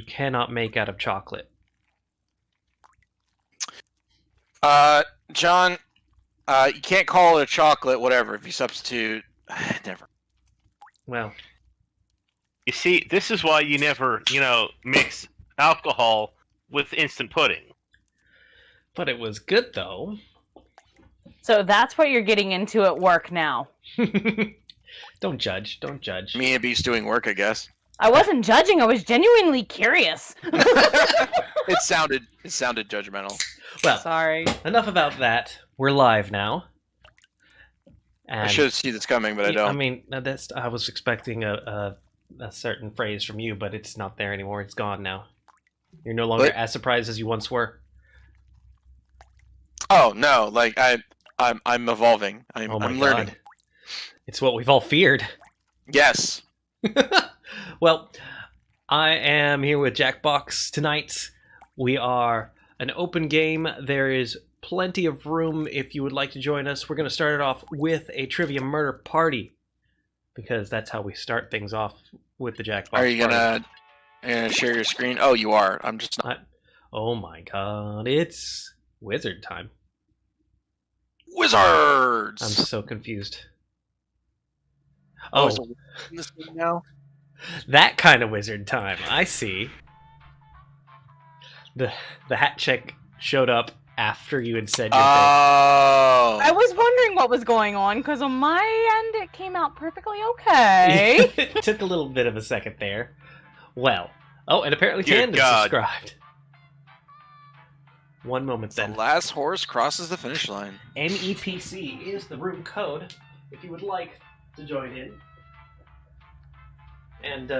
cannot make out of chocolate. John, you can't call it a chocolate, whatever, if you substitute... Never. Well, You see, this is why you never, mix alcohol with instant pudding. but it was good, though. So that's what you're getting into at work now. Don't judge. Don't judge. Me and Beast doing work, I guess. I wasn't judging. I was genuinely curious. It sounded judgmental. Well, Sorry. enough about that. We're live now. And, I should see this coming, but I don't. I mean, I was expecting a certain phrase from you, but it's not there anymore. It's gone now. You're no longer as surprised as you once were. Oh no! Like I'm evolving. I'm learning. God. It's what we've all feared. Yes. Well, I am here with Jackbox tonight. We are an open game. There is plenty of room if you would like to join us. We're going to start it off with a trivia murder party, because that's how we start things off with the Jackbox. Are you gonna share your screen? Oh, you are. I'm just not. Oh my god, it's wizard time. Wizards. I'm so confused. Oh, Oh, is it in this game now? that kind of wizard time. I see. The hat check showed up after you had said your Oh. I was wondering what was going on, because on my end it came out perfectly okay. thing. It took a little bit of a second there. Well, and apparently Dear Tandem God. subscribed. One moment The then. last horse crosses the finish line. NEPC is the room code if you would like to join in. And,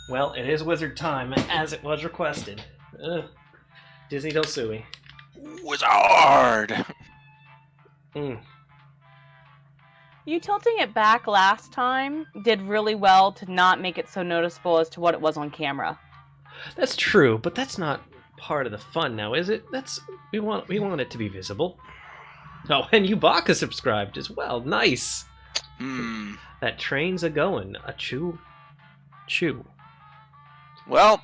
well, it is wizard time, as it was requested. Disney don't sue me. Wizard. You tilting it back last time did really well to not make it so noticeable as to what it was on camera. That's true, but that's not part of the fun now, is it? We want it to be visible. Oh, and Yubaka subscribed as well. Nice. That train's a going. A chew. Well,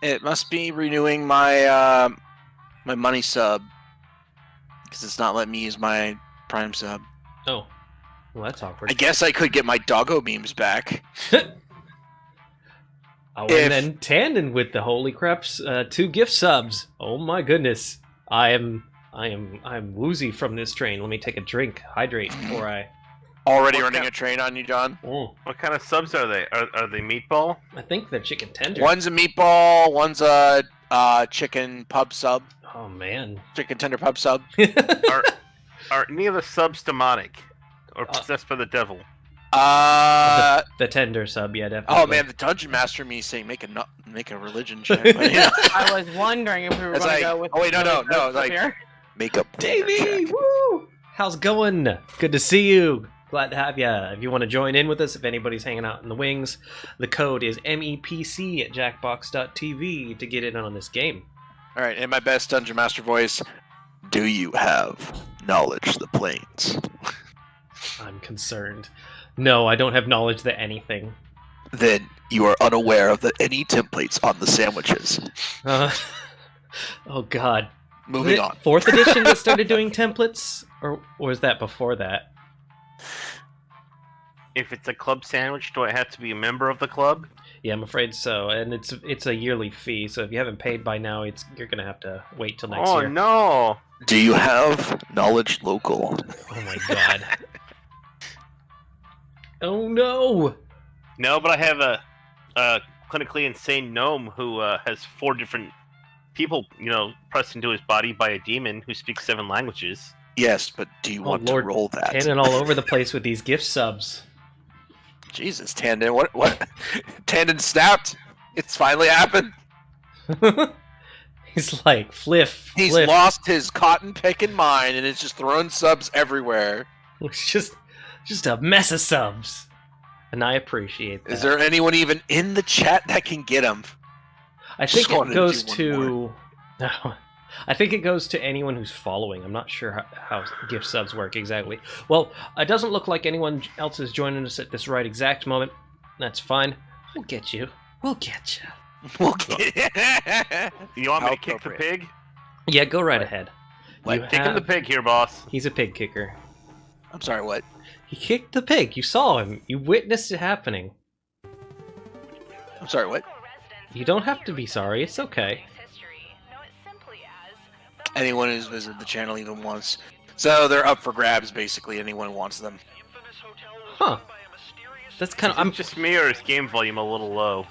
it must be renewing my my money sub, because it's not letting me use my Prime sub. Oh, well, that's awkward. I guess I could get my doggo memes back. Oh, and then Tandon with the holy craps, 2 gift subs. Oh my goodness, I'm woozy from this train. Let me take a drink, hydrate before I. Already running a train on you, John. Oh, What kind of subs are they? Are they meatball? I think they're chicken tender. One's a meatball, one's a chicken pub sub, Oh man. chicken tender pub sub. Are any of the subs demonic or possessed by the devil? The tender sub, yeah, definitely. Oh man, the dungeon master me saying make a religion check. But, you know, I was wondering if we were It's going to like, go with. oh, wait, no, like- here. make a Davey, check. woo! How's it going? Good to see you. Glad to have you. If you want to join in with us, if anybody's hanging out in the wings, the code is MEPC at jackbox.tv to get in on this game. All right, in my best dungeon master voice, do you have knowledge of the planes? I'm concerned. No, I don't have knowledge that anything. Then you are unaware of any templates on the sandwiches. Oh God. Moving on. 4th edition that started doing templates, or was that before that? If it's a club sandwich, do I have to be a member of the club? Yeah, I'm afraid so. And it's a yearly fee, so if you haven't paid by now, you're gonna have to wait till next Oh year. no! Do you have knowledge local? Oh my God. Oh no! No, but I have a clinically insane gnome who has 4 different people, pressed into his body by a demon who speaks 7 languages. Yes, but do you want Lord, to roll that? Tandon all over the place with these gift subs. Jesus, Tandon, what? Tandon snapped. It's finally happened. He's like, Fliff. He's Fliff. lost his cotton picking mind and is just throwing subs everywhere. It's just a mess of subs. And I appreciate that. Is there anyone even in the chat that can get him? I think Just wanted it to goes do one to... No. I think it goes to anyone who's following. I'm not sure how gift subs work exactly. Well, it doesn't look like anyone else is joining us at this right exact moment. That's fine. We'll get you. We'll get you. We'll get You want me How to kick the appropriate. pig? Yeah, go right ahead. What? You Kick him the have- pig here, boss. He's a pig kicker. I'm sorry, what? He kicked the pig. You saw him. You witnessed it happening. I'm sorry, what? You don't have to be sorry. It's okay. Anyone who's visited the channel even once. So they're up for grabs, basically. Anyone who wants them. Huh. That's kind of. I'm just me, or is game volume a little low?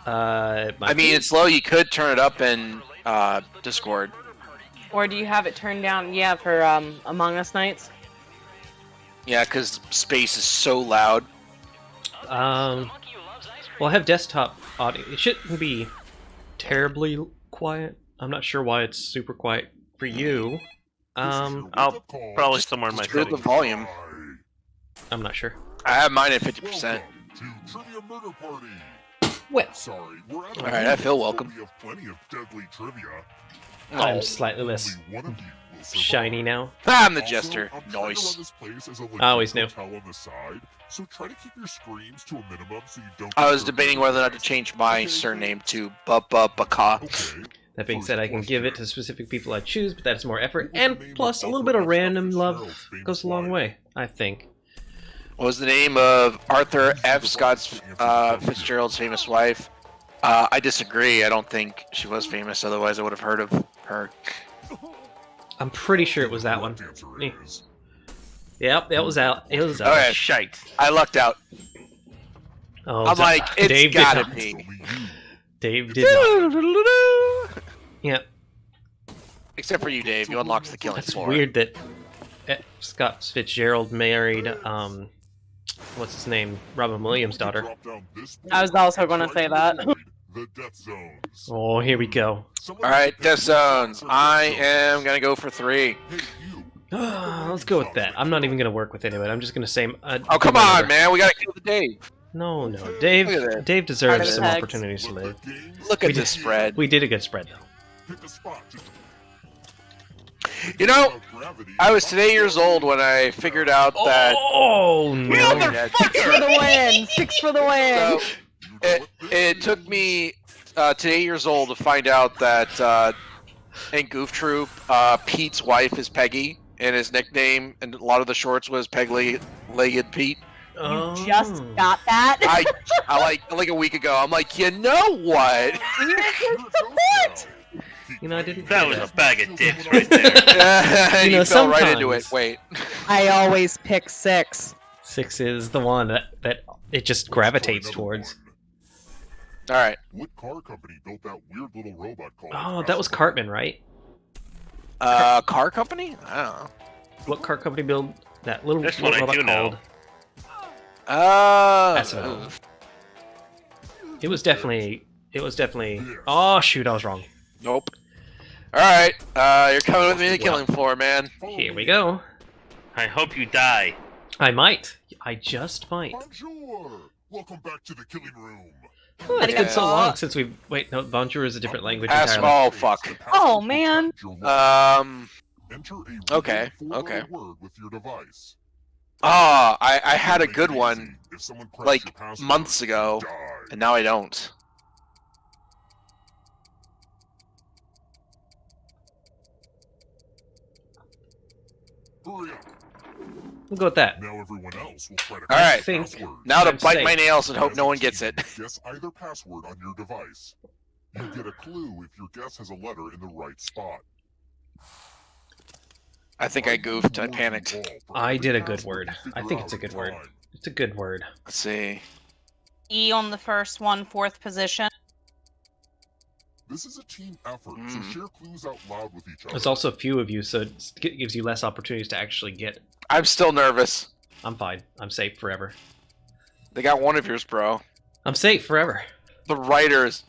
I mean, it's low. You could turn it up in Discord. Or do you have it turned down? Yeah, for Among Us nights. Yeah, because space is so loud. Well, I have desktop audio. It shouldn't be terribly quiet. I'm not sure why it's super quiet for you. I'll probably somewhere in my Just screw the settings. volume. I'm not sure. I have mine at 50%. Trivia Murder Party. Well, Sorry, we're at a Alright, I feel welcome. We have plenty of deadly trivia. I'm slightly less Only one of you will survive. shiny now. I'm the Also, jester. I'm trying to run Nice. this place as a legit I always knew. hotel on the side, so try to keep your screams to a minimum so you don't. I get was hurt. debating whether or not to change my surname to Bubba Baka. Okay. That being said, I can give it to specific people I choose, but that's more effort. And plus, a little bit of random love goes a long way, I think. What was the name of Arthur F. Scott Fitzgerald's famous wife? I disagree. I don't think she was famous. Otherwise, I would have heard of her. I'm pretty sure it was that one. Correct answer Me. is- Yep, it was out. It was out. Okay. Shite. I lucked out. Oh, I'm like, it's Dave gotta did be. Only you. Dave did not. Yeah, Except for you, Dave. You unlocked the killing that's floor. weird that Scott Fitzgerald married, what's his name? Robin Williams' daughter. Drop down this I was board also and gonna try say to that. avoid The death zones. Oh, here we go. Someone Alright, has Death been- Zones. I am gonna go for 3. Hey, you. Let's go with that. I'm not even gonna work with anyone. I'm just gonna say. Oh, come on, man. We gotta kill the Dave. No, no, Look at Dave. that. Dave deserves Heart some attacks. opportunities to live. Look We at this did- spread. We did a good spread though. Pick a spot. You know, I was today years old when I figured out that. Oh no! Six for the win! 6 for the win! So, it took me today years old to find out that in Goof Troop, Pete's wife is Peggy, and his nickname and a lot of the shorts was Peg-Legged Pete. Oh. You just got that? I like a week ago. I'm like, you know what? Support! You know, I didn't. That do was a bag of dicks right there. And You know, you fell right into sometimes- it. Wait. I always pick 6. 6 is the one that it just gravitates towards. All right. What car company built that weird little robot called? Oh, that was Cartman, right? Car company? I don't know. What car company built that little This one I robot do know. called? That's It was definitely. Oh shoot! I was wrong. Nope. All right. You're coming with me to the killing floor, man. Here we go. I hope you die. I might. I just might. Bonjour. Welcome back to the killing room. Oh, it's been so Yeah. long since we've. Wait, no. Bonjour is a different language Pass- entirely. oh, fuck. Oh, man. Enter a Okay, really okay. four-letter word with your device. I had a Make good it one, easy. If someone cracks like, your password, months ago. die. and now I don't. Hurry up. We'll go with that. Now everyone else will try to All right. crack the password. Now to I'm bite safe. my nails and hope As no a one gets team, it. Guess either password on your device. You get a clue if your guess has a letter in the right spot. I think I goofed. I panicked. I did a good word. I think it's a good word. It's a good word. Let's see. E on the first one, 4th position. This is a team effort, so Mm. share clues out loud with each other. There's also a few of you, so it gives you less opportunities to actually get. I'm still nervous. I'm fine. I'm safe forever. They got one of yours, bro. I'm safe forever. The writers.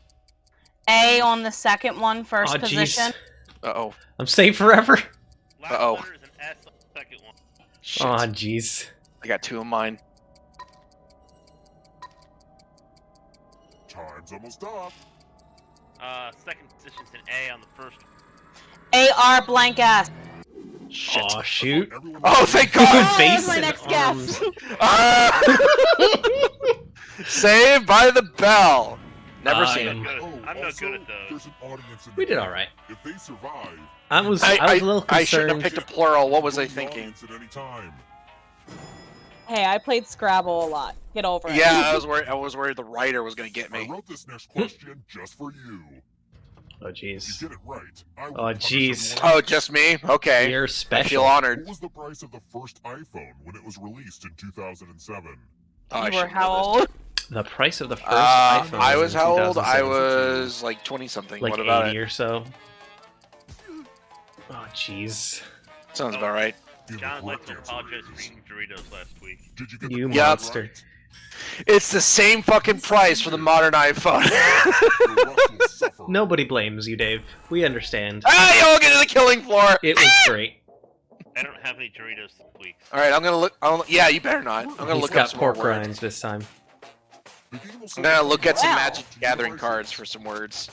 A on the second one, first Aw, jeez. position. Uh-oh. I'm safe forever. Last Uh-oh. letter is an S on the second one. Shit. Aw, jeez. I got 2 of mine. Time's almost up. Second position's an A on the first one. AR blank S. Shit. Aw, shoot. Everyone Oh, thank Oh, God! that Face was my and next arms. guess. Ah! Saved by the Bell. Never seen it. I'm not good at those. There's an audience in the We did game. all right. If they survive, I was a little I shouldn't have concerned. picked a plural. What was I join the thinking? audience at any time. Hey, I played Scrabble a lot. Get over it. Yeah, I was worried the writer was gonna get I me. wrote this next question just for you. Oh If you jeez. get it right, I will Oh, punish jeez. everyone. Oh, just me? Okay. You're I feel special. honored. What was the price of the first iPhone when it was released in 2007? Oh, I You were should how know this. old? The price of the first Uh, iPhone. I was in how old? I 2007. was like 20 something. Like What about 80 it? or so. Oh jeez. Sounds about right. The John, I'd like correct to answer apologize for is- eating Doritos last week. Did you get You the Yep. monster. right? It's the same fucking price for the modern iPhone. The rest will suffer. Nobody blames you, Dave. We understand. Ah, you all get to the killing floor. It was great. I don't have any Doritos this week. All right, I'm gonna look. Yeah, you better not. I'm gonna He's look up got some more pork words. rinds this time. The game will I'm gonna look at some Wow. Magic the Gathering cards for some words.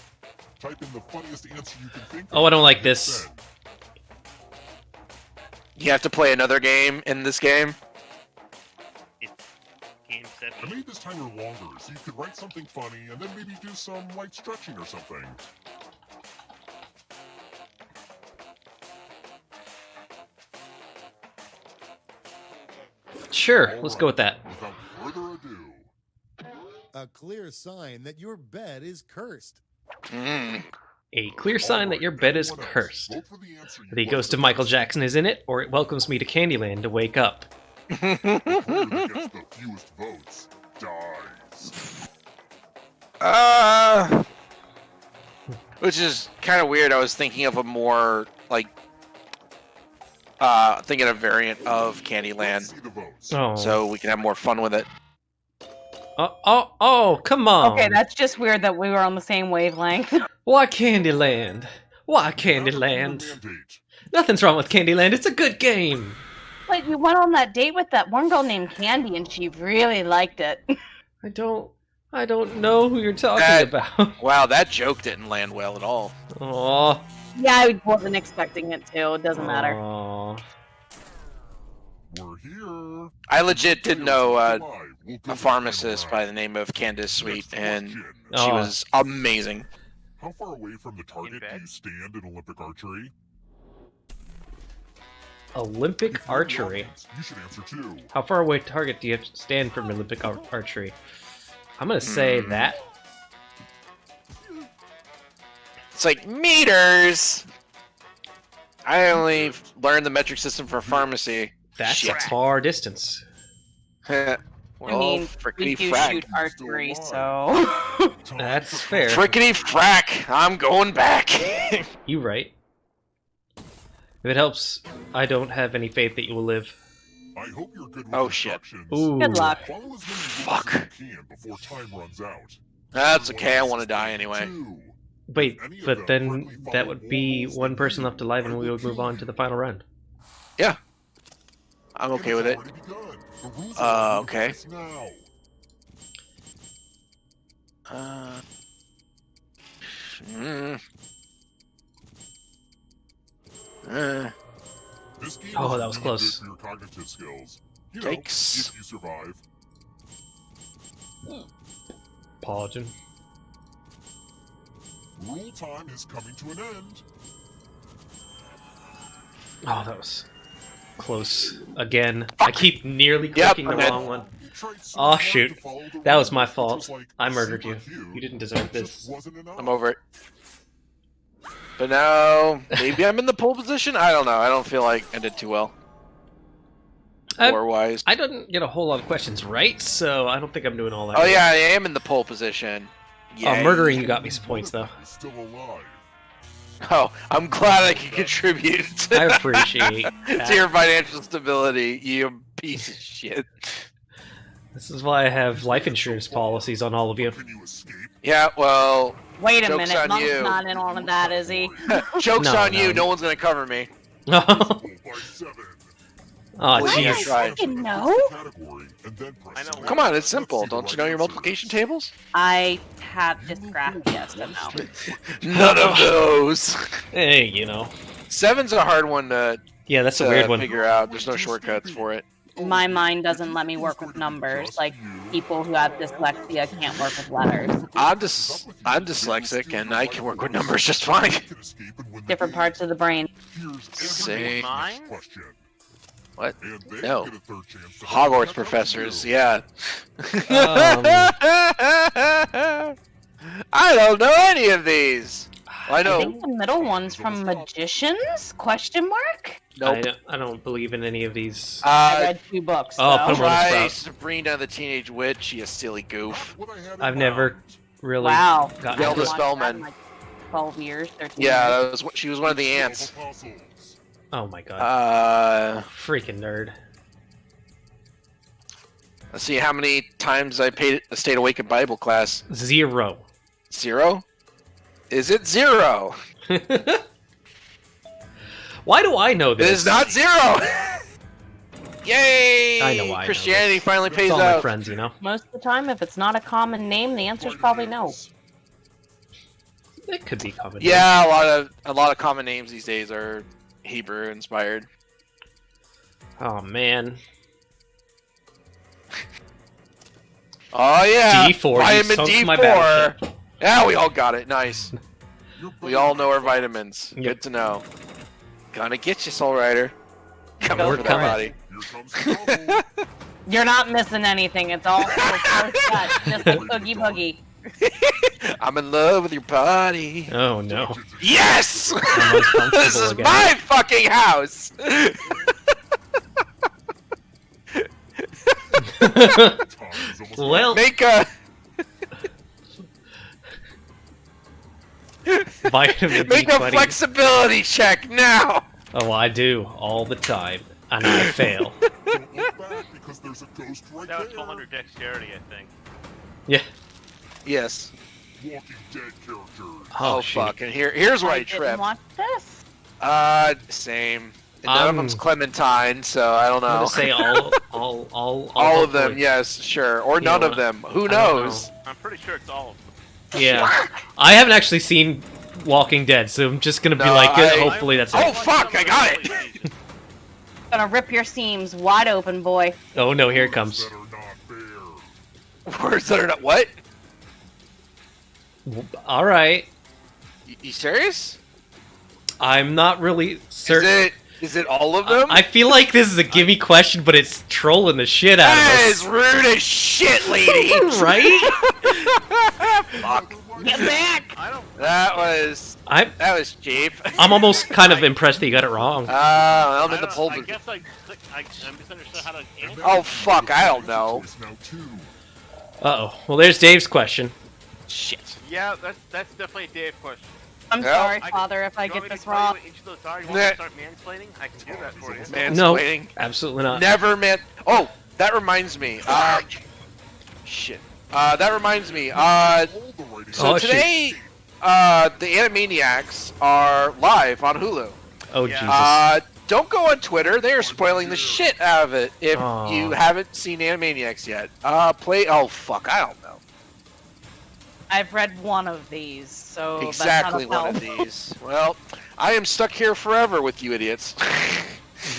Type in the funniest answer you can think Oh, of I don't like and this. send. You have to play another game in this game. It's I Gameception. made this timer longer so you could write something funny and then maybe do some light stretching or something. Sure, let's go with that. Without further ado, A clear sign that your bed is cursed. Mm. A clear sign that your bed is everyone else, cursed. vote for the answer you The want ghost to of Michael best. Jackson is in it, or it welcomes me to Candyland to wake up. The player that gets the fewest votes dies. Which is kind of weird. I was thinking of a more like thinking a variant of Let's Candyland, see the votes. Oh. so we can have more fun with it. Oh, come on. Okay, that's just weird that we were on the same wavelength. Why Candyland? Why Now for your Candyland? mandate. Nothing's wrong with Candyland. It's a good game. But you went on that date with that one girl named Candy, and she really liked it. I don't know who you're talking That- about. Wow, that joke didn't land well at all. Aw. Yeah, I wasn't expecting it to. It doesn't matter. Aw. We're here. I legit did know Live. We'll go a pharmacist by the name of Candace Sweet, Next and question. she Oh. was amazing. How far away from the target do bed? you stand in Olympic archery? Olympic If you're in the archery. audience, you should answer too. How far away target do you have to stand from Olympic archery? I'm gonna say Hmm. that. It's like meters. I only learned the metric system for pharmacy. That's Shit. a far distance. well, I mean, we frickety do frack. shoot archery, so. Time That's for fair. Frickety frack. I'm going back. You right. If it helps, I don't have any faith that you will live. I hope you're good with Oh, shit. instructions. Ooh. Good luck. Follow as many rules Fuck. as you can before time runs out. That's okay. I want to die anyway. Two. Wait, Any of but them then correctly that follow would be rules, one then person you- left alive and I we will would move kill on to you. the final round. I'm okay Game with has it. already begun. The rules are Okay. in place now. Mm. This game Oh, is that was really close. good for your cognitive skills. You know, Yikes. if you survive. Apology. Rule time is coming to an end. Oh, that was close. Again. I keep nearly Yep, clicking the I'm dead. wrong one. You tried so Aw, hard shoot. to follow the That was rules, my which fault. was like I murdered super you. cute, You didn't but deserve it this. just wasn't enough. I'm over it. But now, maybe I'm in the pole position? I don't know. I don't feel like I did too well. I- Lore-wise. I didn't get a whole lot of questions right, so I don't think I'm doing all that. Oh good. yeah, I am in the pole position. Oh, murdering you got me some One points, of though. them is still alive. Oh, I'm glad I can contribute I appreciate to that. your financial stability, you piece of shit. This is why I have life insurance policies on all of you. Can you escape? Yeah, well, Wait a Joke's minute, on Mom's you. not in on that, is he? joke's No, on you. no. No one's gonna cover me. Oh, By 7. Well, jeez. yeah, I tried. fucking know. Category, and then press I know. select. Come on, it's Let's simple. see the Don't you right know your answers. multiplication tables? I had dysgraphia, yes, but no. None of those. Hey, you know. 7's a hard one to, Yeah, that's a weird one. figure out. There's no shortcuts for it. my mind doesn't let me work with numbers. Like people who have dyslexia can't work with letters. I'm dyslexic and I can work with numbers just fine. Different parts of the brain. Same. Mine? What? No. Hogwarts professors, yeah. I don't know any of these. I I know. think the middle one's from magicians? Question mark? Nope. I don't believe in any of these. I read 2 books. Oh, though. put 'em on the Try sprout. Sabrina the Teenage Witch, you silly goof. I've never really Wow. gotten Zelda into it. Spellman. In, like, 12 years, 13 Yeah, years. that was she was one of the ants. Oh my god. Uh, Freaking nerd. let's see how many times I stayed awake in Bible class. 0. 0? Is it 0? Why do I know It this? is not 0! Yay! I know why I know Christianity this. finally It's pays all my out. friends, you know. Most of the time, if it's not a common name, the answer's probably no. It could be common. Yeah, a lot of common names these days are Hebrew inspired. Oh man. Oh yeah, D4, you vitamin sunk my D4. battleship. Yeah, we all got it. Nice. We all know our vitamins. Yep. Good to know. Gonna get you, Soul Rider. Coming Go for for that it. body. You're not missing anything. It's all close cut, just like Oogie Boogie. I'm in love with your body. Oh no. Yes! I'm uncomfortable This is again. my fucking house! Well, Make a... vitamin Make a B20. flexibility check now! Oh, I do all the time, and I fail. Because there's a ghost right That was there. fall under dexterity, I think. Yeah. Yes. Walking Dead characters. Oh, shoot. fuck. And here's where I didn't tripped. watch this. Same. And none of them's I'm- Clementine, so I don't I'm know. gonna say all All of them, hopefully. yes, sure. Or Yeah, none well, of them. Who I don't knows? I'm pretty sure it's all of them. Yeah. I haven't actually seen Walking Dead, so I'm just gonna be No, like, I- hopefully that's Oh, it. fuck, I got it! Gonna rip your seams wide open, boy. Oh no, here it comes. That are not fair. Words that are not... What? All right. You serious? I'm not really certain. Is it all of them? I feel like this is a gimme question, but it's trolling the shit out That of is us. rude as shit, lady! Right? Fuck. Get back! I don't. That was I'm cheap. almost kind of impressed that you got it wrong. I'm in I the don't- pole. I guess I misunderstood how to answer. Oh fuck, I don't know. Choice now too. Uh-oh. Well, there's Dave's question. Shit. Yeah, that's definitely a Dave question. I'm Well, sorry, I- Father, if I You want get me this to tell you wrong. what each of those are? You want Nah. me to start mansplaining? I can do that for you. Mansplaining. Absolutely not. Never man. Oh, that reminds me. Shit. That reminds me. All the writing So Oh, shoot. today, the Animaniacs are live on Hulu. Oh, Yeah. Jesus. Don't go on Twitter. They are spoiling the shit out of it. If Aw. you haven't seen Animaniacs yet, play. Oh fuck, I don't know. I've read one of these, so Exactly that's not a one of help. these. Well, I am stuck here forever with you idiots.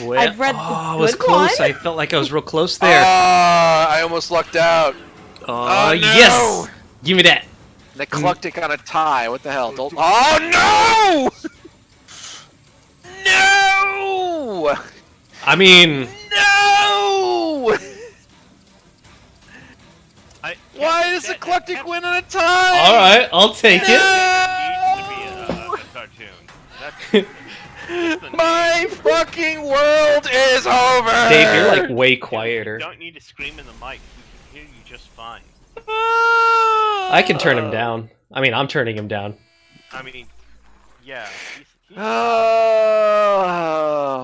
Well, I've read the I was good close. one. I felt like I was real close there. I almost lucked out. Oh, no. yes! Give me that. The eclectic on a tie. What the hell? Don't. Oh no! No! I mean, No! Why does that- eclectic that- win on a tie? alright, I'll take it. Needs to be a cartoon. That's the My fucking world is over! Dave, you're like way quieter. You don't need to scream in the mic. We can hear you just fine. I can turn him down. I mean, I'm turning him down. I mean, yeah. He's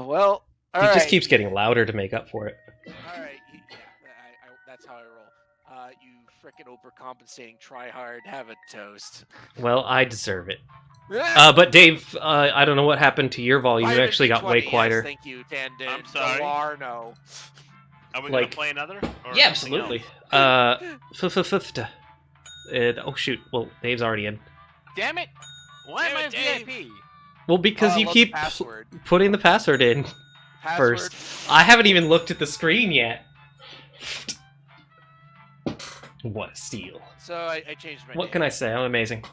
Well, He alright. just keeps getting louder to make up for it. Alright, that's how I roll. You frickin' overcompensating tryhard, have a toast. Well, I deserve it. But Dave, I don't know what happened to your volume. You Vitamin actually got way B20, quieter. Yes, thank you, Tandon. I'm sorry. No. Are we Like- gonna play another? Or Yeah, something absolutely. else? Fifta. Oh shoot. Well, Dave's already in. Damn it! Why Damn am I it, Dave. VIP? Well, because Oh, I you love keep the password. putting the password in. Password. first. I haven't even looked at the screen yet. What a steal. So I changed my What name. can I say? I'm amazing.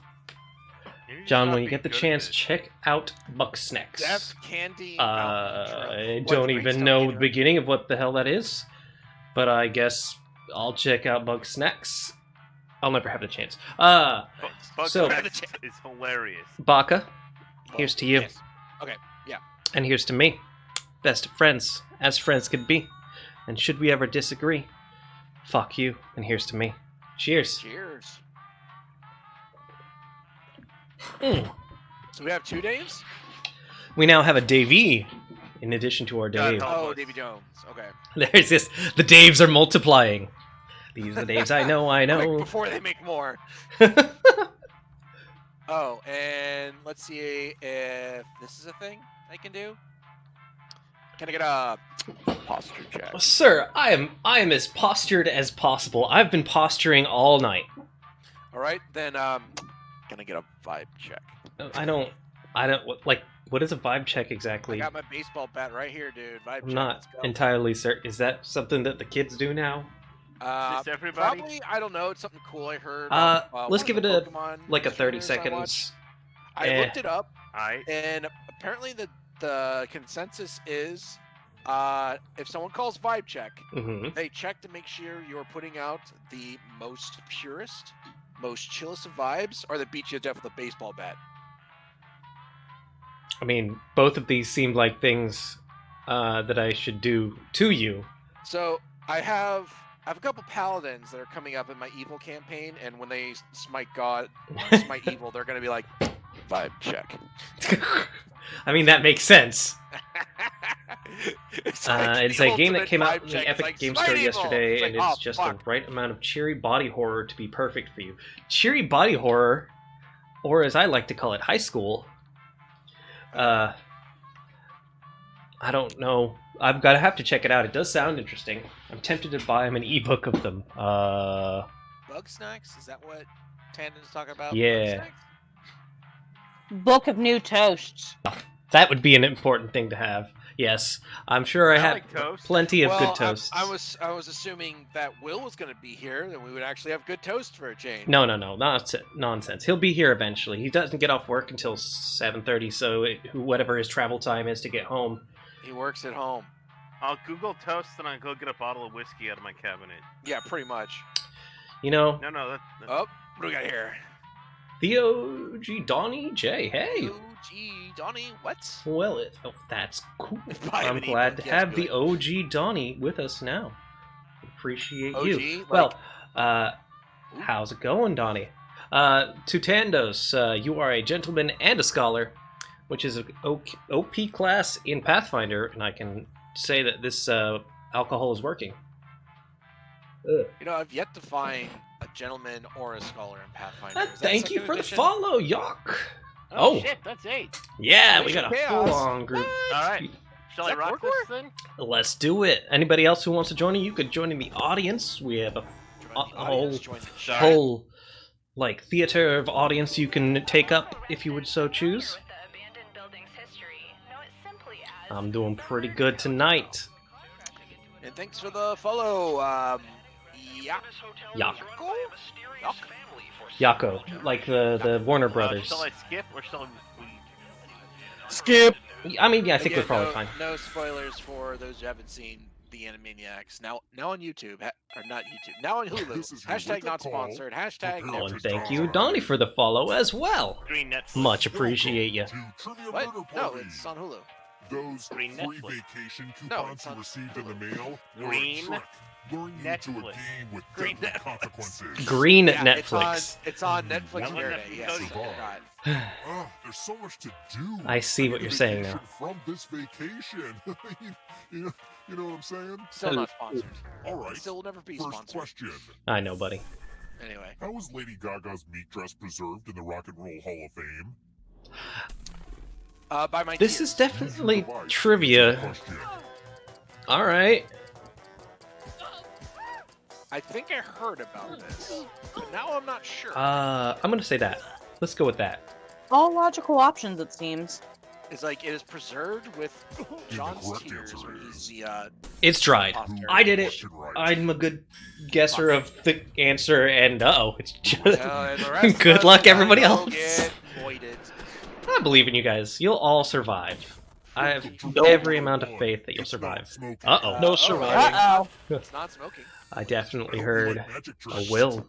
You're just John, not when you being get the good at chance, it. check out Bugsnax. Death Candy Mountain Trail. I What, don't the even Greenstone know Candy the beginning of what the hell that is, but I guess I'll check out Bugsnax. I'll never have the chance. Bug So- Snacks is hilarious. Baka, Mountain? here's to you, Yes. Okay. Yeah. and here's to me. Best of friends, as friends could be. And should we ever disagree, fuck you, and here's to me. Cheers. Cheers. Mm. So we have 2 Daves? We now have a Davey in addition to our God Dave. help. Oh, Davy Jones. Okay. There's this. The Daves are multiplying. These are the Daves I know. I Quick, know. before they make more. Oh, and let's see if this is a thing I can do. Can I get a posture check? Sir, I am as postured as possible. I've been posturing all night. All right, then can I get a vibe check? I don't like. What is a vibe check I exactly? got my baseball bat right here, dude. Vibe check. I'm not Let's go. entirely certain. Is that something that the kids do now? Is this everybody? Probably. I don't know. It's something cool I heard. Let's one of give the it Pokemon like a 30 streamers I watched. seconds. I looked it up, Alright. and apparently the consensus is, if someone calls vibe check, hmm they check to make sure you're putting out the most purest, most chillest of vibes, or they beat you to death with a baseball bat. I mean, both of these seemed like things that I should do to you. So I have a couple paladins that are coming up in my evil campaign, and when they smite God, smite evil, they're gonna be like, vibe check. I mean, that makes sense. It's It's the a game that ultimate came out vibe in check. the It's Epic like, Game smite Store evil! yesterday, It's and like, it's oh, just fuck. the right amount of cheery body horror to be perfect for you. Cheery body horror, or as I like to call it, high school. I don't know. I'm gonna have to check it out. It does sound interesting. I'm tempted to buy him an ebook of them. Bug snacks? Is that what Tandon's talking about? Yeah. Bug snacks? Book of New Toasts. That would be an important thing to have. Yes, I'm sure I have like toast. plenty of Well, good toasts. I was assuming that Will was going to be here, that we would actually have good toast for a change. No, nonsense. He'll be here eventually. He doesn't get off work until 7:30, so whatever his travel time is to get home. He works at home. I'll Google toast and I'll go get a bottle of whiskey out of my cabinet. Yeah, pretty much. You know, No, that Oh, what do we got here? the OG Donnie J. Hey, Oh, gee, Donnie, what? well, that's cool. Buy him I'm an glad ebook, to yes, have the good. OG Donnie with us now. Appreciate OG? you. Like- Well, how's it going, Donnie? To Tandos, you are a gentleman and a scholar, which is an OP class in Pathfinder, and I can say that this alcohol is working. Ugh. You know, I've yet to find a gentleman or a scholar in Pathfinder. Is that Thank you second for edition? the follow, Yock. Oh, Oh. shit, that's 8. Yeah, we got a Chaos. full-on group. Alright. Shall I that rock Morgor? this then? Let's do it. Anybody else who wants to join in, you could join in the audience. We have a Join the a audience, whole- join the Sorry. chat. whole like theater of audience you can take up if you would so choose. I'm doing pretty good tonight. And thanks for the follow, Yak. Yuck. Yako, like the Warner Brothers. Shall I skip or shall we? Skip. I mean, yeah, I think Again, we're probably no, fine. No spoilers for those who haven't seen the Animaniacs. Now on YouTube, or not YouTube. Now on Hulu. This is your Hashtag wake-up not call. sponsored. Hashtag Prepare Oh, never and thank you, sponsored. Donnie, for the follow as well. Green Netflix. Much appreciate you. To Trivia What? Murder No, Party. it's on Hulu. Those Green free Netflix. vacation No, coupons it's you on- received in the mail were Green a trick, luring you to a Netflix. game with Green deadly Netflix. consequences. Green Yeah, Netflix. It's on Netflix That one Verde. Netflix Yes, I Verde. forgot. There's so much to do. I see what need a you're saying vacation now. From this vacation, you know what I'm saying? Still not sponsored. All right. Still will never be First sponsored. question: I know, buddy. Anyway, how is Lady Gaga's meat dress preserved in the Rock and Roll Hall of Fame? by my This tiers. is definitely Use your device to trivia. answer the question. All right. I think I heard about this, but now I'm not sure. I'm gonna say that. Let's go with that. All logical options, it seems. is like it is preserved with John's correct tears answer when he's is- the It's dried. imposter. I did it. Question right. I'm a good guesser of the answer, and it's just. And the rest of Good us luck, gotta everybody go else. Get voided. I believe in you guys. You'll all survive. I have Nope. every amount of faith that you'll It's not survive. smoking. Uh-oh. No oh, surviving. Uh-oh. It's not smoking. I definitely I hope you heard like magic a tricks. will.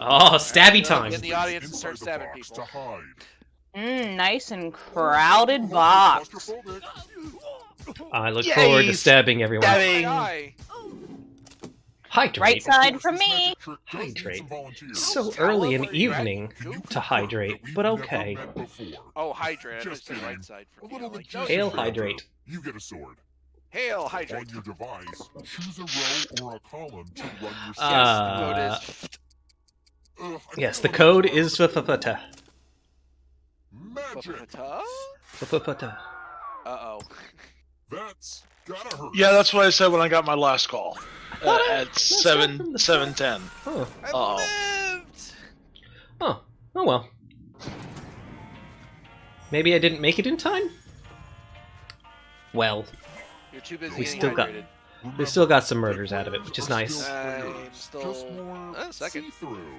Oh, stabby Get time. in the audience and Inside start the stabbing box people. to hide. Nice and crowded box. Claustrophobic. I look Yay, forward to stabbing everyone. stabbing. Aye. Hydrate. Right side This from magic me. trick does need Hydrate. some volunteers. It's so Tell early them in where you're at. evening Can you to confirm hydrate, that we've but never okay. met before? Oh, hydrate. I Just thought you said kidding. right side A for me. little Like, magician no, Ale banter. hydrate. You get a sword. Hail, On hydrate. your device, choose a row or a column to run your Uh, Yes, Ugh, I Yes, don't the know code what is Magic. Uh-oh. That's gotta hurt. Yeah, that's what I said when I got my last call. thought I- At that's not from 7 the 7:10. Huh. I Uh-oh. lived! Oh. Oh well. Maybe I didn't make it in time? Well, You're too busy We getting still got- hydrated. we still got some murders out of it, which is nice. I'm still- Just more a second. see-through.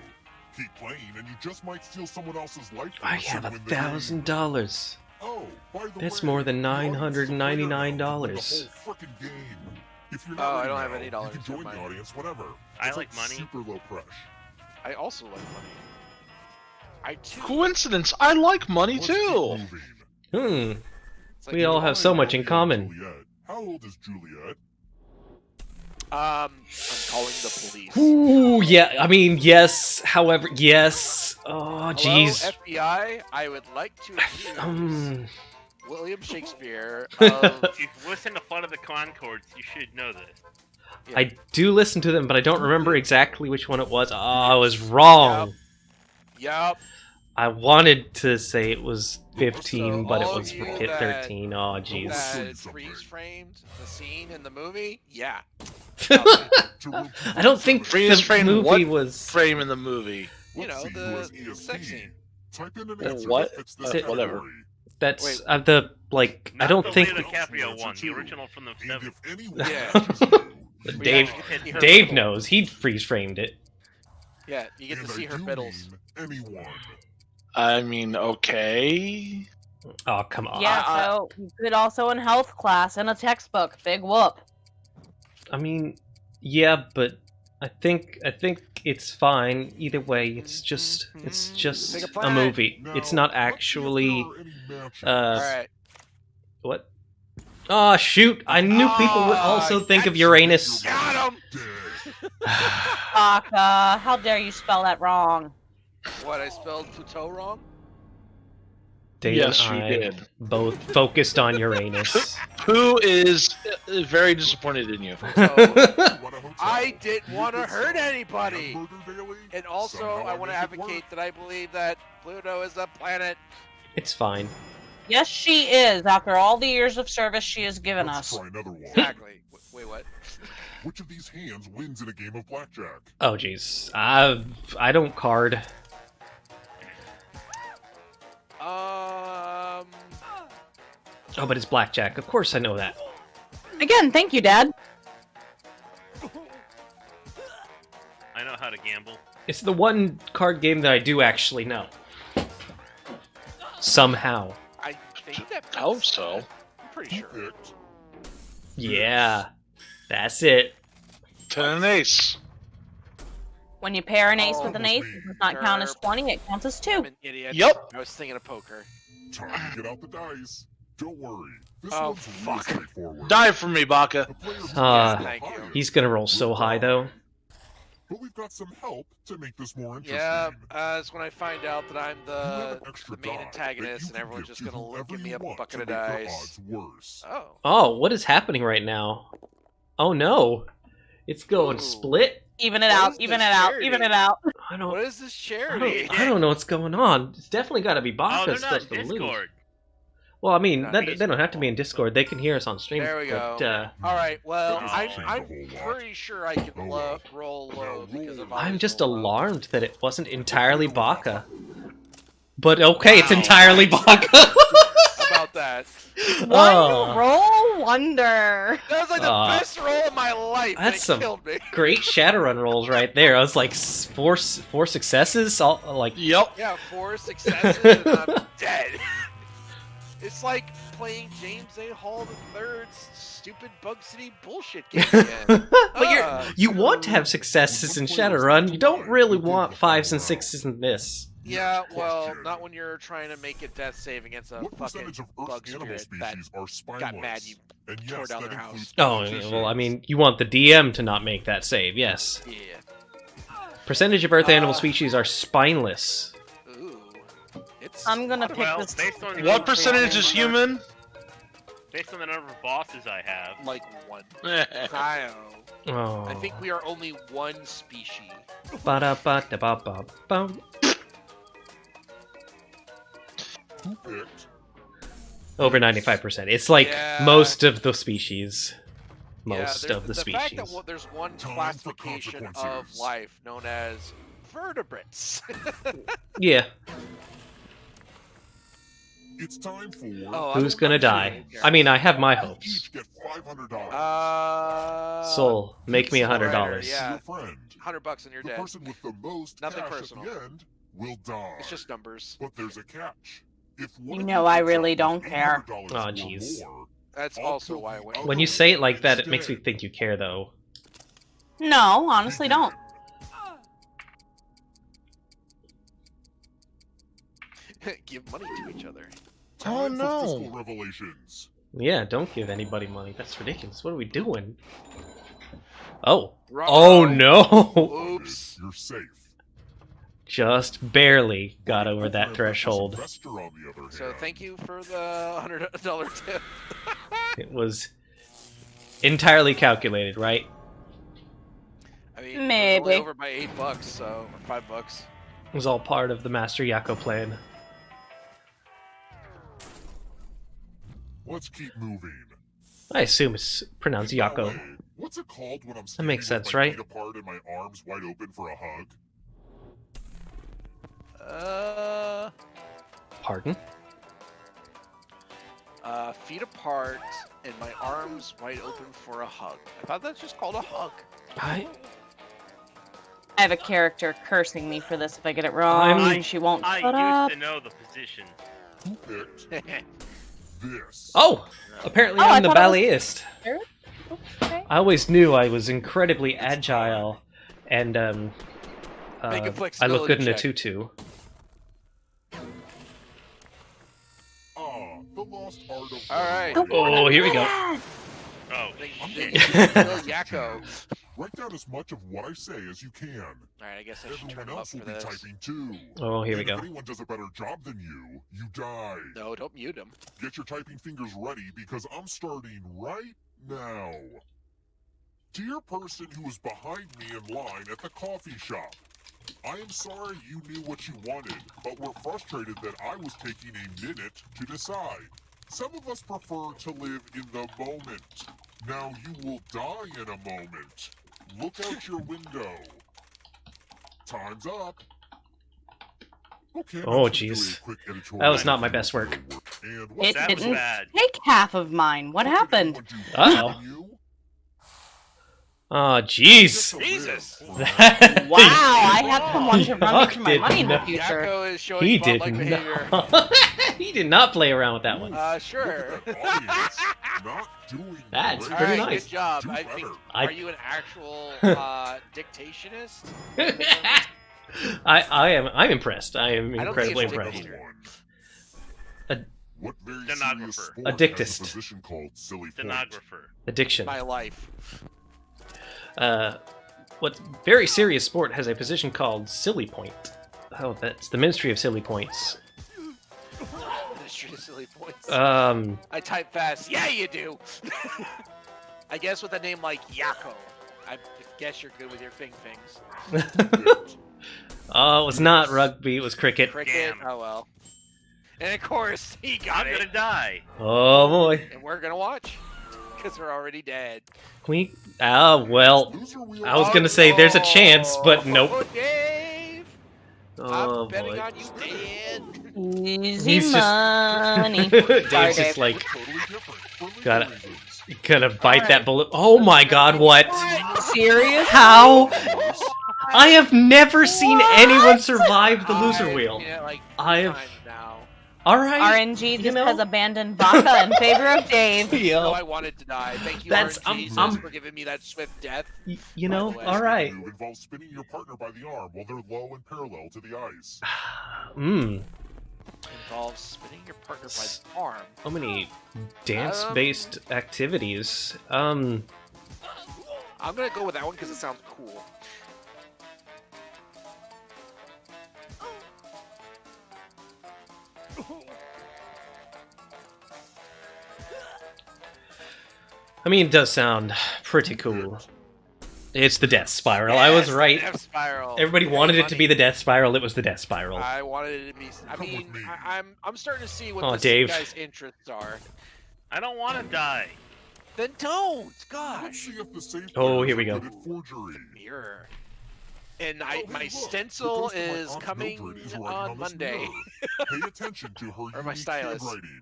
Keep playing, and you just might steal someone else's life. I force have and win the game. $1,000. Oh, by the That's way, more than the audience is a player now for $999. the whole frickin' game. If you're Oh, not I ready don't have now, any dollars, You can join never the mind. audience, whatever. I It's like money. Super low pressure. I also like money. I too. Coincidence, I like money Let's keep too. moving. It's like We you all know, have so much in Romeo and common. Juliet. How old is Juliet? I'm calling the police. Ooh, yeah, I mean, yes, however, yes. Oh, Hello, jeez. FBI. I would like to accuse William Shakespeare of. If you've listened to Flood of the Concords, you should know this. I do listen to them, but I don't remember exactly which one it was. Oh, I was wrong. Yup. I wanted to say it was 15, So but it all was of you 13. Oh, jeez. That freeze framed the scene in the movie. Yeah. I don't think Freeze the frame movie what? was... Frame in the movie. You know, Let's see who the has ESP. sex scene. Type in an The answer what? that fits this Whatever. category. That's Wait. the, like, I Not don't the think... Leo DiCaprio one, the original from the And 70s. if anyone Yeah. catches you, Dave- actually get to see her Dave biddle. knows. He freeze-framed it. Yeah, you get to and see I her do biddles. mean anyone. I mean, okay. Oh, come on. Yeah, so you could also in health class in a textbook. Big whoop. I mean, yeah, but I think it's fine either way. It's just Pick a a planet. movie. Now, It's not let's see if actually there are any matches. All right. what? Oh shoot! I knew people would also think of Uranus. Got him. Dead. Baka, how dare you spell that wrong? What? I spelled Pluto wrong. Dave Yes, and you I did. both focused on Uranus. Who is very disappointed in you? So, Want a hotel? I didn't You want to get hurt some anybody. hamburger daily? And also, Somehow I want to make it work. advocate that I believe that Pluto is a planet. It's fine. Yes, she is. After all the years of service she has given Let's us. try another one. Exactly. Wait, what? Which of these hands wins in a game of blackjack? Oh jeez, I don't card. Oh, but it's blackjack. Of course I know that. Again, thank you, Dad. I know how to gamble. It's the one card game that I do actually know. Somehow. I think that. I hope so. I'm pretty sure. Picked. Yeah. That's it. 10 and ace. When you pair an ace Oh, with an ace, it does not count as 20, it counts as 2. I'm an idiot. Yep. I was thinking of poker. Time to get out the dice. Don't worry. This Oh, one's fuck. really straightforward. Die for me, Baka. The players who Ah, guess the thank you. highest He's gonna roll so high though. But we've got some help to make this more interesting. Yeah, it's when I find out that I'm You have the an extra main die that antagonist you and can everyone's give just to gonna whoever give me you a want bucket to of make their dice. odds worse. Oh. Oh, what is happening right now? Oh no. It's going Ooh. split? Even it What out, is even it this out, charity? even it out. I What don't is this charity? I don't know what's going on. It's definitely gotta be Oh, Baka they're not supposed to lose. Discord. Well, I mean, No, they don't have to be in Discord. They can hear us on stream. There we but, go. All right. Well, That I'm- doesn't change I'm a whole lot. pretty sure I can Oh, well. roll low because of. I'm just roll low. alarmed that it wasn't entirely Baka. But okay, it's Wow. entirely Baka. One roll wonder. That was like the Aw. best roll of my life, and That's it some killed me. great Shadowrun rolls right there. I was like four successes, all like Yep. Yeah, 4 successes and I'm dead. It's like playing James A. Hall III's stupid Bug City bullshit game again. But you want to have successes in Shadowrun. You don't really want 5s and 6s in this. Yeah, well, not when you're trying to make a death save against a What fucking percentage of bug Earth's animal spirit that species are spineless? got mad you And tore yes, down that their includes Oh, politicians. well, I mean, you want the DM to not make that save, yes. Yeah. Percentage of Earth animal species are spineless. Ooh. It's I'm gonna pick Well, this. based on What percentage is human? based on the number of bosses I have, like 1. Eh. I don't know. Oh. I think we are only one species. Ba-da-ba-da-ba-ba-bum. Who picked? Over 95%. It's like Yeah. most of the species. Yeah, Most there's- of the fact species. that there's one Time for classification of consequences. life known as vertebrates. Yeah. It's time for. Oh, Who's I'm- gonna I'm die? kidding. I mean, I have my You hopes. each get $500. Soul, make me Soul Rider, $100. yeah. Your friend. $100 and you're The dead. person with the most Nothing cash personal. at the end will die. It's just numbers. But there's a catch. If one You of know I ends really up don't with care. $800 Aw, or jeez. more, That's I'll also kill why I the went. other When you say it like that, it instead. makes me think you care, though. No, honestly, don't. Give money to each other. Oh, Time for no. Fiscal revelations. Yeah, don't give anybody money. That's ridiculous. What are we doing? Oh. Ruh-oh. Oh, no! Oops. You're safe. Just barely got But over your that friend, threshold. investor, on the other So hand, thank you for the $100 tip. It was entirely calculated, right? I mean, it was Maybe. only over by $8, so or $5. It was all part of the Master Yako plan. Let's keep moving. I assume it's pronounced By the Yako. way, what's it called when I'm That standing makes with sense, my right? feet apart and my arms wide open for a hug? Pardon? Feet apart and my arms wide open for a hug. I thought that's just called a hug. I I have a character cursing me for this if I get it wrong. I'm- She won't I shut up. used to know the position. Who picked this? Oh! Apparently Oh, I I'm the thought it was- balletist. Okay. I always knew I was incredibly agile and Make a I look flexibility good in a check. tutu. The lost art of Alright. Oh, here we go. Oh, They shit. kill Yakko. Write down as much of what I say as you can. Alright, I guess I should turn Everyone him up else for will be this. typing too. Oh, here we And go. If anyone does a better job than you, you die. No, don't mute him. Get your typing fingers ready because I'm starting right now. Dear person who is behind me in line at the coffee shop, I am sorry you knew what you wanted, but were frustrated that I was taking a minute to decide. Some of us prefer to live in the moment. Now you will die in a moment. Look out your window. Time's up. Okay, Oh, now to do a jeez. quick editorial That was not my best work. And what's It That was didn't bad. take half of mine. What happened? Uh-oh. Oh, jeez. Jesus. That- Wow, I have someone to run me for my Did money in the not- future. Yakko is showing He did bot-like behavior. not. He did not play around with that one. Sure. Not doing That's great. pretty Alright, nice. good job. Do I think. better. I- Are you an actual dictationist? I'm impressed. I am I don't incredibly think it's impressed. dictator. What very Stenographer. serious sport A has dictist. position called silly point? Stenographer. Addiction. My life. What very serious sport has a position called Silly Point? Oh, that's the Ministry of Silly Points. Ministry of silly points. I type fast. Yeah, you do. I guess with a name like Yakko, I guess you're good with your things. it was not rugby. It was cricket. Cricket. Damn. Oh well. And of course he got I'm it, gonna die. Oh boy. and we're gonna watch because we're already dead. Can we? Ah, well. Loser wheel I was gonna say there's a chance, but nope. Oh, Dave. Oh I'm betting boy. on you, Dan. Easy He's just- money. Dave's Sorry, just Dave. like Totally different for legal Gotta- reasons. gonna bite Alright. that bullet. Oh my god, what? Serious? How? I have never seen anyone survive the loser I've wheel. seen it like I 3 have- times now. Alright. RNG You just know? has abandoned vodka in favor of Dave. No, I Yo. wanted to die. Thank you, That's- RNG, I'm- for giving me that swift death. You know, By the way, alright. Move involves spinning your partner by the arm while they're low and parallel to the ice. Involves spinning your partner by the arm. So many dance-based activities. I'm gonna go with that one because it sounds cool. I mean, it does sound pretty cool. It's the Death Spiral. I was Yes, right. Death Spiral. Everybody Very wanted it to funny. be the Death Spiral. It was the Death Spiral. I wanted it to be. I Come mean, with me. I'm starting to see what Aw, this Dave. guy's interests are. I don't want to die. Then don't. Let's Gosh. see if the safe Oh, players here we are go. good at forgery. Mirror. And Oh, hey, my look, stencil the ghost of my is Aunt coming Mildred is writing on this Monday. mirror. Pay attention to her Or my unique stylist. handwriting.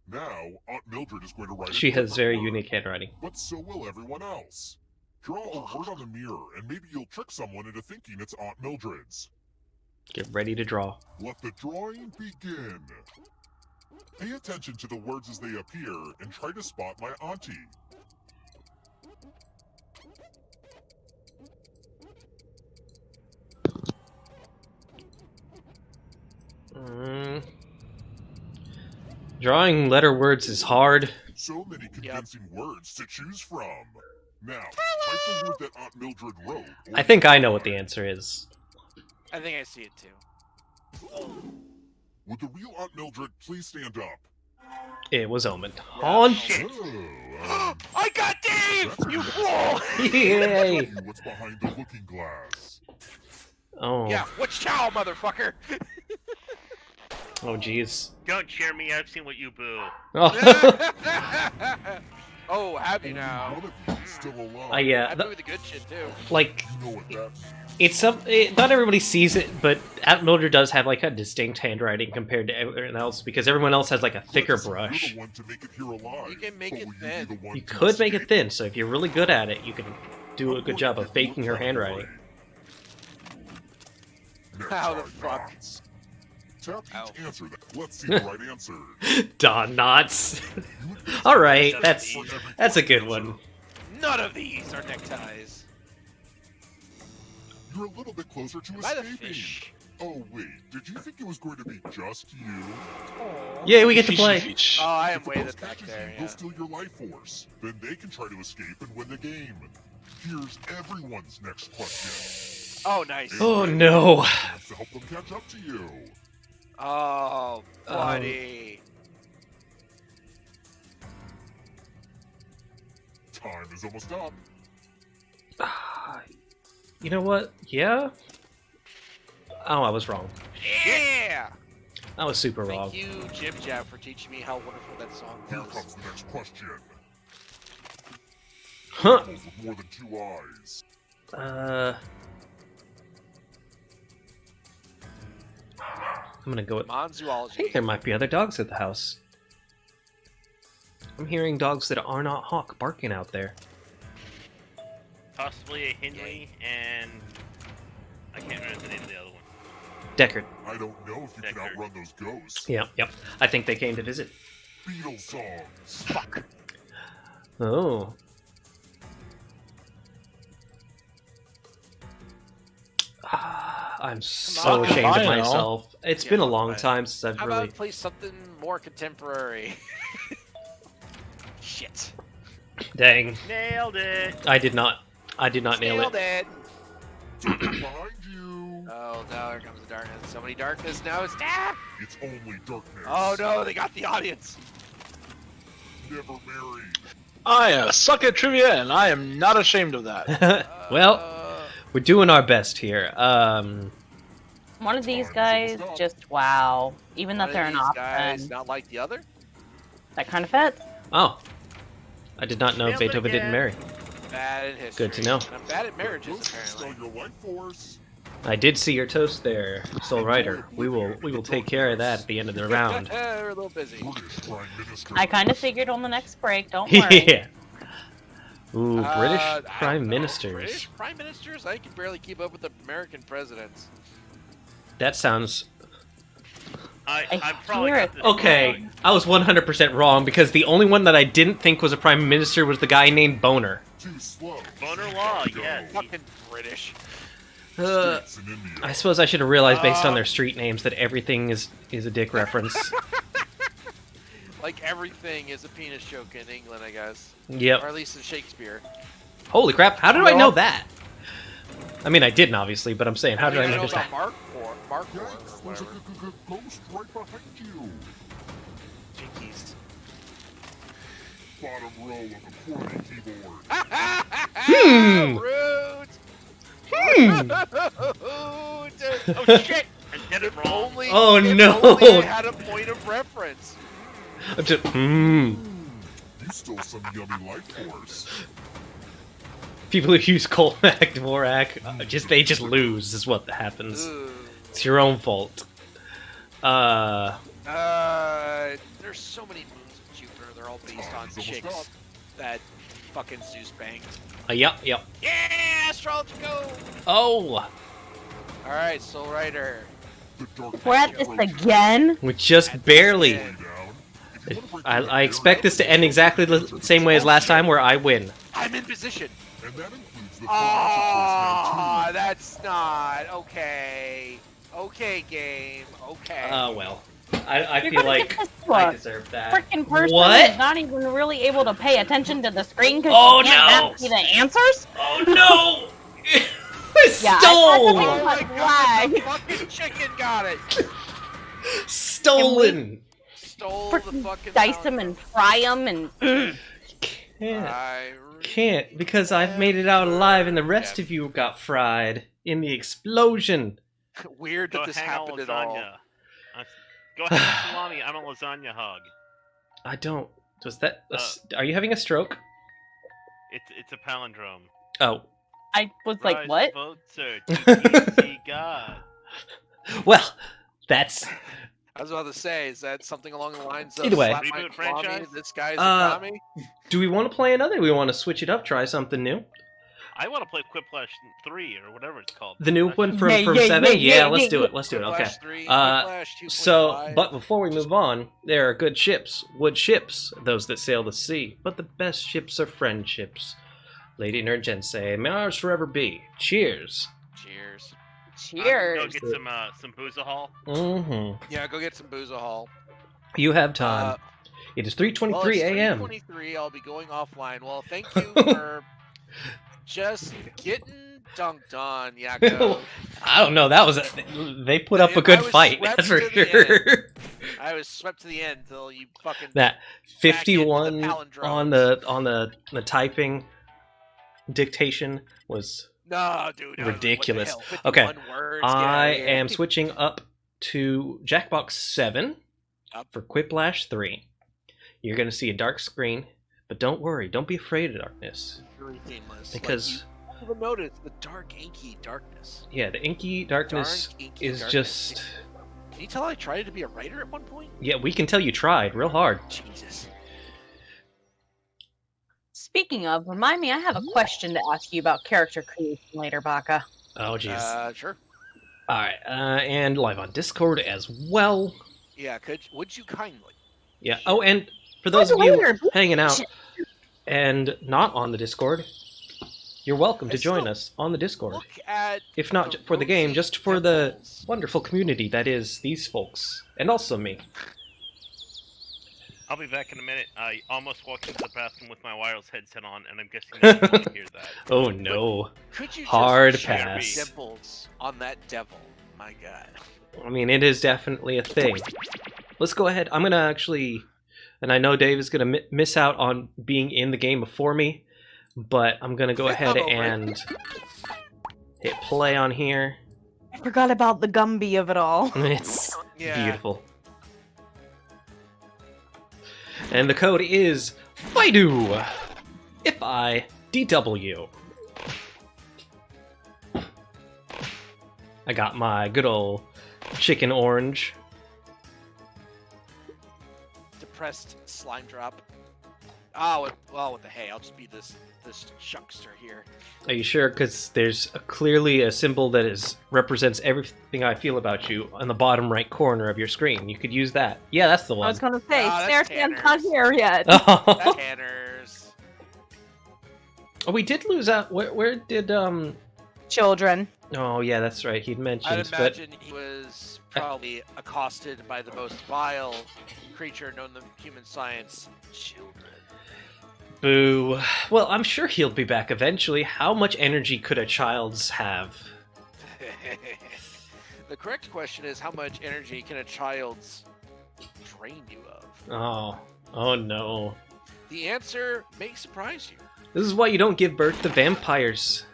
Now, Aunt Mildred is going to write a She has different very word, unique handwriting. but so will everyone else. Draw a word on the mirror, and maybe you'll trick someone into thinking it's Aunt Mildred's. Get ready to draw. Let the drawing begin. Pay attention to the words as they appear, and try to spot my auntie. Mm. Drawing letter words is hard. So many convincing words to choose from. Now, type the word that Aunt Mildred wrote. I think I know what the answer is. I think I see it too. Would the real Aunt Mildred please stand up? It was Omen. On. Oh, I got Dave! that's a You good fool! Yay! you what's behind the looking glass. Oh. Yeah, what's chow, motherfucker? Oh, jeez. Don't cheer me. I've seen what you boo. Oh. Oh, have you now? One of you is still alive. Yeah. I boo the good shit too. Like, You know what that means. it's not everybody sees it, but Aunt Mildred does have like a distinct handwriting compared to everyone else because everyone else has like a thicker Listen, you're brush. the one to make it here alive, You can make but it will thin. be the one You to could make it escape? thin, so if you're really good at it, you can do a I'm good going job to of get faking her looked at handwriting. Next How the time, fuck? Knots. Tap each Ow. answer. Let's see the right answer. Don knots. You would be All right, for that's every a correct good answer. one. None of these are neckties. You're a little bit closer to By the escaping. fish. Oh wait, did you think it was going to be just you? Yeah, we get to play. Oh, I am If the way ghost back catches there. you, Yeah. he'll steal your life force. Then they can try to escape and win the game. Here's everyone's next question. Oh, nice. Oh no. Chance to help them catch up to you. Oh, buddy. Time is almost up. You know what? Yeah? Oh, I was wrong. Yeah. I was super wrong. Thank you, Jim Jab, for teaching me how wonderful that song Here was. comes the next question. Huh. Animals with more than 2 eyes. I'm gonna go with. Come on, I zoology. think there might be other dogs at the house. I'm hearing dogs that are not hawk barking out there. Possibly a Hindley and I can't remember the name of the other one. Deckard. I don't know if you can Deckard. outrun those ghosts. Yep. I think they came to visit. Beetle songs. Fuck. Oh. I'm so on. ashamed of I know. myself. It's Yeah, been a fuck long mine. time since I've How really. about play something more contemporary? Shit. Dang. Nailed it. I did not nail Nailed it. it. Behind you. Oh no, here comes the darkness. So many darkness now. It's It's only darkness. Oh no, they got the audience. Never married. I suck at trivia, and I am not ashamed of that. Well, we're doing our best here. One of these guys, just wow. Even one that of they're an these guys option, not like the other. that kind of fits. Oh. I did not know Nailed it Beethoven didn't again. marry. Bad in history. Good to know. And I'm bad at marriages Ghosts can apparently. steal your life force. I did see your toast there, Soul Rider. We will take care of that at the end of the round. We're a little busy. British Prime Minister. I kind of figured on the next break. Don't worry. Yeah. Ooh, British I don't prime know. ministers. British prime ministers? I can barely keep up with the American presidents. That sounds I'm probably hear got it. this okay. wrong. I was 100% wrong because the only one that I didn't think was a prime minister was the guy named Boner. Too slow. Boner Law, yes. Fucking British. States in India. I suppose I should have realized based on their street names that everything is a dick reference. Like everything is a penis joke in England, I guess. Or Yep. at least in Shakespeare. Holy crap! How did I know that? I mean, I didn't obviously, but I'm saying, how did I know notice about that? Mark or Yikes, there's a whatever. ghost right behind you. Jinkies. Bottom row of the QWERTY keyboard. Hmm. Rude! Oh shit! I did it If wrong. only, Oh, if no. only I had a point of reference. I'm just, You stole some yummy life force. People who use Colmac Dvorak, they just lose is what happens. Ugh. It's your own fault. There's so many moons of Jupiter. They're all based on Time's almost chicks up. that fucking Zeus banged. Yep. Yeah, astrology go! Oh, All right, Soul Rider. The dark We're at this again. we just barely. Yeah. Down. If you wanna break through the I expect barrier, this to end exactly the same way as last time, where I win. I'm in position. And that includes the Ah, financial that's not okay. Okay, game. Okay. Oh well. I You're feel gonna like get this I book. deserve that. Freaking person What? is not even really able to pay attention to the screen because Oh, she can't no. see the answers. Oh no! I Yeah, stole! I Oh my Like god, the flag. fucking chicken got it! Stolen! Stole the Freaking fucking dice pound. them and fry them and. Can't. I Can't, because I've made it out alive and the rest of you got fried in the explosion. Weird Go that this hang out happened at all. lasagna. Go hang out salami. I'm a lasagna hog. I don't. Was that. Are you having a stroke? It's a palindrome. Oh. I was like, Rise, what? Voter, TPC God. Well, that's. I was about to say, is that something along the lines of Either way. slap my Reboot salami, franchise? this guy's Uh, a commie? Do we want to play another? Do we want to switch it up, try something new? I want to play Quiplash 3 or whatever it's called. The new That one shit- from, Yeah, from yeah, 7? yeah, Yeah, yeah, let's yeah, do yeah. it. Let's do it. Okay. Quiplash 3, Uh, Quiplash 2.5. So, but before we move on, there are good ships, wood ships, those that sail the sea. But the best ships are friendships. Lady Nerd Gen say, may ours forever be. Cheers. Cheers. Go Cheers. get some Boozahol. Mm-hmm. Yeah, go get some Boozahol. You have time. It is 3:23 Well, it's a.m. 3:23. I'll be going offline. Well, thank you for just getting dunked on, Yakko. I don't know. That was they put up a I good was fight. swept That's for to the sure. I was swept to the end until you fucking. That back into the 51 palindromes. on the typing dictation was No, dude. no, ridiculous. What the hell? Okay, 51 words, get I outta here. am switching up to Jackbox 7 Up. for Quiplash 3. You're going to see a dark screen, but don't worry. Don't be afraid of darkness. Really seamless. Because, Like, you notice the dark, inky darkness. yeah, the inky darkness Dark, inky is darkness. just... Can you tell I tried to be a writer at one point? Yeah, we can tell you tried real hard. Jesus. Speaking of, remind me, I have a question to ask you about character creation later, Baka. Oh, jeez. Sure. All right, and live on Discord as well. Yeah, would you kindly? Yeah. Oh, and for those of Wait, you wait, wait. hanging out and not on the Discord, you're welcome to I join still us on the Discord. Look at If not the for the game, rosy just for the temples. wonderful community that is these folks, and also me. I'll be back in a minute. I almost walked into the bathroom with my wireless headset on, and I'm guessing you didn't hear that. Oh no. Could you Hard just check pass. the dimples on that devil? My God. I mean, it is definitely a thing. Let's go ahead. I'm going to actually, and I know Dave is going to miss out on being in the game before me, but I'm going to go ahead I'm over it. and hit play on here. I forgot about the Gumby of it all. It's Yeah. beautiful. And the code is FIDU! F-I-D-W. I got my good old chicken orange. Depressed slime drop. Oh, well, with the hay, I'll just be this chuckster here. Are you sure? Because there's clearly a symbol that represents everything I feel about you on the bottom right corner of your screen. You could use that. Yeah, that's the I one. was gonna say, Ah, Snare that's Stand's Tanner's. not here yet. Oh, Tanners. we did lose out. Where did Children. Oh yeah, that's right. He'd mentioned. I'd imagine he was probably accosted by the most vile creature known to human science, children. Boo. Well, I'm sure he'll be back eventually. How much energy could a child's have? The correct question is, how much energy can a child's drain you of? Oh no. The answer may surprise you. This is why you don't give birth to vampires.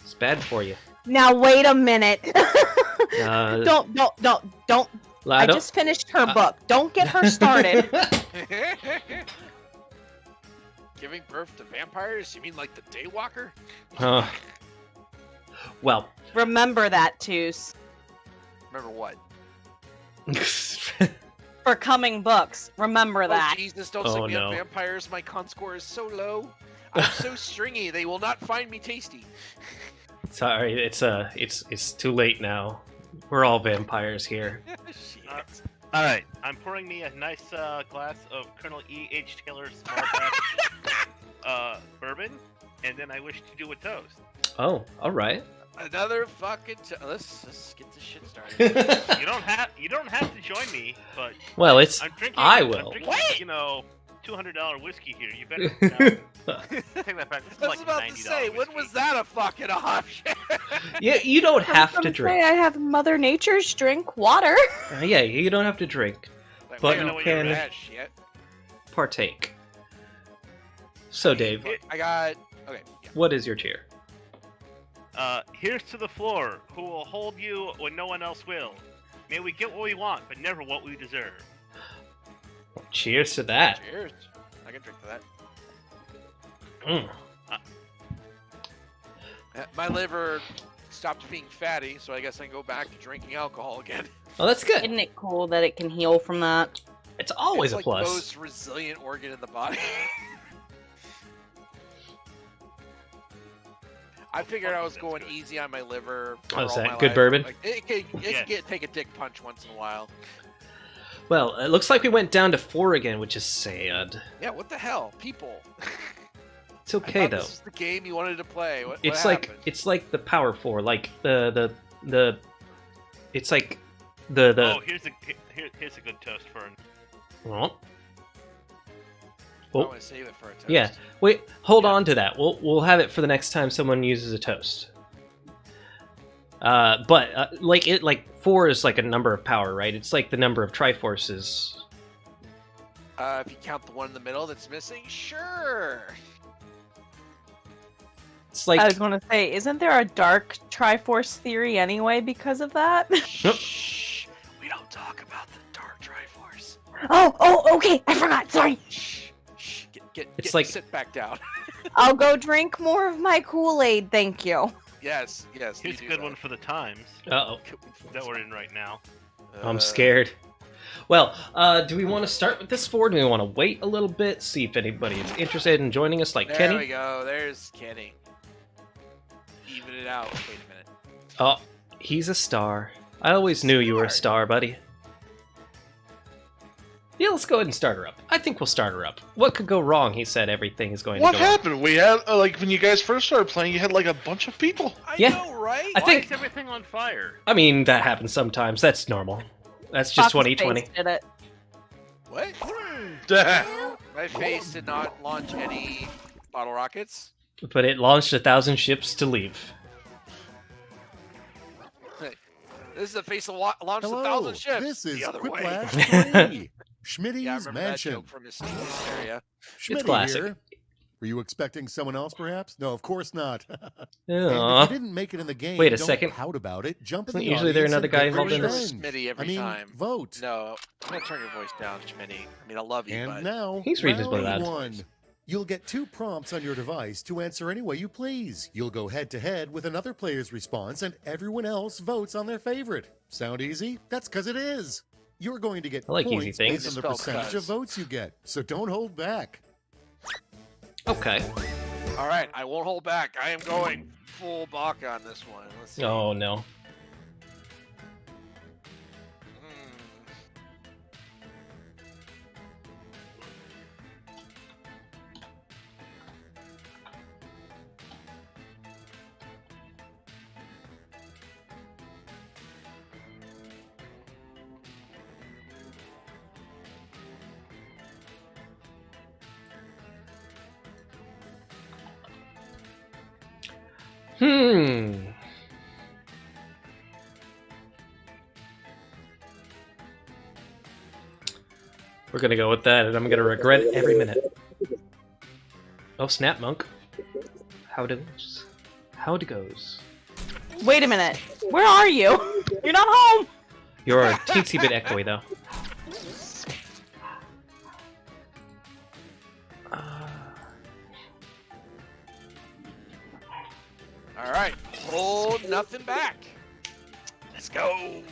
It's bad for you. Now wait a minute. Uh, Don't. I just finished her book. Don't get her started. Giving birth to vampires? You mean like the Daywalker? Well. Remember that, Toos. Remember what? For coming books. Remember that. Oh Jesus, don't Oh, stick me no. on vampires. My con score is so low. I'm so stringy. They will not find me tasty. Sorry, it's too late now. We're all vampires here. Shit. All right, I'm pouring me a nice glass of Colonel E.H. Taylor small batch bourbon, and then I wish to do a toast. Oh, all right. Another fucking. Let's get this shit started. You don't have to join me, but Well, it's I'm drinking. I will. I'm drinking, Wait! you know, $200 whiskey here. You better take that back. This is I was like about $90 to say, when whiskey. was that a fucking option? Yeah, you don't have I was to gonna drink. say, I have Mother Nature's drink water. Yeah, you don't have to drink. Like, But wait, you no, wait, can- that shit. Partake. So, Dave, I got. Okay. Yeah. what is your tier? Here's to the floor, who will hold you when no one else will. May we get what we want, but never what we deserve. Cheers to that. Cheers. I can drink to that. Mm. My liver stopped being fatty, so I guess I can go back to drinking alcohol again. Well, that's good. Isn't it cool that it can heal from that? It's always It's a like plus. the most resilient organ in the body. I figured I was going easy on my liver. for How's all that? my Good life. bourbon? Like, it can Yes. take a dick punch once in a while. Well, it looks like we went down to 4 again, which is sad. Yeah, what the hell, people? It's I okay thought though. This is the game you wanted to play. What It's happened? like the Power 4, like the it's like the Oh, here's a good toast for an. oh, I oh, want to save it for a toast. yeah. Wait, hold Yeah. on to that. We'll have it for the next time someone uses a toast. But like 4 is like a number of power, right? It's like the number of Triforces. If you count the one in the middle that's missing, sure. It's like I was going to say, isn't there a dark Triforce theory anyway because of that? Nope. Shh. We don't talk about the Dark Triforce. Oh, okay. I forgot. Sorry. Shh. Shh. It's like- sit back down. I'll go drink more of my Kool-Aid. Thank you. yes. Here's you a do good that. one for the times uh-oh. that we're in right now. I'm scared. Well, do we want to start with this 4? Do we want to wait a little bit, see if anybody is interested in joining us, like There Kenny? we go. There's Kenny. Even it out. Wait a minute. Oh, he's a star. I always knew you were a star, buddy. Yeah, let's go ahead and start her up. I think we'll start her up. What could go wrong? He said everything is going What to go wrong. happened? We had like when you guys first started playing, you had like a bunch of people. I Yeah. know, right? I Why think- is everything on fire? I mean, that happens sometimes. That's normal. That's just Fox's 2020. face did it. What? Damn. My face did not launch any bottle rockets. But it launched 1,000 ships to leave. This is the face that launched Hello, 1,000 ships. this is the other way. Quiplash 3, Schmitty's Yeah, I remember that Mansion. joke from his area. Schmitty classic. here. Were you expecting someone else, perhaps? No, of course not. And Aw. if you didn't make it in the game, Wait a don't second. pout about it. Jump in Isn't the usually there audience another and guy get involved in revenge. this? Smitty every I mean, time. vote. No, I'm gonna turn your voice down, Schmitty. I mean, I love you, And but now, He's reasonably round loud. one. You'll get 2 prompts on your device to answer any way you please. You'll go head-to-head with another player's response, and everyone else votes on their favorite. Sound easy? That's because it is. You're going to get I like easy points things. based on the Spell percentage of cuz. votes you get, so don't hold back. Okay. All right, I won't hold back. I am going full Baka on this one. Let's see. Oh no. Hmm. We're gonna go with that, and I'm gonna regret it every minute. Oh, snap, monk. How it goes? How it goes? Wait a minute. Where are you? You're not home. You're a teensy bit echoey, though. All right, hold nothing back. Let's go.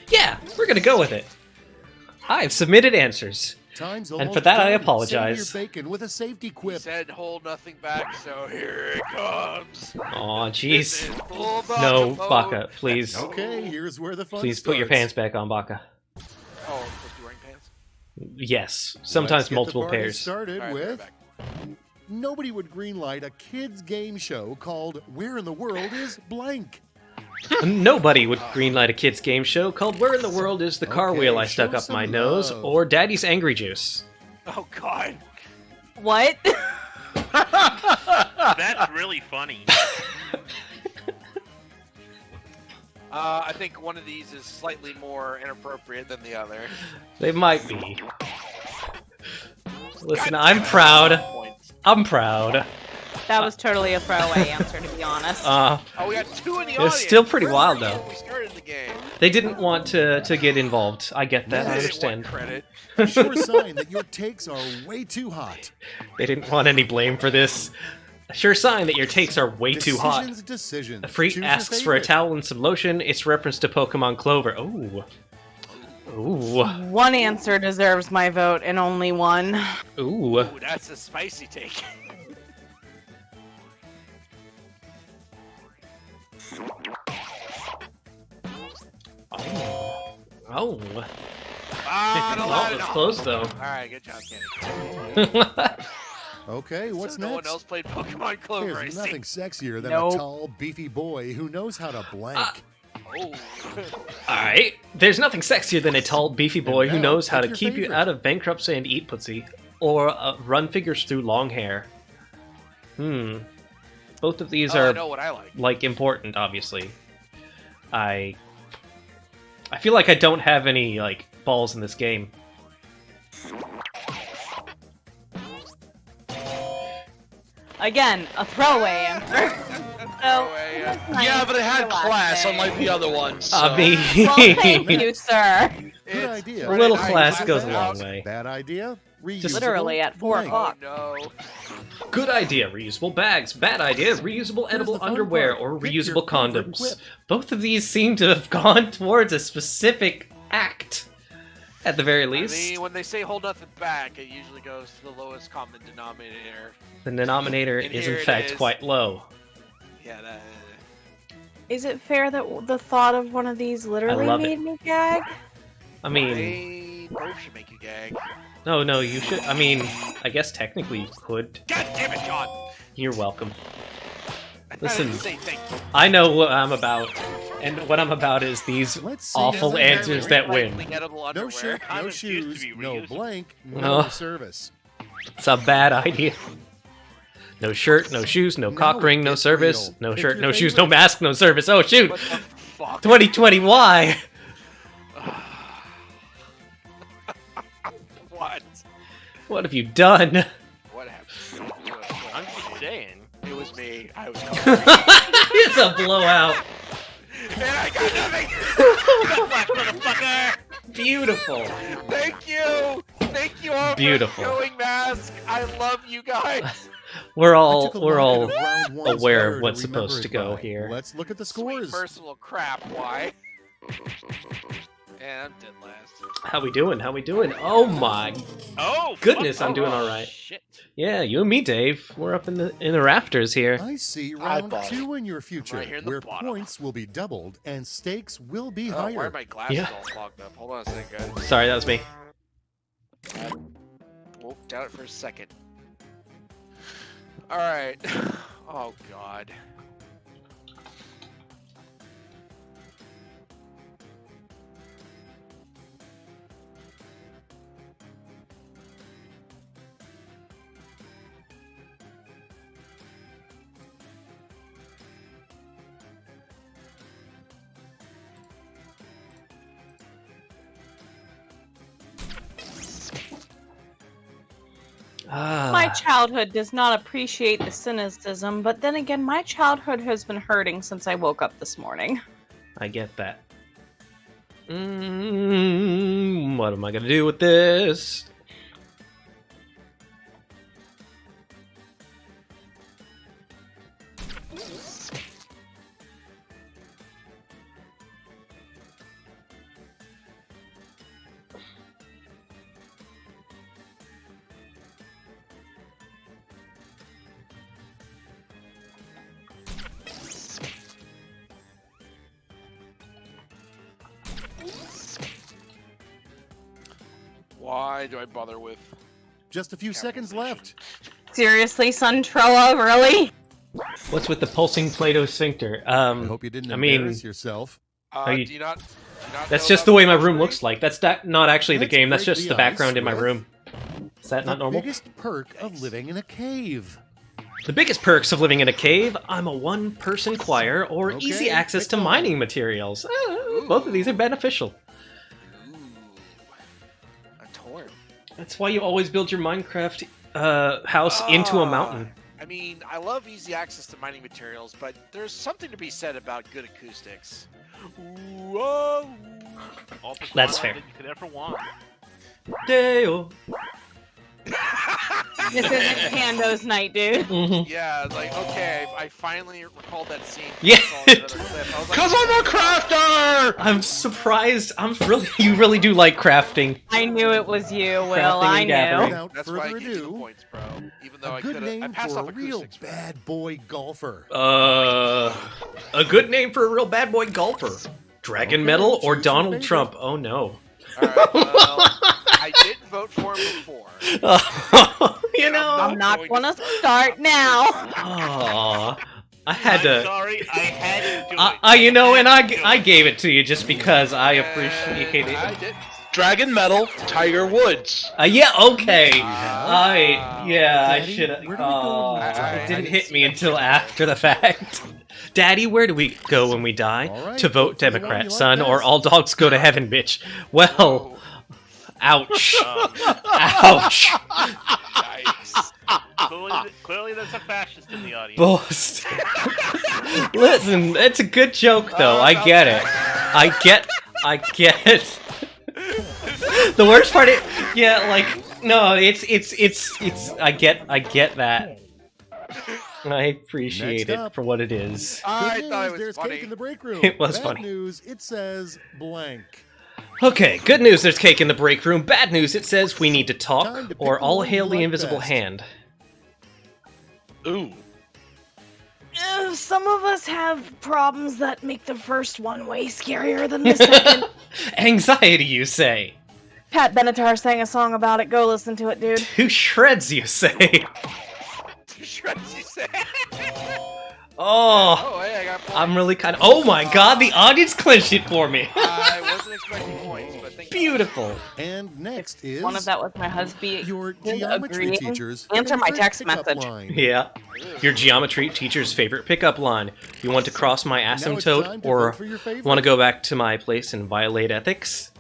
Yeah, we're gonna go with it. I've submitted answers. Time's And almost for that, I done. apologize. Save your bacon with a safety He quip. said hold nothing back, so here it comes. Aw, This jeez. is full Baka No, mode. Baka, please. Okay, here's where the fun Please put your starts. pants back on, Baka. Oh, I'm supposed to be wearing pants? Yes, sometimes Let's get multiple the party pairs. started All right, with back. nobody would greenlight a kids game show called Where in the World is Blank? Nobody would greenlight a kids game show called Where in the World is the Car Okay, Wheel I Stuck show Up My some Nose love. or Daddy's Angry Juice. Oh God. What? That's really funny. I think one of these is slightly more inappropriate than the other. They might be. Listen, I'm proud. Points. I'm proud. That was totally a throwaway answer, to be honest. Oh, we got 2 in the audience. still pretty Where wild, were you though. when we started the game. They didn't want to get involved. I get that. I They didn't want understand. credit. Sure sign that your takes are way too hot. They didn't want any blame for this. A sure sign that your takes are way too hot. Decisions. A freak Choose your asks for a favorite. towel and some lotion. It's reference to Pokemon Clover. Ooh. Ooh. One answer deserves my vote, and only one. Ooh. Ooh, that's a spicy take. Oh. Ah, no, Well, it's close, though. All right, good job, Kenny. Okay, what's so no one next? else played Pokemon Clover. I There's see. nothing sexier than Nope. a tall, beefy boy who knows how to blank. Oh. Alright. There's nothing sexier than a tall, beefy boy who now, knows how to pick your keep you favorite. out of bankruptcy and eat pussy. Or run figures through long hair. Both of these I are, know what I like. like, important, obviously. I feel like I don't have any, like, balls in this game. Again, a throwaway answer. So, Throwaway, nice. Yeah, but it had Relaxing. class, unlike the other ones. So. I mean, Well, thank you, sir. Good It's idea. a Friday little night, class class goes a out. long way. Bad idea. Just literally at 4 blank. o'clock. Oh no. Good idea, reusable bags. Bad idea, reusable edible the fun underwear part. or Pick your reusable favorite condoms. quip. Both of these seem to have gone towards a specific act, at the very I least. mean, when they say hold nothing back, it usually goes to the lowest common denominator. The denominator And is here in it fact is. quite low. Yeah, that. Is it fair that the thought of one of these literally love made me gag? I mean, They both should make you gag. no, you should. I mean, I guess technically you could. God damn it, John! You're welcome. I Listen. didn't say thank you. I know what I'm about, and what I'm about is these Let's see awful how answers that win. Recycling edible No underwear. shirt, no Condoms used to shoes, be no reusable. blank, Oh. no service. It's a bad idea. No shirt, no shoes, no cock No, ring, no it's service. real. No Pick shirt, your no shoes, no favorite. mask, no service. Oh shoot! What the fuck? 2020, why? What? What have you done? What happened? I'm just saying. It was me. I was. It's a blowout. And I got nothing. Black motherfucker! Beautiful. Thank you all Beautiful. for showing Mask. I love you guys. We're I all took a look at round one's aware of letter what's to remember supposed to it go by. here. Let's look at the Sweet scores. personal crap. Why? And I'm dead last. How we doing? How we doing? Oh my Oh, goodness, fuck. I'm doing Oh, all right. Shit. Yeah, you and me, Dave. We're up in the rafters here. I see round Eyeball. 2 in your future, Right here in the where bottom. points will be doubled and stakes will be Oh, why higher. are my glasses Yeah. all fogged up? Hold on a second, guys. Sorry, that was me. Oh, doubt it for a second. All right. Oh God. My childhood does not appreciate the cynicism, but then again, my childhood has been hurting since I woke up this morning. I get that. What am I gonna do with this? Why do I bother with? Just a few seconds left. Seriously, Suntrella, really? What's with the pulsing Play-Doh sphincter? I hope you didn't I mean- embarrass yourself. Are you- Do you not That's know just about the way my room grocery? looks like. That's not actually the Let's game. That's break just the the background ice in my with room. Is that not The normal? biggest perk of living in a cave. The biggest perks of living in a cave, I'm a one-person choir or Okay, easy access pick to one. mining materials. Both of these are beneficial. Ooh. I'm torn. That's why you always build your Minecraft house into a mountain. I mean, I love easy access to mining materials, but there's something to be said about good acoustics. Ooh, oh. All the That's content fair. that you could ever want. Dale. This isn't Pando's night, dude. Mhm. Yeah, like, okay, I finally recalled that scene. Yeah. I saw another clip. I was like, Cause I'm a crafter! I'm surprised. You really do like crafting. I knew it was you, Will. Crafting I and gathering. knew. Without That's why I further gave you the ado, points, bro. Even though a I good could have, I name passed for off a real acoustics. bad boy golfer. A good name for a real bad boy golfer. Dragon Okay, Metal or choose your Donald favorite. Trump? Oh no. All right, well, I didn't vote for him before. You know. I'm not gonna start now. Aw. I had I'm to. sorry, I had to do it. You know, and had to do I it. gave it to you just because I appreciate I it. didn't. Dragon Metal, Tiger Woods. Yeah, okay. have? I Daddy, should where do we have. go when we die? It I didn't didn't hit see me that. until after the fact. Daddy, where do we go when we die? All right, To vote vote for the one Democrat, you like son, or best. all dogs go to heaven, bitch. Well, Oh, ouch. Um, Ouch. yikes. clearly, there's a fascist in the audience. Boast. Listen, it's a good joke, though. I get it. I get it. The worst part is, yeah, like, no, it's, I get that. I appreciate Next it up. for what it is. I Good thought news, it was there's funny. cake in the break room. It was Bad funny. news, it says blank. Okay, good news, there's cake in the break room. Bad news, it says we need to talk, Time to pick or the all one you hail the like invisible best. hand. Ooh. Some of us have problems that make the first one way scarier than the second. Anxiety, you say. Pat Benatar sang a song about it. Go listen to it, dude. Who shreds, you say. Shreds, you say? Oh, Oh, hey, I got points. I'm really kind of. Oh my god, the audience clinched it for me. I wasn't expecting points, but thank you. Beautiful. And next is One of that was my husband. your His geometry agreeing. teacher's Answer my favorite text pickup message. line. Yeah. Your geometry teacher's favorite pickup line. You want to cross my Now it's asymptote, time to or vote for your favorite. want to go back to my place and violate ethics?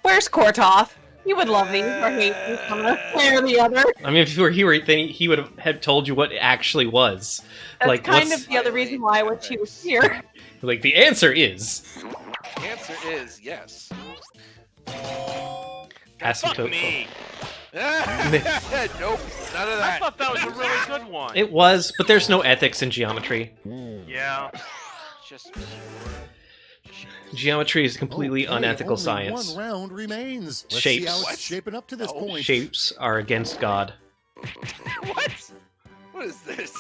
Where's Kortov? You would love these or hate these from one way or the other. I mean, if you were here, then he would have told you what it actually was. That's Like, kind what's- of the other reason why I wish he was here. Like, the answer is. Answer is yes. Asymptote. Fuck me. Nope, none of I that. thought that was a really good one. It was, but there's no ethics in geometry. Yeah. Just Geometry is completely Okay, unethical only science. One round remains. Let's see Shapes. how What? it's shaping up to this No. point. Shapes are against God. what? What is this?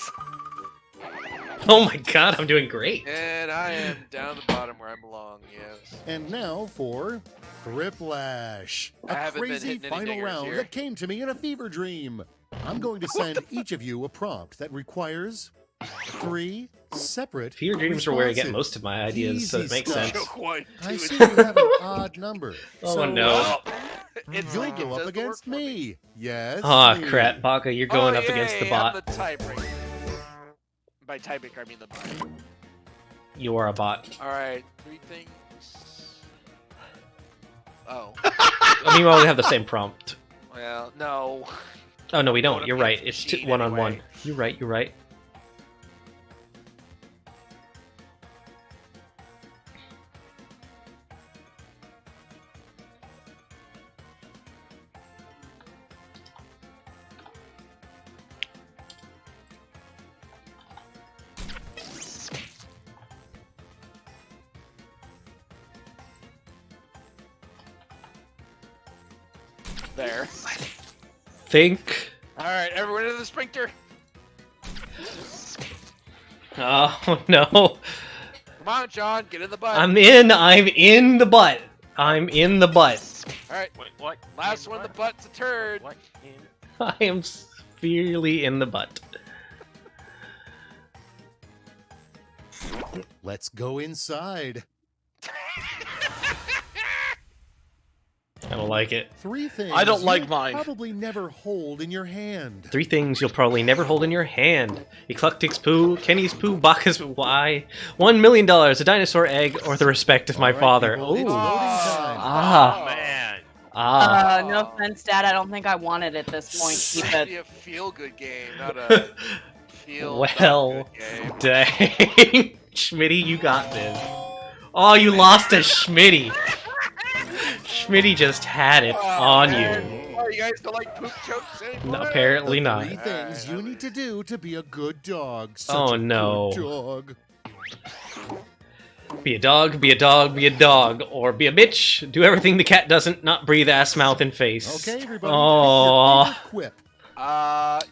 Oh my god, I'm doing great. And I am down the bottom where I belong. Yes. And now for Thriplash, I a haven't been crazy hitting any final dingers round here. that came to me in a fever dream. I'm going to send each of you a prompt that requires 3 separate Fear dreams are where I get responses. most of my ideas, so it Easy makes stuff. sense. Choke one, I two, see you have an odd number. Oh, so no. Well, it's You'll like it go up does the against work for me. Yes. Ah, me. crap, Baka, you're going Oh, up against the yay, bot. I'm the tiebreaker. By tiebreaker, I mean the bot. You are a bot. All right, 3 things. Oh, I mean, well, we have the same prompt. well, no. Oh no, we Going don't. up You're right. against It's the machine one-on-one. anyway. You're right. You're right. There. Think. All right, everyone into the sprinter. Oh no. Come on, John, get in the butt. I'm in the butt. I'm in the butt. All right, Wait, what? last In one, the what? butt's a turd. What? In... I am severely in the butt. Let's go inside. I don't like it. 3 things I don't like you'll mine. probably never hold in your hand. 3 things you'll probably never hold in your hand. Eclectic's poo, Kenny's poo, Baka's why, $1 million, a dinosaur egg, or the respect of my All right, father. people, it's Ooh. loading time. Ah. Oh, man. Ah. No offense, Dad. I don't think I want it at this point. This Keep should it. be a feel-good game, not a feel Well, game. dang. Schmitty, you got this. Oh, you lost to Schmitty. Schmitty just had it on you. Oh, you guys don't like poop jokes anymore? No, apparently The not. 3 things you need to do to be a good dog. Such Oh, a no. good dog. Be a dog, be a dog, be a dog, or be a bitch. Do everything the cat doesn't, not breathe ass, mouth, and face. Okay, everybody. Oh. Pick your favorite quip.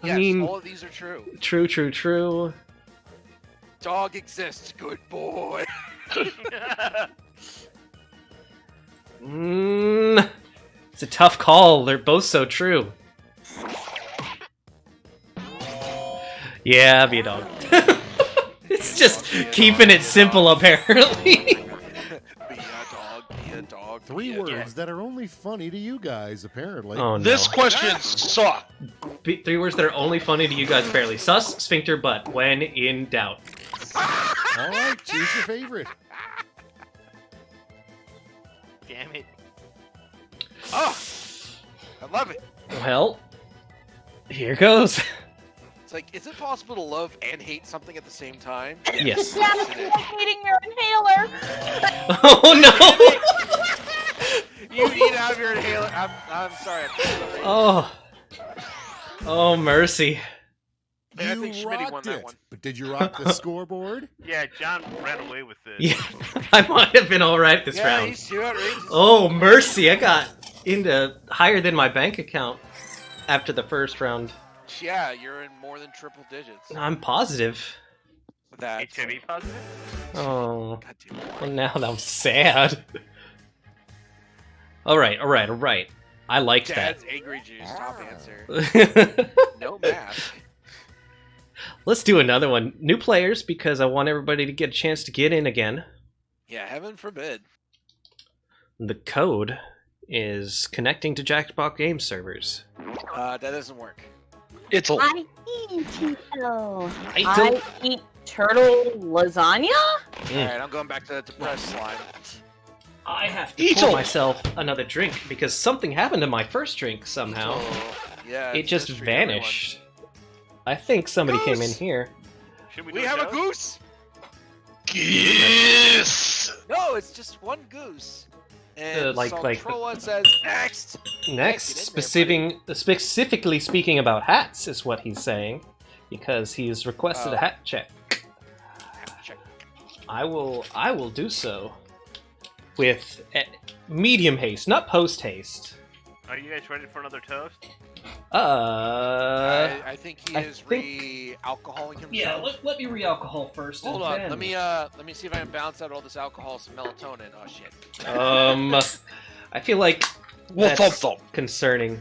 Yes, mean- all of these are true. True, true, true. Dog exists, good boy. It's a tough call. They're both so true. Yeah, be a dog. It's just keeping it simple, apparently. Be a dog, be a dog. 3 be a words dog. that are only funny to you guys, apparently. Oh no. This question sucked. 3 words that are only funny to you guys, apparently. Sus, sphincter, butt. When in doubt. All right, choose your favorite. Damn it. Oh, I love it. Well, here goes. It's like, is it possible to love and hate something at the same time? Yes. Yeah, it's like hating your inhaler. Oh no. You need to have your inhaler. I'm sorry. Oh. Oh mercy. And I You think Schmitty won rocked that it. one. But did you rock the scoreboard? Yeah, John ran away with this. Yeah, I might have been alright this Yeah, round. he's too outrageous. Oh mercy, I got into higher than my bank account after the first round. Yeah, you're in more than triple digits. I'm positive. That. HIV positive? Oh, God damn it. well now I'm sad. Alright. I liked Dad's angry juice. Top answer. that. No mask. Let's do another one. New players, because I want everybody to get a chance to get in again. Yeah, heaven forbid. The code is connecting to Jackbox game servers. That doesn't work. It's a I eat turtle. I I eat turtle lasagna? Mm. Alright, I'm going back to the depressed slime. I have to Eat pour it. myself another drink because something happened to my first drink somehow. Oh, yeah, It it's just mystery to everyone. vanished. I think somebody came in Goose! here. Should we We do have a show? goose! Yes! No, it's just one goose. And like- Trolla says next. Next, Get in there, specifically speaking about hats is what he's saying, because he's requested a Oh. hat check. Check. I will do so with medium haste, not post haste. Are you guys ready for another toast? I think he I is think- re-alcoholing himself. Yeah, let me re-alcohol first. Hold and on. then- Let me see if I can balance out all this alcohol, some melatonin. Oh shit. I feel like Well, that's thump. concerning.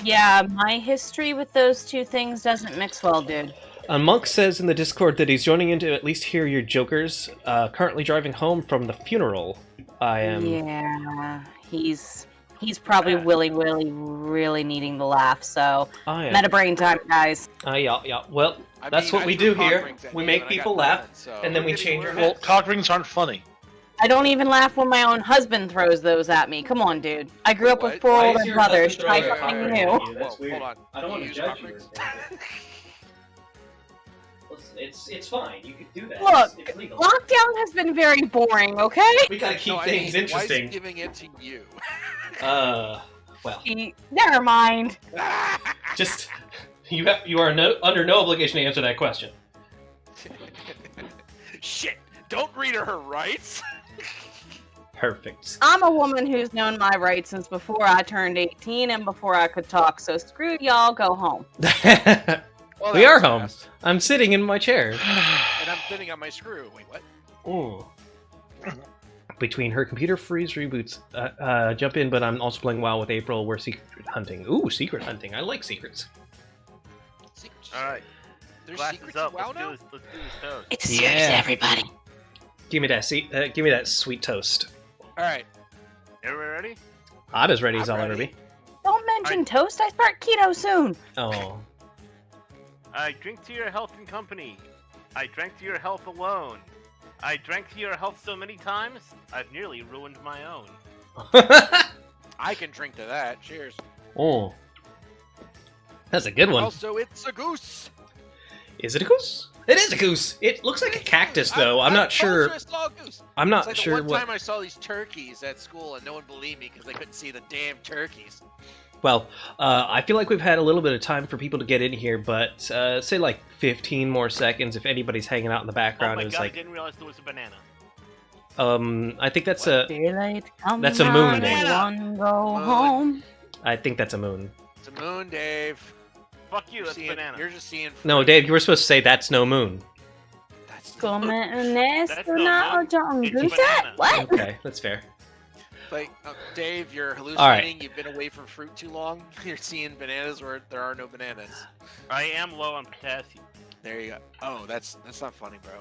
Yeah, my history with those two things doesn't mix well, dude. Monk says in the Discord that he's joining in to at least hear your jokers. Currently driving home from the funeral. I am. Yeah, he's probably really needing the laugh. So I am. meta brain time, guys. Yeah. Well, I that's mean, what I we threw do cock here. rings at We you make and I got people laugh, none, so- and then we We're change our getting Well, hats. cock rings aren't funny. I don't even laugh when my own husband throws those at me. Come on, dude. I grew up with What? 4 Why is older your brothers. husband Try throwing a something cock ring new. at you? That's Whoa, weird. hold on. I don't Do want you to use judge cock you. rings? It's fine. You can do that. Look, it's legal. Lockdown has been very boring, okay? We gotta keep No, I things mean, interesting. Why is he giving it to you? Well, Never mind. just you are under no obligation to answer that question. Shit! Don't read her rights. Perfect. I'm a woman who's known my rights since before I turned 18 and before I could talk, so screw y'all, go home. Well, We that are was home. fast. I'm sitting in my chair. And I'm sitting on my screw. Wait, what? Ooh. Between her computer freeze reboots, jump in, but I'm also playing WoW with April. We're secret hunting. Ooh, secret hunting. I like secrets. Secrets. All right, There's glass secrets is up. in WoW Let's now? do this toast. It's Yeah. serious, everybody. Give me that sweet toast. All right. Everybody ready? Hot as ready as I'm I'll ever ready. be. Don't mention toast. I start keto soon. Oh. I drink to your health and company. I drank to your health alone. I drank to your health so many times, I've nearly ruined my own. I can drink to that. Cheers. Oh. That's a good one. Also, it's a goose. Is it a goose? It is a goose. It looks like a cactus, though. I'm not sure. I saw a goose. I'm It's not like sure the one what. time I saw these turkeys at school and no one believed me because they couldn't see the damn turkeys. Well, I feel like we've had a little bit of time for people to get in here, but say like 15 more seconds if anybody's hanging out in the Oh background. my It's god, I like, didn't realize there was a banana. I think that's a. Daylight come That's a moon, down, Dave. everyone go Moon. home. I think that's a moon. It's a moon, Dave. Fuck you, You're, that's seeing, banana. you're just seeing. No, fruit. Dave, you were supposed to say that's no moon. That's Come in That's this, no not moon. a darn It's a goose. banana. What? Okay, that's fair. like Dave. You're right. hallucinating. You've been away from fruit too long. You're seeing bananas where there are no bananas. I am low on potassium. There you go. Oh, that's not funny, bro.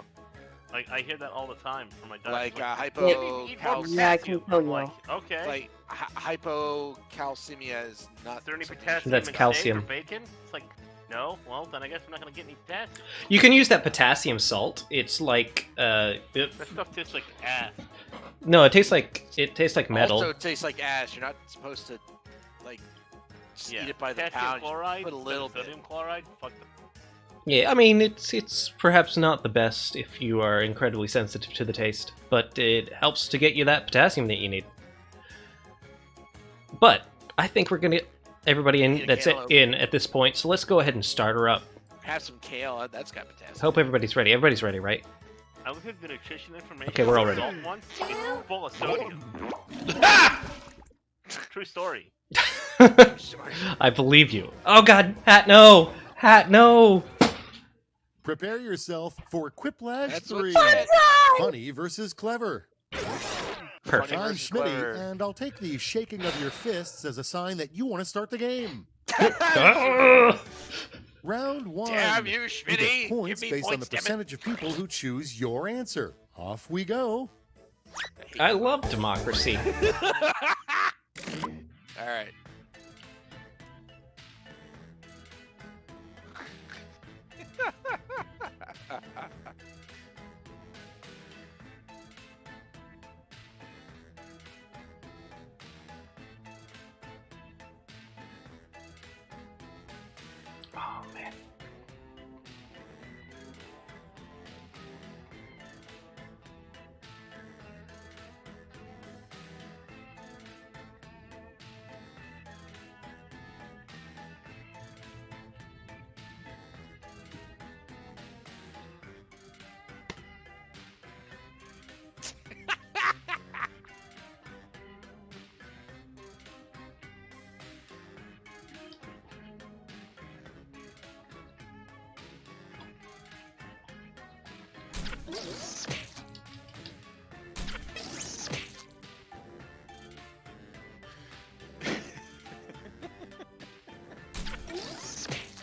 Like I hear that all the time from my Like diet. hypo. "You need to eat more Yeah, I potassium." can tell I'm you. like, okay. Like hypocalcemia is not. Is there any something- potassium That's in steak calcium. or bacon? It's like, no. Well, then I guess I'm not gonna get any potassium. You can use that potassium salt. It's like That stuff tastes like ass. no, it tastes like metal. Also, it tastes like ass. You're not supposed to like just Yeah. eat it by the Potassium pound. You chloride. put a instead of little bit. Sodium chloride. Fuck the. Yeah, I mean it's perhaps not the best if you are incredibly sensitive to the taste, but it helps to get you that potassium that you need. But I think we're gonna get everybody Need in a that's cantaloupe. in at this point, so let's go ahead and start her up. Have some kale. That's got potassium. Hope everybody's ready. Everybody's ready, right? I look at the nutrition information. Okay, we're all for ready. salt once, it's full of sodium. True story. I believe you. Oh god, hat no! Hat no! Prepare yourself for Quiplash That's what 3. she said. Funny versus clever. Perfect. Funny I'm versus Smitty, clever. and I'll take the shaking of your fists as a sign that you want to start the game. Ah! Round 1. Damn you, You Schmitty! get points Give me based on the points, damn it. percentage of people who choose your answer. Off we go. I love democracy. All right. Oh man.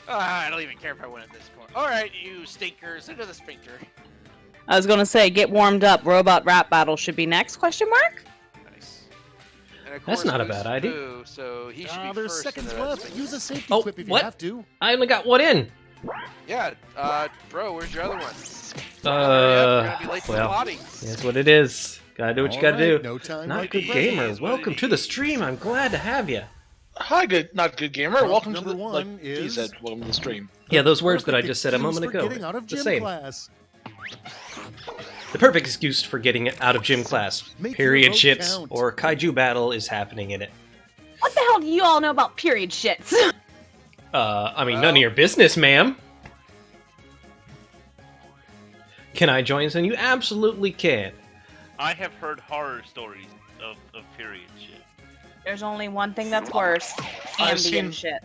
I don't even care if I win at this point. Alright, you stinkers, into the sphincter. I was gonna say, get warmed up. Robot rap battle should be next? Question mark? Nice. And of That's course, not a Boo's bad idea. Boo, so he should be There's first seconds into that left. sphincter. Use a safety Oh, quip if what? you have to. I only got one in. Yeah, bro, where's your other one? You're gonna be late to the Well, potty. that's what it is. Gotta do what you All gotta do. right, no time Not like good the gamer. is what it Welcome to the stream. I'm glad to have you. Hi, not good gamer. Prompt Welcome to number the one he is- said, welcome to the stream. Yeah, those words that I Perfect just said a excuse moment for ago. getting out of The gym same. class. The perfect excuse for getting out of gym class. Make Period your vote shits count. or kaiju battle is happening in it. What the hell do you all know about period shits? I mean, none Well- of your business, ma'am. Can I join us? And you absolutely can. I have heard horror stories of period shit. There's only one thing that's worse. I've Ambient seen- shit.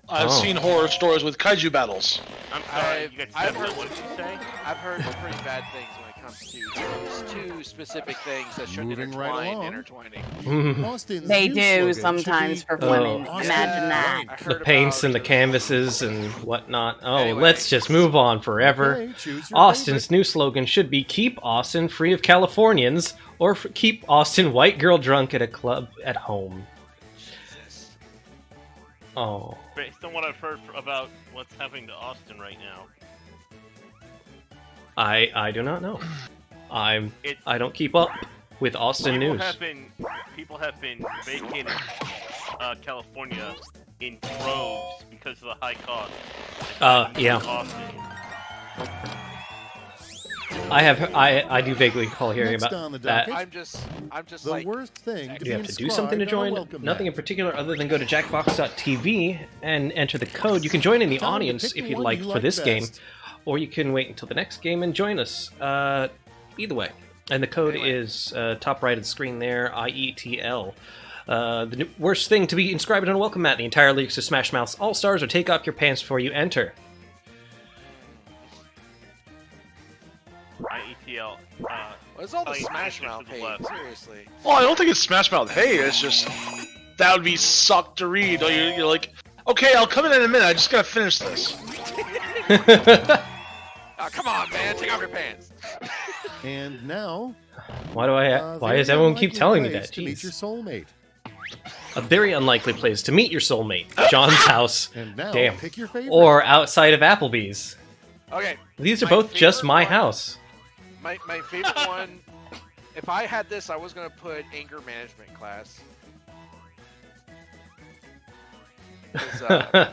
I've Oh. seen horror stories with kaiju battles. I'm sorry, I've- you guys I've said heard- what did you say? I've heard pretty bad things when it comes to those two specific things that shouldn't Moving right intertwine along. intertwining. Austin's They new do slogan should sometimes be, for Oh. women. Austin Imagine that. blank. I The heard paints about and the those- canvases and whatnot. Oh, Anyway. let's just move on forever. Okay, choose your Austin's new slogan should be "Keep Austin free of Californians" or "Keep Austin white girl drunk at a club at home." Jesus. Oh, Based on what I've heard about what's happening to Austin right now, I do not know. it's I don't keep up with Austin people news. have been vacating California in droves because of the high cost. Yeah. Austin. I do vaguely recall hearing Next about on the that. docket, I'm just The like, worst thing to You be have to do something to inscribed on a join. welcome Nothing in mat. particular other than go to jackbox.tv and enter the code. You can join in the Time to audience pick the if you'd one like you for like this game, best. or you can wait until the next game and join us. Either way. And the code Anyway. is top right of the screen there, IETL. The worst thing to be inscribed on a welcome mat. The entire lyrics to Smash Mouth's All Stars or Take Off Your Pants Before You Enter. IETL. what's all the Oh, you Smash finished it Mouth to the hate? left. Seriously. Well, I don't think it's Smash Mouth. Hey, it's just that would be sucked to read. You're like, okay, I'll come in a minute. I just gotta finish this. Oh, come on, man, take off your pants. And now, Why do I? Why very does everyone keep unlikely telling me place that? to meet your Jeez. soulmate. A very unlikely place to meet your soulmate. John's house. And now, Damn. pick your favorite. Or outside of Applebee's. Okay, These are My both just favorite my one- house. my favorite one. If I had this, I was gonna put anger management class. 'Cause,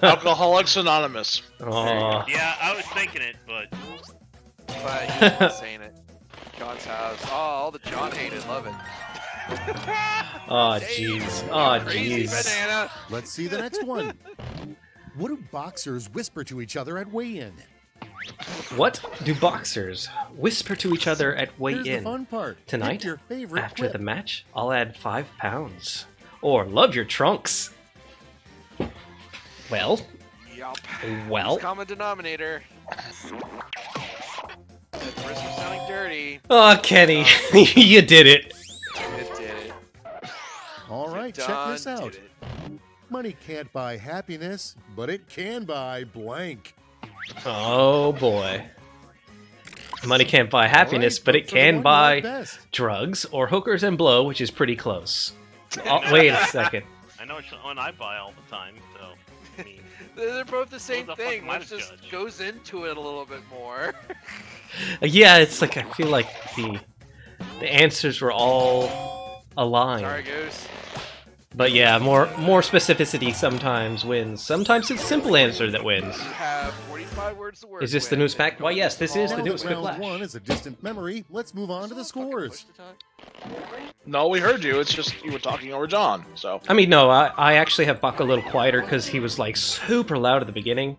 Alcoholics Anonymous. Aw. Yeah, I was thinking it, but but he wasn't saying it. John's house. Oh, all the John hated, love it. Oh, jeez. Oh, Crazy jeez. banana. Let's see the next one. What do boxers whisper to each other at weigh-in? What do boxers whisper to each other at Here's the weigh-in? fun part. Tonight, Pick your favorite After quip. the match, I'll add 5 pounds. Or love your trunks. Well, Yup. well. Common denominator. At the risk of sounding dirty, Oh, Kenny, you did it. it did it. All right, check Done this out. did it. Money can't buy happiness, but it can buy blank. Oh, boy. Money can't buy happiness, All right, but vote it for the can one you buy like best. drugs or hookers and blow, which is pretty close. Oh, wait a second. I know which one I buy all the time, so. I mean, They're both the same the fuck thing. am I Let's to just judge? goes into it a little bit more. Yeah, it's like I feel like the answers were all aligned. Sorry, Goose. But yeah, more specificity sometimes wins. Sometimes it's simple answer that wins. You have 45 words to work Is this the with, news and pack? Why, yes, this is Now the that newest quick round flash. one is a distant memory, let's move on to the scores. No, we heard you. It's just you were talking over John. So I mean, no, I actually have Buck a little quieter because he was like super loud at the beginning.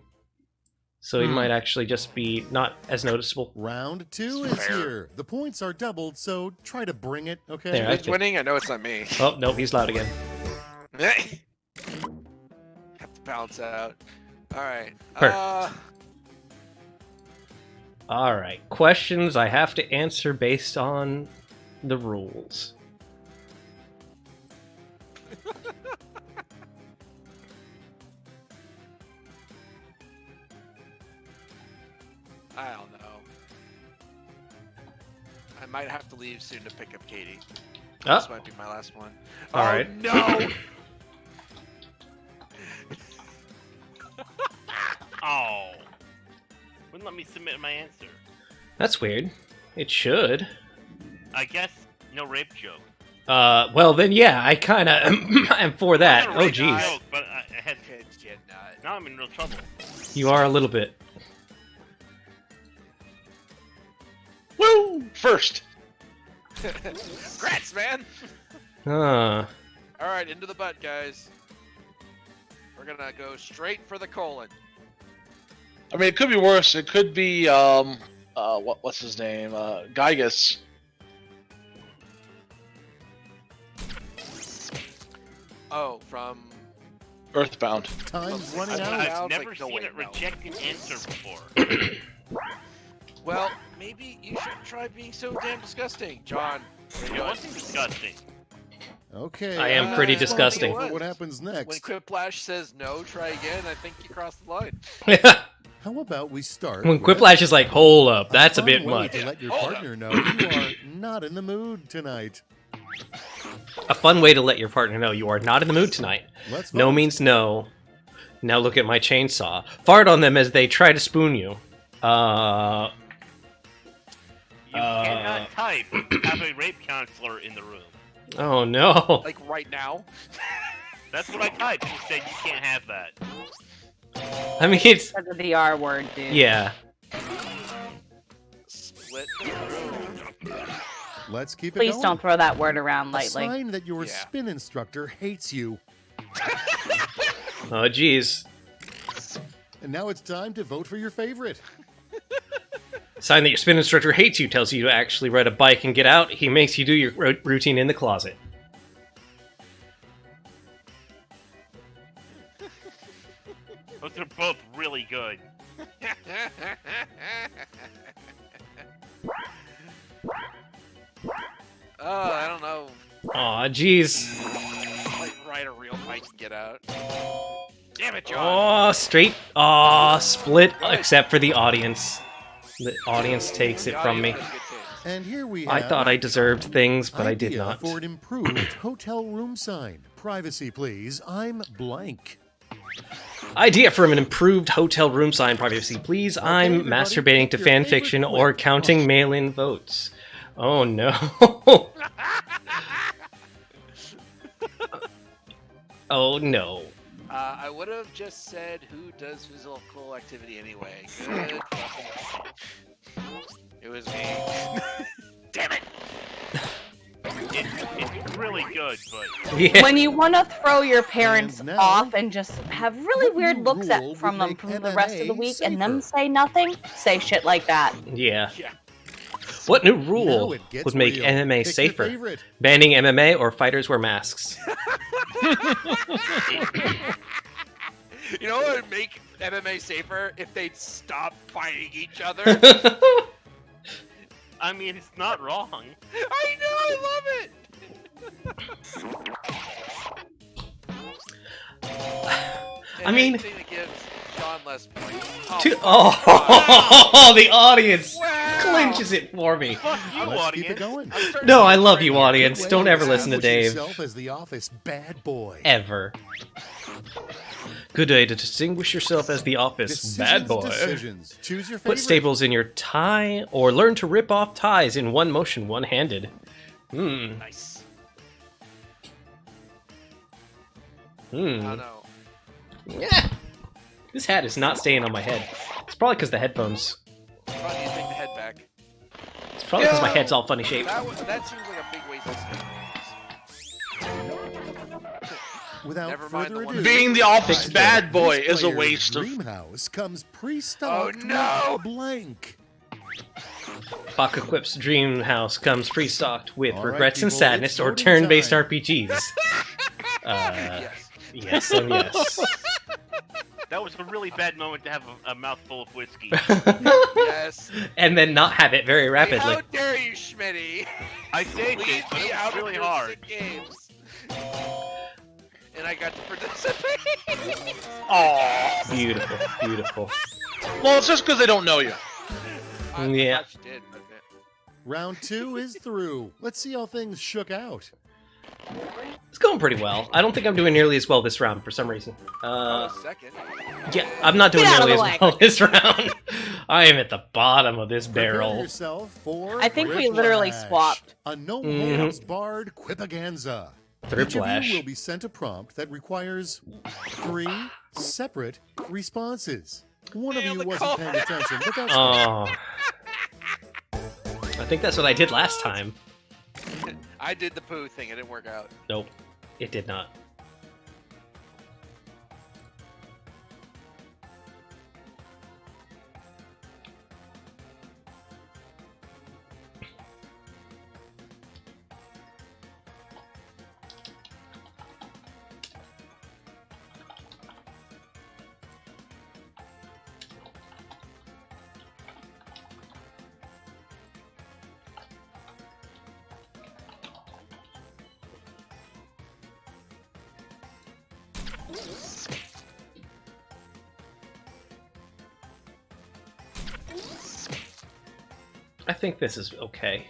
So he might actually just be not as noticeable. Round two is here. The points are doubled, so try to bring it, okay? There, Who's winning? I know it's not me. Oh, no, he's loud again. Have to balance out. All right. Per. All right. Questions I have to answer based on the rules. I don't know. I might have to leave soon to pick up Katie. Oh, This might be my last one. all oh, right. No! Oh. Wouldn't let me submit my answer. That's weird. It should. I guess no rape joke. Well then, yeah, I kind of am for that. Not a Oh, rape geez. joke, but I had. Now I'm in real trouble. You are a little bit. Woo! First. Congrats, man! Uh, Alright, into the butt, guys. We're gonna go straight for the colon. I mean, it could be worse. It could be what's his name? Gygus. Oh, from... Time's Earthbound. running I've- out. I've- I've like, never no, seen wait, it no. reject an answer before. Well, maybe you should try being so damn disgusting, John. It wasn't disgusting. Okay. I am I'm pretty not disgusting. responsible for what happens When next? Quiplash says no, try again, I think you crossed the line. How about we start when with Quiplash is like, hold up, that's a fun bit way much. to let your Hold partner know you are not in the mood tonight. A fun way to let your partner know you are not in the mood tonight. Let's No vote. means no. Now look at my chainsaw. Fart on them as they try to spoon you. You cannot type have a rape counselor in the room. Oh no. Like right now. That's what I typed. You said you can't have that. I mean, it's Because of the R word, dude. yeah. Split the room. Let's keep it Please going. don't throw that word around A lightly. sign that your Yeah. spin instructor hates you. Oh jeez. And now it's time to vote for your favorite. Sign that your spin instructor hates you tells you to actually ride a bike and get out. He makes you do your routine in the closet. Those are both really good. Oh, I don't know. Aw, jeez. Like ride a real bike and get out. Damn it, John. Aw, straight. Aw, split, except for the audience. The audience takes The it from me. audience has good taste. And here we have I thought I deserved things, but I did idea not. for an improved hotel room sign. Privacy, please. I'm blank. Idea for an improved hotel room sign, privacy, please. I'm everybody, masturbating to pick your fan favorite fiction or quip. counting mail-in votes. Oh no. Oh no. I would have just said who does physical activity anyway. Good fucking. It was me. Damn it! It's really good, but Yeah. When you want to throw your parents And now, off and just have really what weird new looks rule from would them make from the rest of the MMA week and them safer? say nothing, say shit like that. Yeah. Yeah. What new Now rule it gets would make real. MMA Pick your safer? favorite. Banning MMA or fighters wear masks? You know what would make MMA safer if they'd stop fighting each other? I mean, it's not wrong. I know, I love it. I mean- anything that gives John less points. Oh, the audience Wow. clinches it for me. Fuck you, Let's keep it audience. going. I'm starting No, to I get love you, triggered. audience. Good Don't way ever listen to establish Dave. yourself as the office bad boy. Ever. Good day to distinguish yourself as the office bad boy. Decisions. Choose your favorite. Put staples in your tie, or learn to rip off ties in one motion, one-handed. Nice. I don't know. Yeah. This hat is not staying on my head. It's probably because the headphones. Probably need to take the head back. It's probably because my head's all funny shaped. That seems like a big waste of space. Without Never mind further the one ado, that- Being the office Picture. bad boy this is a player's waste of. dream house comes pre-stocked Oh, no! with blank. Baka Quip's dream house comes pre-stocked with All right, regrets and people, sadness it's or voting turn-based time. RPGs. Yes. Yes and yes. That was a really bad moment to have a mouthful of whiskey. Yes. And then not have it very rapidly. How dare you, Schmitty? I saved Leave it, but me it out was really of your hard. sick games. And I got to participate. Aww. Beautiful, beautiful. Well, it's just because they don't know you. I Yeah. thought you did, but Round 2 is through. Let's see how things shook out. It's going pretty well. I don't think I'm doing nearly as well this round for some reason. second. Yeah, I'm not doing Get out of nearly the as way. well this round. I am at the bottom of this Prepare barrel. yourself for I think we literally Whiplash, swapped. a no Mhm. holds barred quipaganza. Each of you Whiplash. will be sent a prompt that requires 3 separate responses. One of Nailed you the wasn't call. paying attention, but that's Oh. I think that's what I did last time. I did the poo thing. It didn't work out. Nope, it did not. I think this is okay.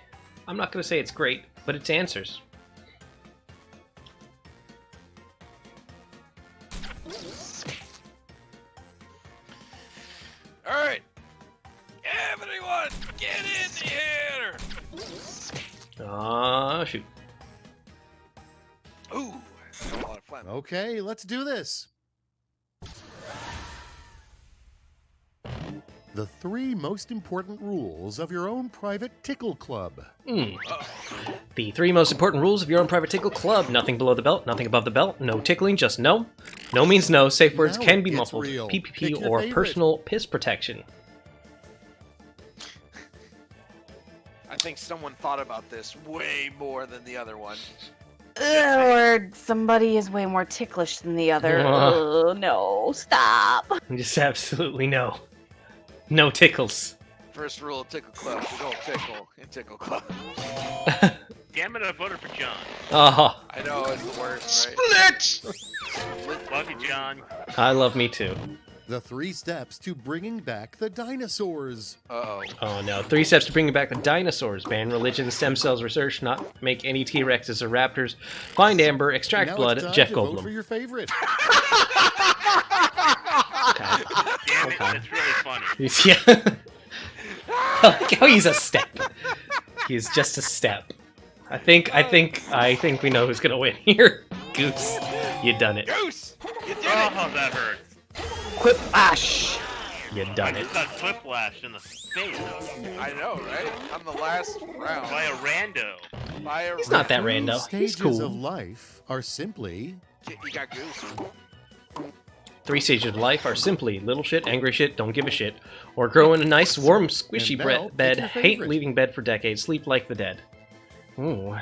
I'm not going to say it's great, but it's answers. All right. Everyone, get in here. Ah, shoot. Ooh, that was a lot of fun. okay. Let's do this. The 3 most important rules of your own private tickle club. The 3 most important rules of your own private tickle club. Nothing below the belt, nothing above the belt, no tickling, just no. No means no, safe words Now can it be gets muffled. real. PPP Pick your or favorite. personal piss protection. I think someone thought about this way more than the other one. Or somebody is way more ticklish than the other. Oh, no, stop. Just absolutely no. No tickles. First rule of Tickle Club: you don't tickle in Tickle Club. Damn it, I voted for John. Oh, I know it's the worst, right? Split! Love you, John. I love me too. The 3 steps to bringing back the dinosaurs. Uh-oh. Oh no. 3 steps to bringing back the dinosaurs. Ban religion, stem cells research, not make any T-Rexes or raptors. Find Amber, extract Now blood, it's time Jeff to vote for Goldblum. your favorite. Damn it, that's really funny. Yeah. Look how he's a step. He's just a step. I think we know who's gonna win here. Goose, you done it. Goose, you did it. Oh, that hurt. Whiplash. You I done it. just got whiplash in the face I know, right? I'm the last round. by a rando. By a He's not that Three rando. He's stages cool. of life are simply You got Goose. 3 stages of life are simply little shit, angry shit, don't give a shit, or grow in a nice, warm, squishy And now, bed, pick your hate favorite. leaving bed for decades, sleep like the dead. Ooh.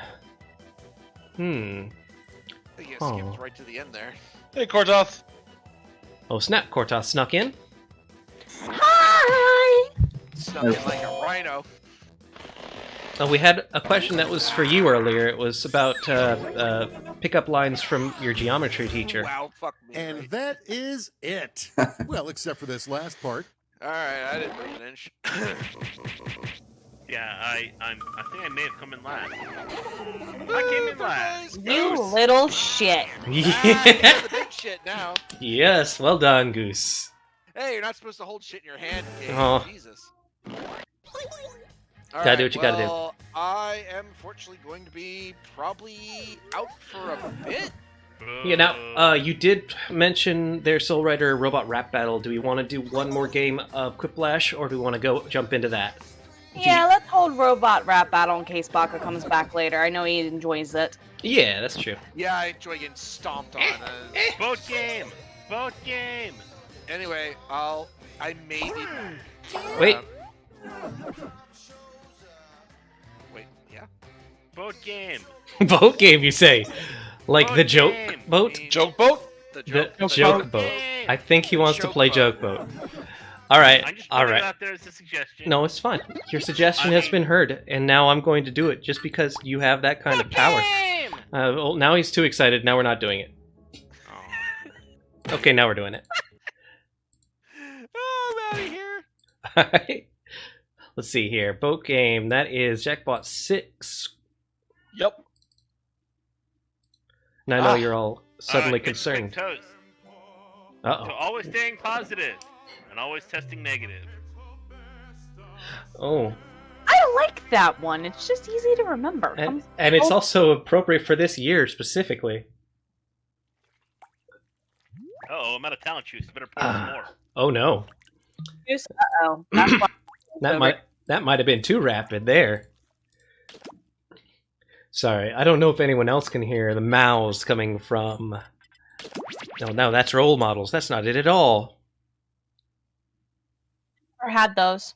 You skipped Oh. right to the end there. Hey, Kortoth. Oh snap, Kortoth snuck in. Hi. Snuck in like a rhino. Oh, we had a question that was for you earlier. It was about pickup lines from your geometry teacher. Wow, fuck me. And right? that is it. Well, except for this last part. All right, I didn't move an inch. Yeah, I think I may have come in last. I came in last. You little shit. Ah, Yeah. you're the big shit now. Yes, well done, Goose. Hey, you're not supposed to hold shit in your hand, Gabe. Oh. Jesus. Gotta do what you gotta do. Well, I am fortunately going to be probably out for a bit. Yeah, now, you did mention their Soul Rider Robot Rap Battle. Do we want to do one more game of Quiplash, or do we want to go jump into that? Yeah, let's hold Robot Rap Battle in case Baka comes back later. I know he enjoys it. Yeah, that's true. Yeah, I enjoy getting stomped on. Boat game. Boat game. Anyway, I may be. Wait. Wait, yeah. Boat game. Boat game, you say? Like Boat the joke game. boat? Joke boat? The The joke. joke boat. Game. I think he wants to play Joke joke boat. All right, I'm just all putting it right. out there as a suggestion. No, it's fine. Your suggestion has been heard, and now I'm going to do it just because you have that kind of power. Game! Well, now he's too excited. Now we're not doing it. Oh. Okay, now we're doing it. Oh, I'm out of here. All right. Let's see here. Boat game. That is Jackbot 6. Yep. And I know Ah. you're all suddenly Alright, good concerned. toast. Uh So always staying positive and always testing negative. oh. I like that one. It's just easy to remember. And it's also appropriate for this year specifically. Oh, I'm out of talent juice. Better pour some more. Oh no. Uh-oh. That's why That might have been too rapid there. Sorry, I don't know if anyone else can hear the mouths coming from... No, that's role models. That's not it at all. I had those.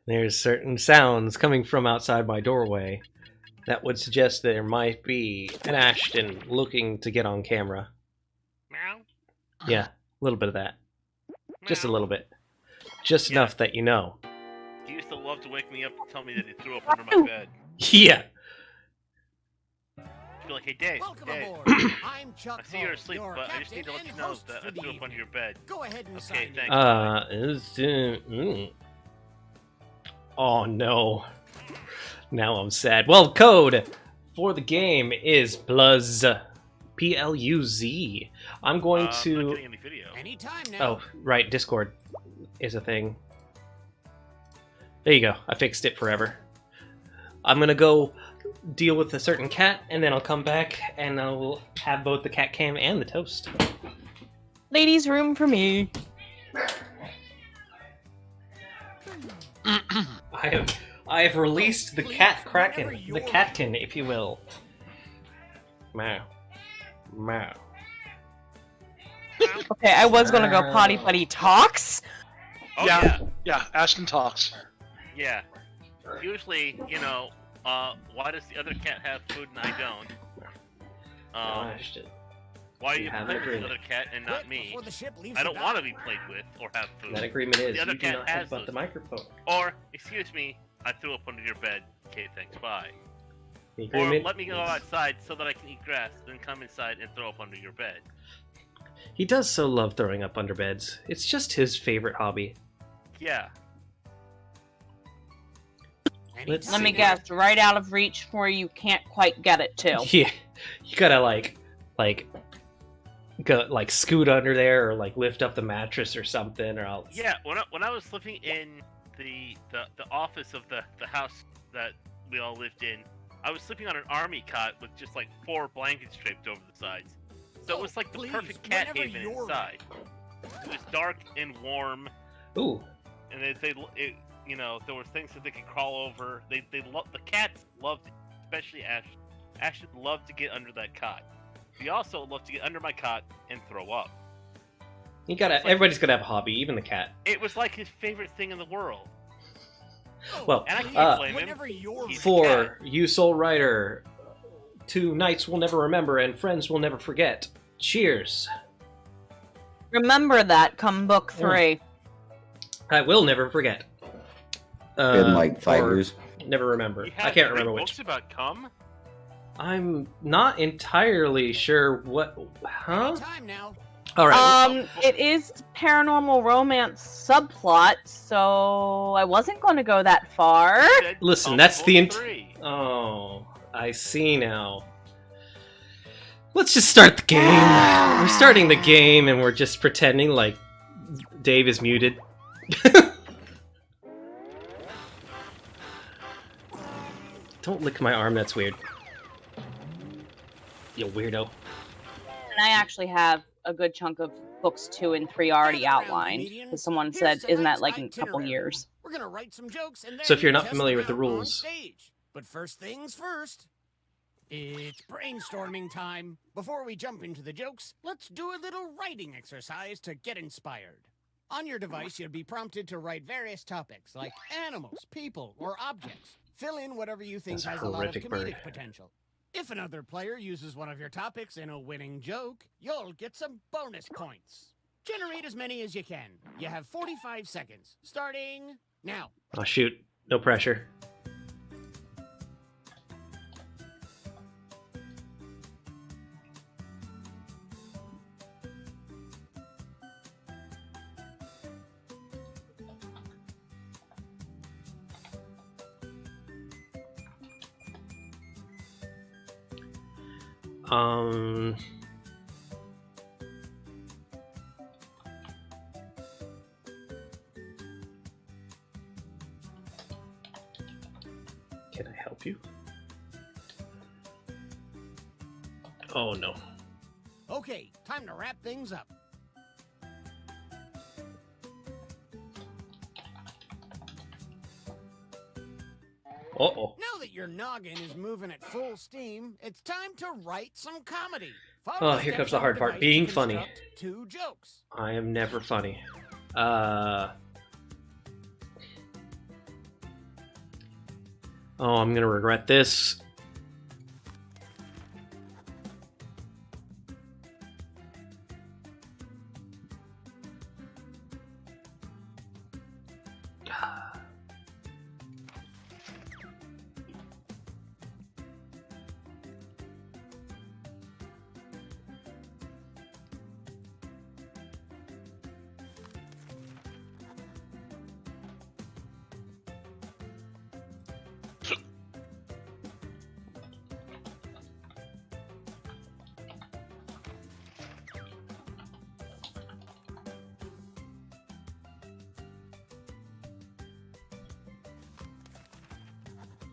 There's certain sounds coming from outside my doorway that would suggest there might be an Ashton looking to get on camera. Meow. Yeah, a little bit of that. Just a Meow. little bit. Just Yeah. enough that you know. He used to love to wake me up and tell me that he threw up under my bed. Yeah. He'd be like, hey, Dave, Welcome Dave, aboard. I'm Chuck. I see you're Hall, asleep, your but I just need to captain let you and know host that for I the threw up under your bed. Go ahead and Okay, sign thanks. Oh no. Now I'm sad. Well, code for the game is Pluz. Pluz. I'm going I'm not to... getting any video. Anytime now. Oh, right, Discord is a thing. There you go. I fixed it forever. I'm gonna go deal with a certain cat, and then I'll come back, and I'll have both the cat cam and the toast. Ladies' room for me. I have released the cat kraken, the catkin, if you will. Meow. Meow. Okay, I was gonna go potty potty talks. Oh, Yeah. yeah. Yeah, Ashton talks. Yeah. Usually, you know, why does the other cat have food and I don't? Ashton. Why are You you have playing an with the agreement. other cat and not Quit me? before the ship leaves I the don't dock. want to be played with or have food. That agreement is The other you do cat not has headbutt those. the microphone. Or, excuse me, I threw up under your bed. Okay, thanks, bye. The Or agreement let me go is- outside so that I can eat grass, then come inside and throw up under your bed. He does so love throwing up under beds. It's just his favorite hobby. Yeah. Let's Let me see. guess, right out of reach where you can't quite get it to. Yeah, you gotta go scoot under there or like lift up the mattress or something or else. Yeah, when I was living in the office of the house that we all lived in, I was sleeping on an army cot with just like 4 blankets draped over the sides. So it was like the Please, perfect cat whenever haven you're inside. It was dark and warm, Ooh, and you know, there were things that they could crawl over. The cats loved it, especially Ash. Ashton loved to get under that cot. He also loved to get under my cot and throw up. you gotta. It's like- Everybody's gotta have a hobby, even the cat. It was like his favorite thing in the world. Well, And I can't uh, blame him. Whenever you're He's- For you, Soul Rider, 2 nights we'll never remember and friends we'll never forget. Cheers. Remember that come book 3. I will never forget. Been like or 5 years. Never remember. You I have can't 3 remember books which. about cum? I'm not entirely sure what. Huh? Anytime now. All right. It is paranormal romance subplot, so I wasn't going to go that far. You said Listen, cum that's the book 3. Oh, I see now. Let's just start the game. We're starting the game and we're just pretending like Dave is muted. Don't lick my arm, that's weird. You weirdo. And I actually have a good chunk of books 2 and 3 already outlined. Because someone said, isn't that like in a couple years? We're gonna write some jokes and then So if you're not test familiar them with the out on rules- stage. But first things first. It's brainstorming time. Before we jump into the jokes, let's do a little writing exercise to get inspired. On your device, you'll be prompted to write various topics like animals, people, or objects. Fill in whatever you think That's a has a lot of horrific comedic bird. potential. If another player uses one of your topics in a winning joke, you'll get some bonus points. Generate as many as you can. You have 45 seconds, starting now. Oh shoot, no pressure. Can I help you? Oh no. Okay, time to wrap things up. Uh-oh. Now that your noggin is moving at full steam, it's time to write some comedy. Oh, here comes the hard part, being funny. 2 jokes. I am never funny. Oh, I'm gonna regret this.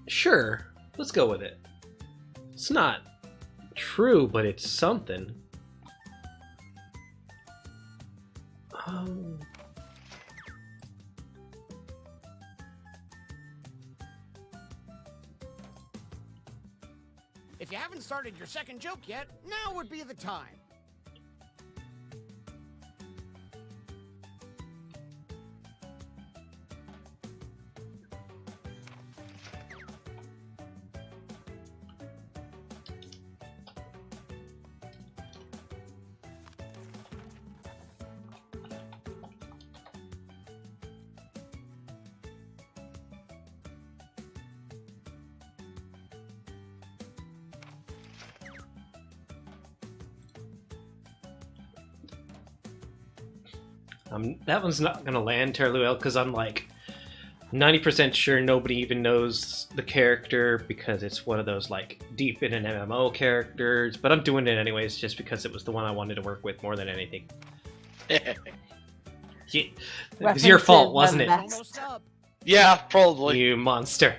Sure, let's go with it. It's not true, but it's something. If you haven't started your second joke yet, now would be the time. That one's not gonna land terribly well because I'm like 90% sure nobody even knows the character because it's one of those like deep in an MMO characters, but I'm doing it anyways just because it was the one I wanted to work with more than anything. It was your fault, wasn't it? Almost up. Yeah, probably. You monster.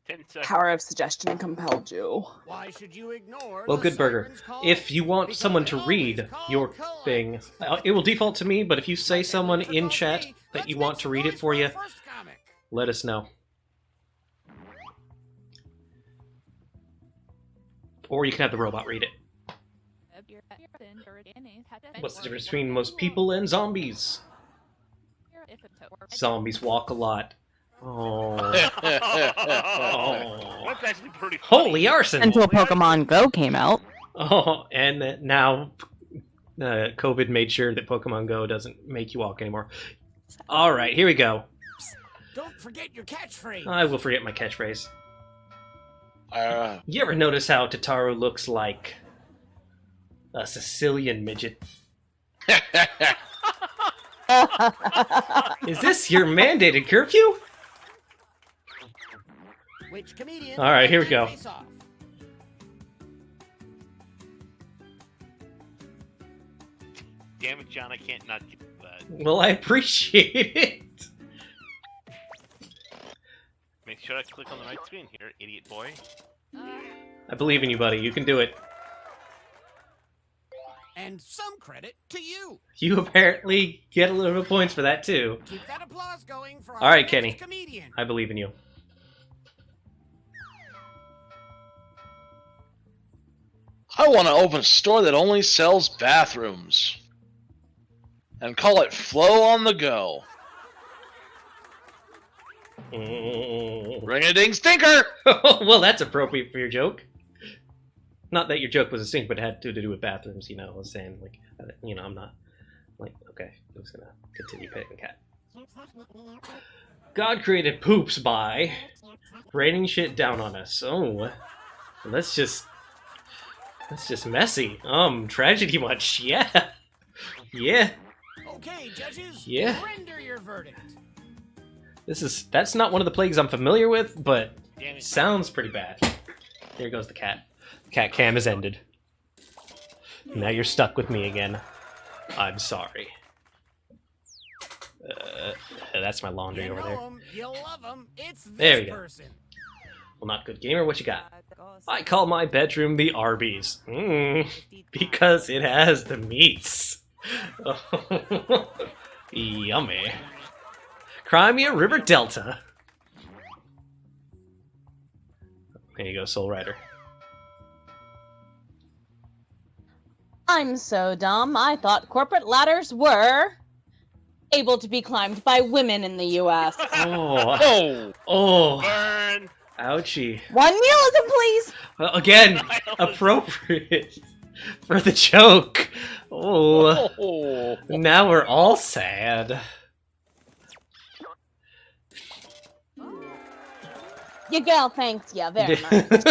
10 seconds. Power of suggestion compelled you. Why should you ignore Well, the good burger. siren's call? If you want Because someone they to always read call your collect. thing, it will default to me, but if you say someone in chat that you want to read it for you, let us know. Or you can have the robot read it. What's the difference between most people and zombies? Zombies walk a lot. Oh. Oh. That's actually pretty funny. Holy arson! Until Pokemon Go came out. Oh, and now COVID made sure that Pokemon Go doesn't make you walk anymore. All right, here we go. Don't forget your catchphrase. I will forget my catchphrase. You ever notice how Tataru looks like a Sicilian midget? Is this your mandated curfew? Which comedian? All right, here we go. Face off? Damn it, John, I can't not do that. Well, I appreciate it. Make sure I click on the right screen here, idiot boy. I believe in you, buddy. You can do it. And some credit to you. You apparently get a little bit of points for that, too. Keep that applause going for our All right, next Kenny. comedian. I believe in you. I want to open a store that only sells bathrooms. And call it Flow on the Go. Ring-a-ding stinker! Well, that's appropriate for your joke. Not that your joke was a sink, but it had to do with bathrooms. I was saying like, I'm not like okay. I'm just gonna continue petting the cat. God created poops by raining shit down on us. Oh, that's just messy. Tragedy much. Yeah, yeah. Okay, judges. Yeah. Render your verdict. That's not one of the plagues I'm familiar with, but Damn it. sounds pretty bad. Here goes the cat. The cat cam has ended. Now you're stuck with me again. I'm sorry. That's my laundry You over know there. 'em, you love 'em. It's this There we go. person. Well, not good gamer. What you got? I call my bedroom the Arby's. Because it has the meats. Yummy. Crimea River Delta. There you go, Soul Rider. I'm so dumb. I thought corporate ladders were able to be climbed by women in the U.S. Oh, Oh, oh, Burn. ouchie. One nihilism, please. Well, again, appropriate for the joke. Oh, oh. now we're all sad. Your girl thanks you very much.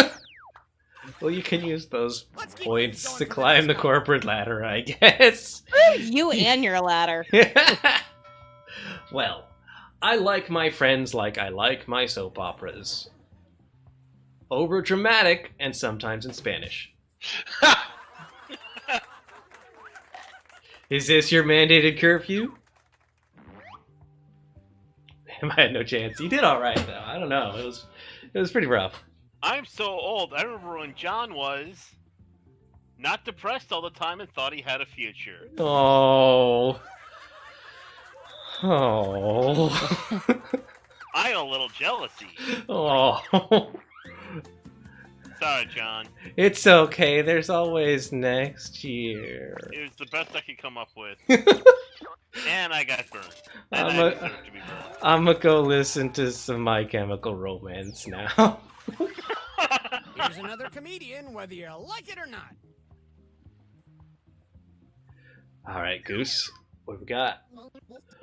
Well, you can use those Let's keep points things to going for climb the next corporate ladder, I guess. You and your ladder. Well, I like my friends like I like my soap operas. Over dramatic and sometimes in Spanish. Is this your mandated curfew? I had no chance. You did all right though. I don't know. It was pretty rough. I'm so old. I remember when John was not depressed all the time and thought he had a future. Oh. Oh. I got a little jealousy. Oh. Sorry, John. It's okay. There's always next year. It was the best I could come up with. And I got burned. And I'm I a- deserve to be burned. I'm gonna go listen to some My Chemical Romance now. Here's another comedian, whether you like it or not. All right, Goose. What have we got?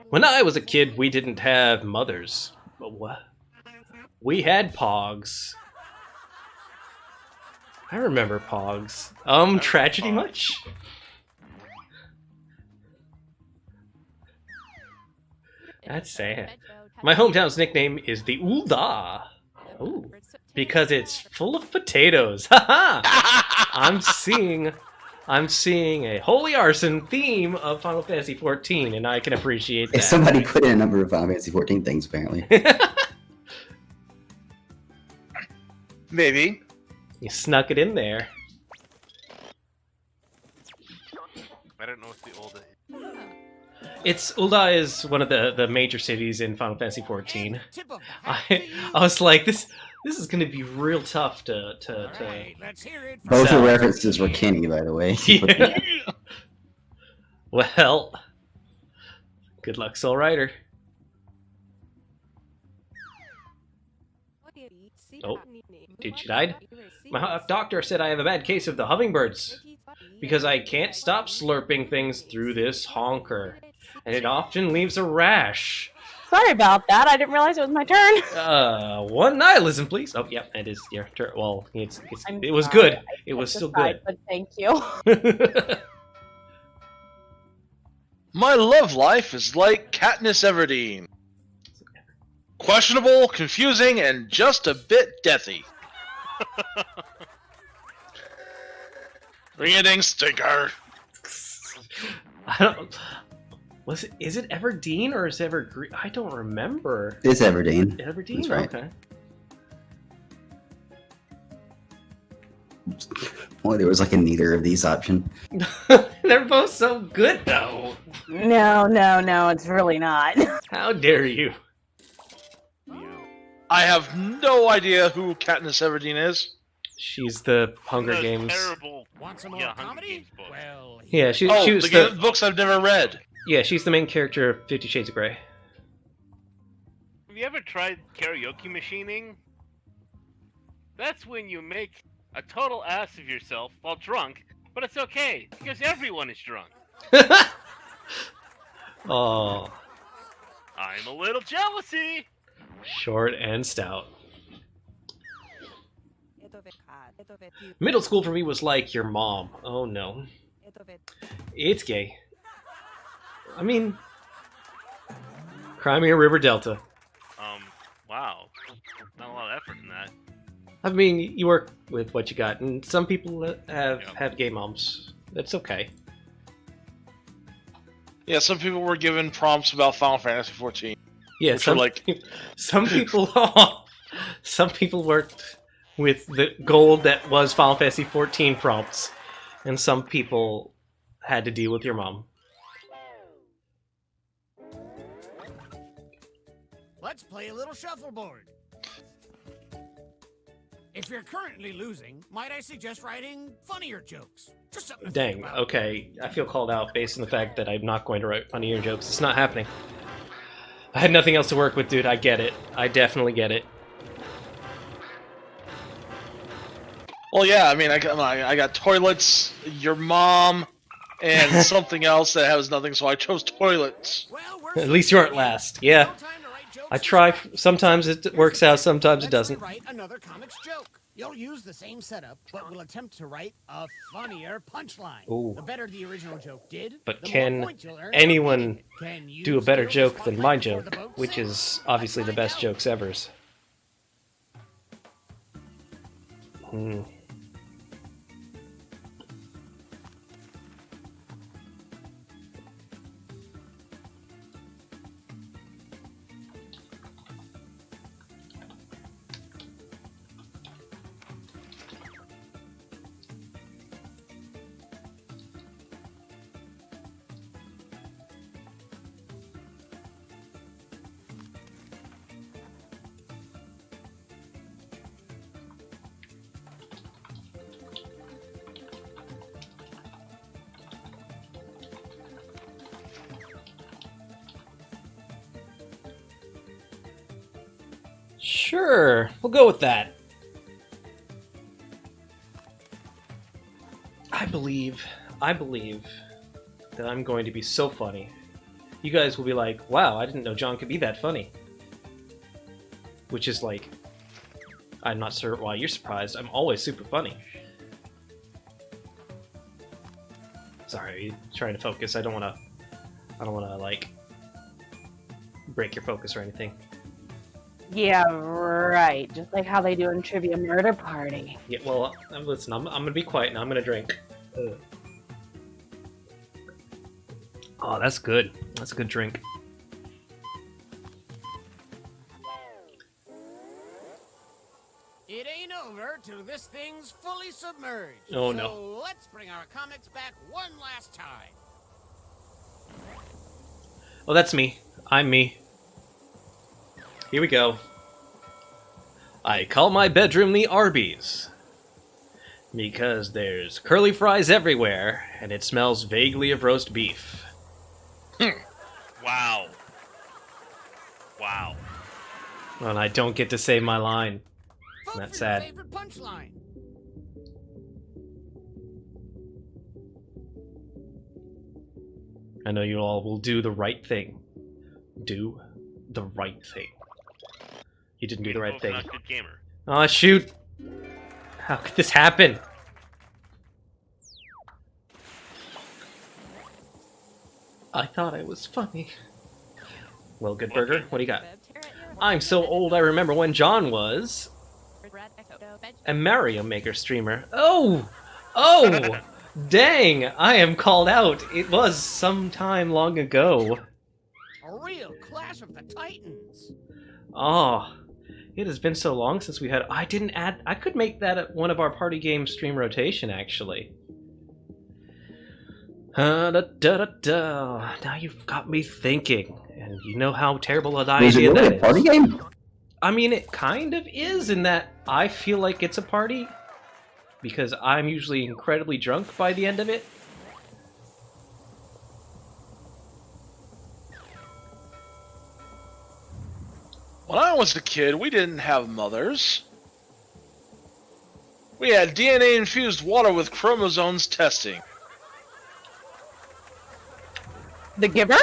When I was a kid, we didn't have mothers. But what? We had Pogs. I remember Pogs. Tragedy Pogs. much? That's sad. My hometown's nickname is the Ulda. Ooh, because it's full of potatoes. Haha! I'm seeing a holy arson theme of Final Fantasy XIV, and I can appreciate that. Somebody put in a number of Final Fantasy 14 things, apparently. Maybe. You snuck it in there. I don't know what the old is. Ulda is one of the major cities in Final Fantasy XIV. And tip of the hat to you. I was like, this is gonna be real tough to All right, let's hear it. from Both the So- references were Kenny, by the way. Yeah. Well, good luck, Soul Rider. Oh, dude, she died? My doctor said I have a bad case of the hummingbirds because I can't stop slurping things through this honker, and it often leaves a rash. Sorry about that. I didn't realize it was my turn. One nihilism, please. Oh, yep, it is your turn. Well, I'm it was sorry. good. I It was stepped still aside, But thank you. good. My love life is like Katniss Everdeen. Questionable, confusing, and just a bit deathy. Ring-a-ding stinker. I don't. Is it Everdeen or is it Evergreen? I don't remember. It's Everdeen. Everdeen? That's right. Okay. Boy, there was like a neither of these option. They're both so good, though. No, it's really not. How dare you? I have no idea who Katniss Everdeen is. She's the Hunger Those Games. Terrible. Want some more Yeah, Hunger comedy? Games book. Well, Yeah, she Oh, was the books I've never read. Yeah, she's the main character of 50 Shades of Grey. Have you ever tried karaoke machining? That's when you make a total ass of yourself while drunk, but it's okay because everyone is drunk. Oh, I'm a little jealousy. short and stout. Middle school for me was like your mom. Oh no. It's gay. I mean, Crimea River Delta. Wow. Not a lot of effort in that. I mean, you work with what you got, and some people have gay moms. That's okay. Yeah, some people were given prompts about Final Fantasy 14. Yeah, Which are like- some people some people worked with the gold that was Final Fantasy 14 prompts, and some people had to deal with your mom. Let's play a little shuffleboard. If you're currently losing, might I suggest writing funnier jokes? Just something to think Dang, about. okay. I feel called out based on the fact that I'm not going to write funnier jokes. It's not happening. I had nothing else to work with, dude. I get it. I definitely get it. Well, yeah, I mean, I got toilets, your mom, and something else that has nothing, so I chose toilets. Well, we're At least you aren't seeing last. no Yeah. time to write jokes I for try. tonight. Sometimes it works out, sometimes it Let's doesn't. rewrite another comics joke. You'll use the same setup, but we'll attempt to write a funnier punchline. Ooh. The better the original joke did, But the can more points you'll earn for anyone making it. Can you Do a better steal the joke than my spotlight before joke, the boat which sinks? is obviously the Let's best find out. jokes ever's. Hmm. Sure, we'll go with that. I believe that I'm going to be so funny. You guys will be like, wow, I didn't know John could be that funny. Which is like, I'm not sure why you're surprised. I'm always super funny. Sorry, trying to focus. I don't want to like break your focus or anything. Yeah, right. Just like how they do in Trivia Murder Party. Yeah, well, listen, I'm gonna be quiet now. I'm gonna drink. Ugh. Oh, that's good. That's a good drink. It ain't over till this thing's fully submerged. Oh, so no. let's bring our comics back one last time. Oh, that's me. I'm me. Here we go. I call my bedroom the Arby's. Because there's curly fries everywhere, and it smells vaguely of roast beef. Wow. Wow. And I don't get to say my line. Vote That's for your sad. favorite punchline. I know you all will do the right thing. Do the right thing. You didn't do the right Vote thing. Not good gamer. Aw, shoot! How could this happen? I thought I was funny. Well, good burger, what do you got? I'm so old I remember when John was a Mario Maker streamer. Oh! Oh! Dang! I am called out. It was some time long ago. A real clash of the titans. Oh, it has been so long since we had. I didn't add. I could make that one of our party game stream rotation, actually. Da, da, da, da. Now you've got me thinking, and you know how terrible an Is it idea really that a party is. game? I mean, it kind of is in that I feel like it's a party because I'm usually incredibly drunk by the end of it. When I was a kid, we didn't have mothers. We had DNA-infused water with chromosomes testing. The Giver?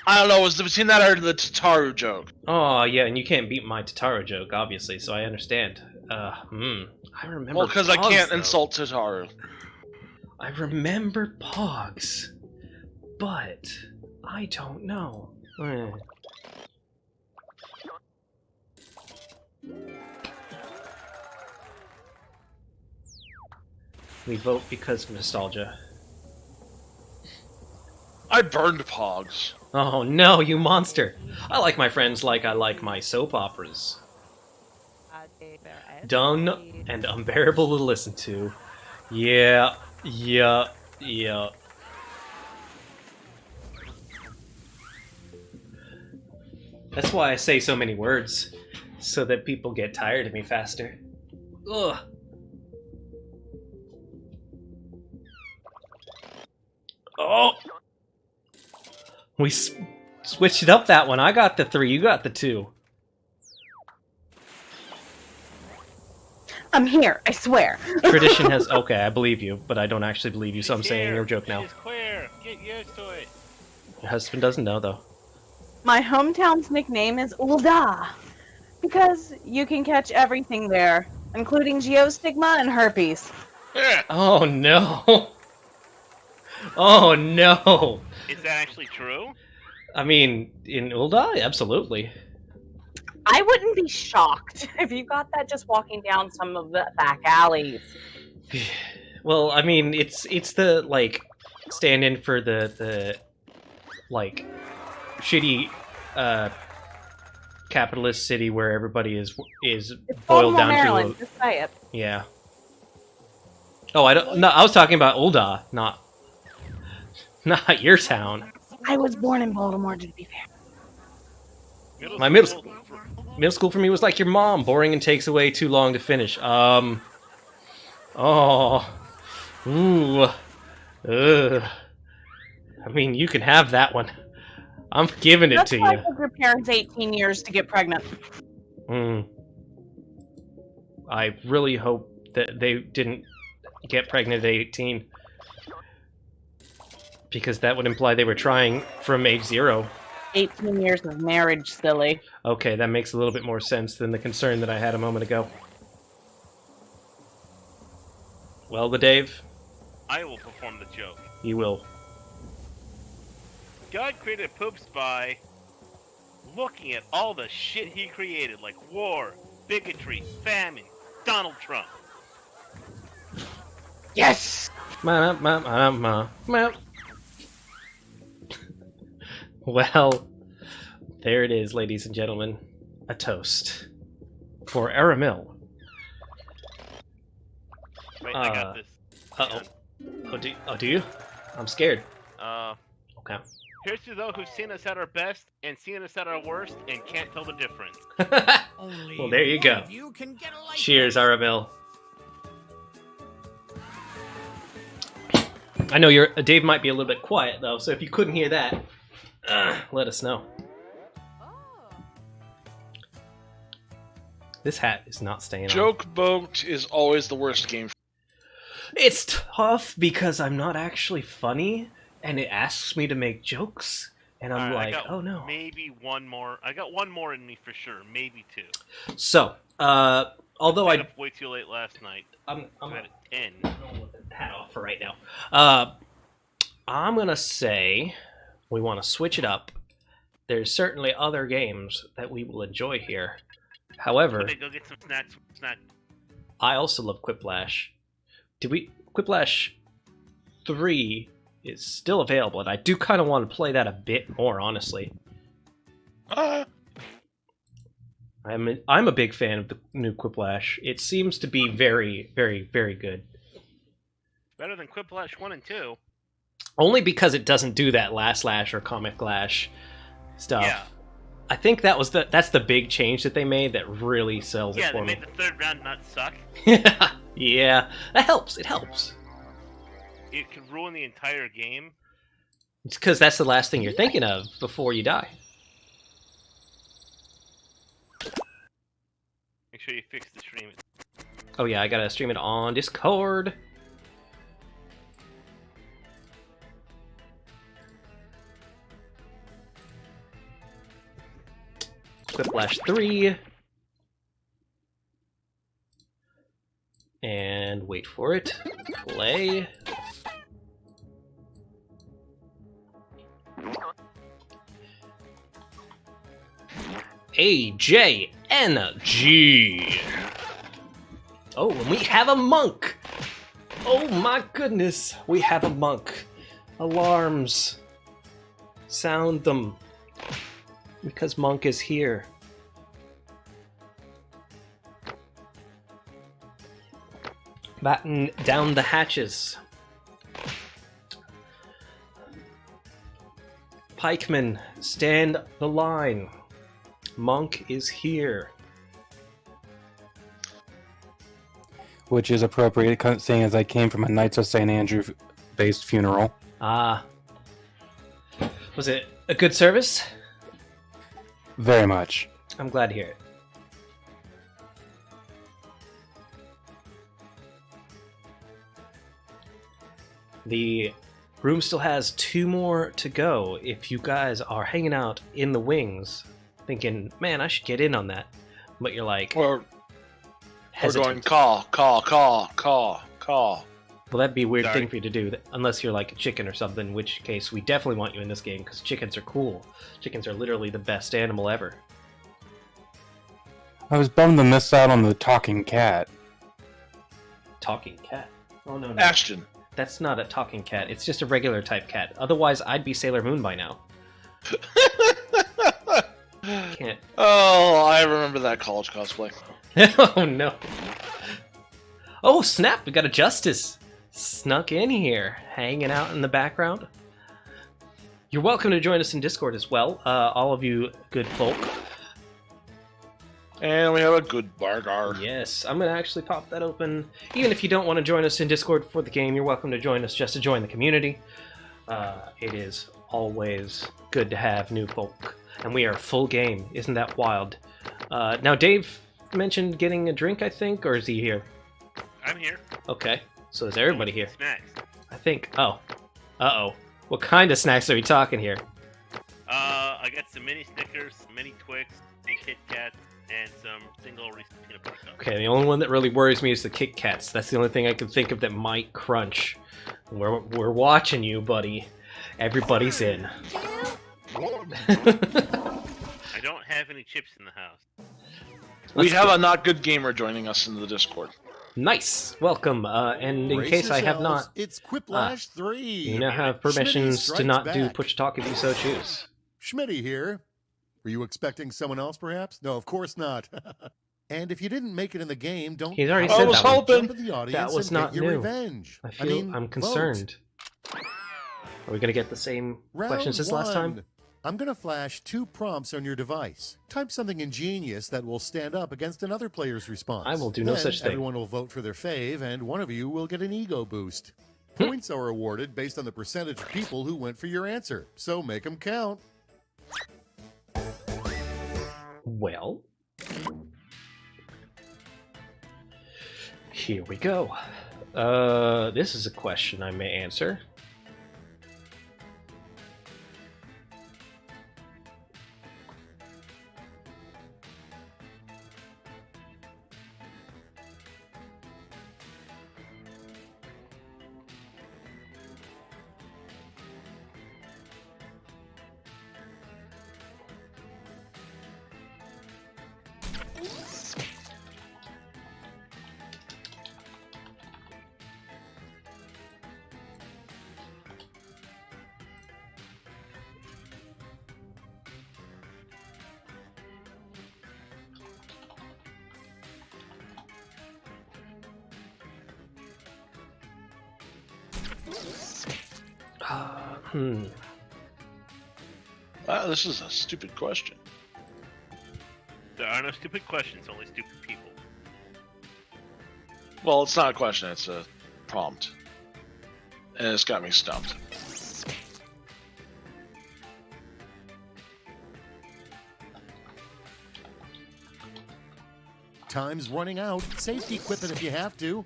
I don't know, was it between that or the Tataru joke? Oh, yeah, and you can't beat my Tataru joke, obviously, so I understand. I remember Well, because I Pogs, can't though. insult Tataru. I remember Pogs, but I don't know. We vote because of nostalgia. I burned Pogs. Oh no, you monster! I like my friends like I like my soap operas. Done and unbearable to listen to. Yeah. That's why I say so many words, so that people get tired of me faster. Ugh. Oh! We switched it up that one. I got the 3, you got the 2. I'm here, I swear. Tradition has... Okay, I believe you, but I don't actually believe you, so I'm saying your joke now. She's queer. Get used to it. Your husband doesn't know, though. My hometown's nickname is Ulda, because you can catch everything there, including geostigma and herpes. Yeah. Oh, no! Oh, no! Is that actually true? I mean, in Ulda? Absolutely. I wouldn't be shocked if you got that just walking down some of the back alleys. Well, I mean, it's the, like, stand-in for the like, shitty, capitalist city where everybody is It's boiled Baltimore, down Maryland, to... just say it. Yeah. Oh, I was talking about Ulda, not your town. I was born in Baltimore, to be fair. My middle school for me was like your mom, boring and takes away too long to finish. Oh. Ooh. Ugh. I mean, you can have that one. I'm giving it That's to why you. it took your parents 18 years to get pregnant. I really hope that they didn't get pregnant at 18. Because that would imply they were trying from age 0. 18 years of marriage, silly. Okay, that makes a little bit more sense than the concern that I had a moment ago. Well, the Dave, I will perform the joke. you will. God created Poops by looking at all the shit he created, like war, bigotry, famine, Donald Trump. Yes! Well, there it is, ladies and gentlemen. A toast for Aramil. Wait, I got this. Uh-oh. Oh, do you? I'm scared. Okay. Here's to those who've seen us at our best and seen us at our worst and can't tell the difference. Only Well, there you one go. of you can get a life Cheers, vest. Aramil. I know Dave might be a little bit quiet, though, so if you couldn't hear that, let us know. This hat is not staying on. Joke boat is always the worst game. It's tough because I'm not actually funny, and it asks me to make jokes, and I'm Alright, like, oh no. Maybe one more. I got one more in me for sure. Maybe 2. So, although Stayed up way too late last night. I'm at 10. gonna let the hat off for right now. I'm gonna say we want to switch it up. There's certainly other games that we will enjoy here. However, They go get some snacks. I also love Quiplash. Quiplash 3 is still available, and I do kind of want to play that a bit more, honestly. I'm a big fan of the new Quiplash. It seems to be very, very, very good. Better than Quiplash 1 and 2. Only because it doesn't do that Last Lash or Comic Lash stuff. Yeah. I think that's the big change that they made that really sells Yeah, it for they me. made the third round not suck. Yeah, that helps. It helps. It could ruin the entire game. It's because that's the last thing you're thinking of before you die. Make sure you fix the stream. Oh yeah, I gotta stream it on Discord. Quiplash 3. And wait for it. Play. AJNG. Oh, and we have a monk. Oh my goodness, we have a monk. Alarms. Sound them. Because monk is here. Batten down the hatches. Pikemen, stand the line. Monk is here. Which is appropriate, seeing as I came from a Knights of St. Andrew-based funeral. Ah. Was it a good service? Very much. I'm glad to hear it. The room still has 2 more to go. If you guys are hanging out in the wings, thinking, man, I should get in on that, but you're like, Or hesitant. going call. Well, that'd be a weird Sorry. thing for you to do, unless you're like a chicken or something, in which case we definitely want you in this game, because chickens are cool. Chickens are literally the best animal ever. I was bummed to miss out on the talking cat. Talking cat? Oh, no. Ashton. That's not a talking cat. It's just a regular type cat. Otherwise, I'd be Sailor Moon by now. Can't. Oh, I remember that college cosplay. Oh, no. Oh, snap! We got a Justice. Snuck in here, hanging out in the background. You're welcome to join us in Discord as well, all of you good folk. And we have a good burger. Yes, I'm going to actually pop that open. Even if you don't want to join us in Discord for the game, you're welcome to join us just to join the community. It is always good to have new folk. And we are full game. Isn't that wild? Now, Dave mentioned getting a drink, I think, or is he here? I'm here. Okay, so is everybody here? Snacks. I think. Oh. Uh-oh. What kind of snacks are we talking here? I got some mini Snickers, some mini Twix, some Kit Kats, and some single Reese's peanut butter cups. Okay, the only one that really worries me is the Kit Kats. That's the only thing I can think of that might crunch. We're watching you, buddy. Everybody's in. I don't have any chips in the house. We have a not good gamer joining us in the Discord. Nice. Welcome. And in Brace case I have yourselves, not, it's Quiplash 3. you now have permissions to Schmitty not do strikes push talk if you so choose. Schmitty here. Were you expecting someone else, perhaps? No, of course not. And if you didn't make it in the game, don't He's already I said was that one. hoping. jump in the audience That was and not get your new. revenge. I feel I'm vote. concerned. Are we gonna get the same Round questions as last time? 1. I'm going to flash 2 prompts on your device. Type something ingenious that will stand up against another player's response. I will do no Then such thing. Everyone will vote for their fave, and one of you will get an ego boost. Points are awarded based on the percentage of people who went for your answer, so make them count. Well, here we go. This is a question I may answer. This is a stupid question. There are no stupid questions, only stupid people. Well, it's not a question, it's a prompt. And it's got me stumped. Time's running out. Safety quip it if you have to.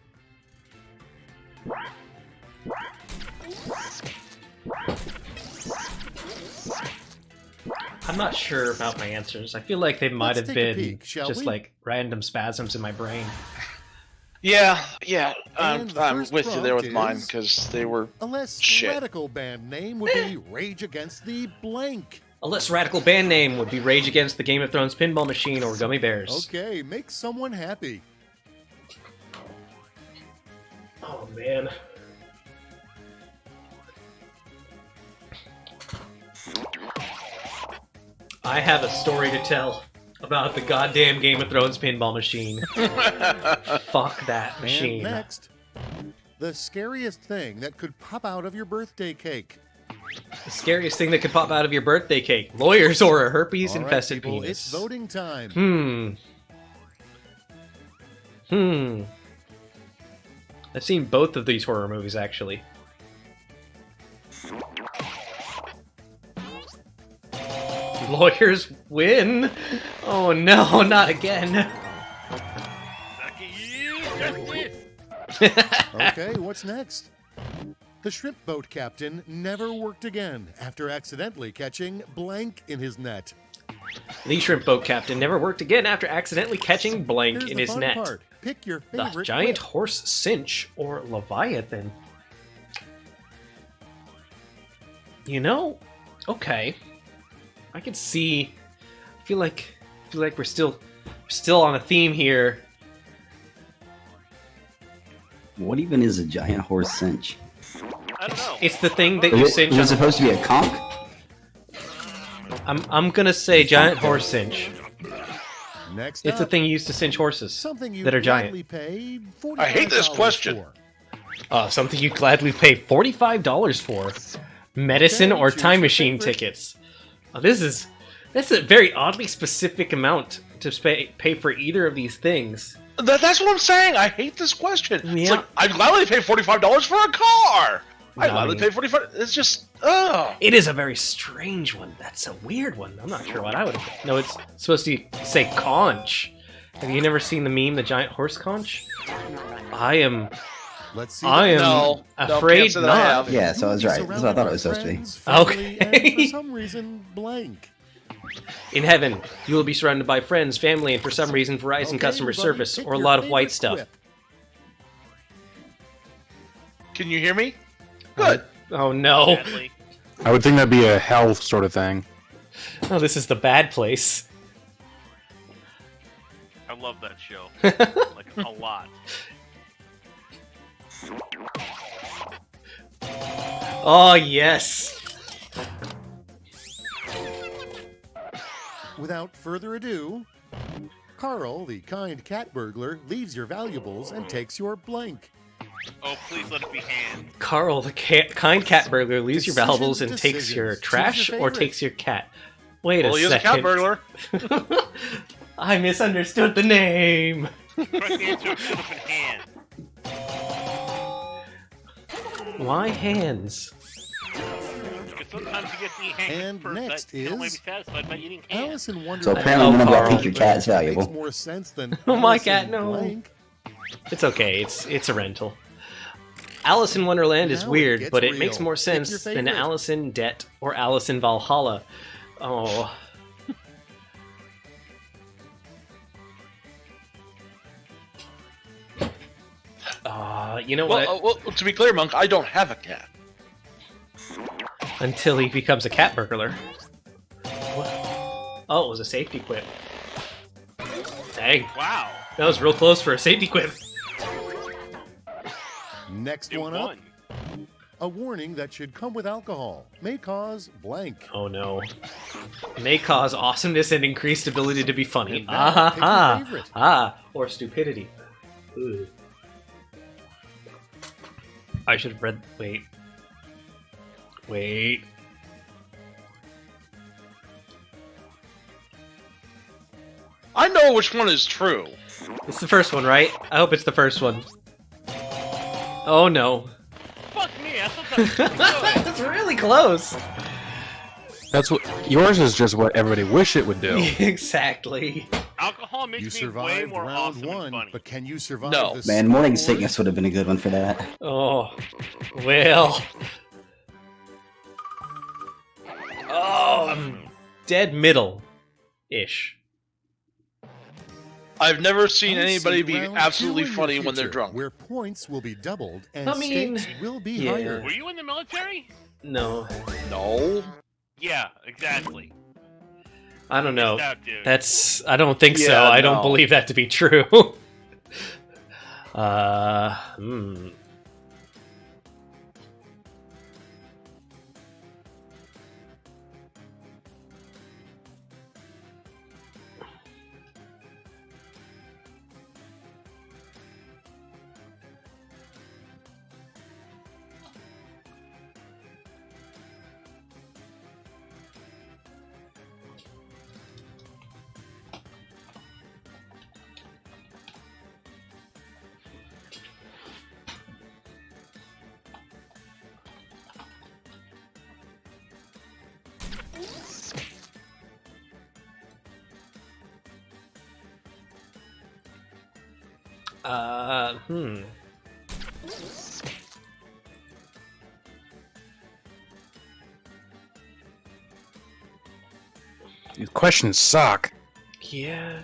I'm not sure about my answers. I feel like they might Let's have take a been peek, shall just we? like random spasms in my brain. Yeah. And the I'm first with you there with prompt mine is- because they were. A less Shit. radical band name would be Rage Against the Blank. A less radical band name would be Rage Against the Game of Thrones Pinball Machine or Gummy Bears. Okay, make someone happy. Oh, man. I have a story to tell about the goddamn Game of Thrones pinball machine. Fuck that machine. And next, the scariest thing that could pop out of your birthday cake. The scariest thing that could pop out of your birthday cake. Lawyers or a All right, herpes-infested people, penis. it's voting time. I've seen both of these horror movies, actually. Lawyers win? Oh no, not again. Okay, what's next? The shrimp boat captain never worked again after accidentally catching blank in his net. The shrimp boat captain never worked again after accidentally catching blank Here's in the his fun net. part. Pick your The favorite giant whip. horse cinch or Leviathan. You know, okay. I can see. I feel like we're still on a theme here. What even is a giant horse cinch? I don't know. It's the thing that you cinch Is it on. supposed to be a conch? I'm gonna say giant horse cinch. Next It's the up, thing you use to cinch horses something you that are giant. gladly pay I hate this $45 question. for. Something you'd gladly pay $45 for. Medicine Okay, or choose time your machine favorite. tickets. Oh, that's a very oddly specific amount to pay for either of these things. That's what I'm saying. I hate this question. It's Yeah. like I'd gladly pay $45 for a car. No, I'd gladly pay 45. It's just ugh. It is a very strange one. That's a weird one. I'm not sure what I would have. No, it's supposed to say conch. Have you never seen the meme, the giant horse conch? Let's see. I am No, afraid can't say that I not. have. Yeah, so I was right. That's what I thought it was supposed to be. Okay. And for some reason, blank. In heaven, you will be surrounded by friends, family, and for some reason, Verizon Okay, customer buddy, service pick or a your lot of white favorite stuff. quip. Can you hear me? Good. Oh no! Sadly. I would think that'd be a hell sort of thing. Oh, this is the bad place. I love that show. Like, a lot. Oh yes. Without further ado, Carl, the kind cat burglar, leaves your valuables and takes your blank. Oh, please let it be hand. Carl, the kind cat burglar, leaves your valuables and Decisions, takes your decisions. trash Choose your or favorite. takes your cat. Wait Well, a he is a second. cat burglar. I misunderstood the name. Correct answer should have been hand. Why hands? Because sometimes you get the hand And first. next that you can only be is satisfied by eating hand. Alice in Wonderland. So apparently Oh, none of Carl. that think your cat's valuable. Makes more sense than Oh, my Alice cat, in no. blank. It's okay. It's a rental. Alice in Wonderland is Now it weird, gets but it real. makes more Pick sense your than favorite. Alice in Debt or Alice in Valhalla. Oh. You know what? Well, to be clear, Monk, I don't have a cat. Until he becomes a cat burglar. What? Oh, it was a safety quip. Dang, Wow. that was real close for a safety quip. Next You one up, won. a warning that should come with alcohol. May cause blank. Oh no. May cause awesomeness and increased ability to be funny. And now, pick your favorite. Or stupidity. Ooh. I should have read. Wait. I know which one is true. It's the first one, right? I hope it's the first one. Oh no. Fuck me, I thought that was pretty good. That's really close. That's what yours is. Just what everybody wish it would do. Exactly. Alcohol alcohol makes You me way survived more round awesome and 1, funny. but can you survive No. the Man, morning Star Wars? sickness would have been a good one for that. Oh, well. Oh, I'm dead middle-ish. I've never seen I anybody see be round absolutely 2 in your funny when they're future, drunk. where points will be doubled and I mean, stakes will be yeah. higher. Were you in the military? No, No. Yeah, exactly. I don't know. Missed out, dude. I don't think so. Yeah, I don't no. believe that to be true. uh, hmm. These questions suck. Yeah.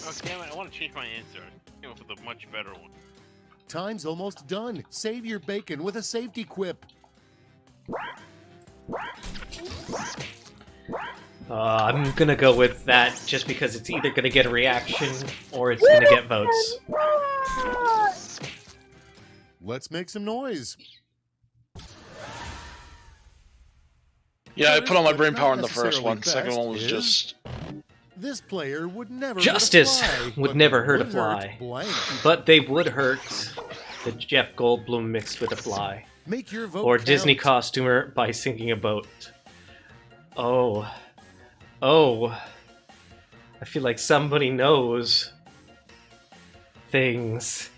Oh, damn it, I want to change my answer. I came up with a much better one. Time's almost done. Save your bacon with a safety quip. I'm gonna go with that just because it's either gonna get a reaction or it's gonna get votes. Let's make some noise. Yeah, I put all my First, brain but power not in the first one. necessarily Second one was best just. This player would never Justice hurt a fly, would but never they hurt a would fly. blank. But they would hurt the Jeff Goldblum mixed with a fly. Make your vote Or count. Disney costumer by sinking a boat. Oh. Oh. I feel like somebody knows things.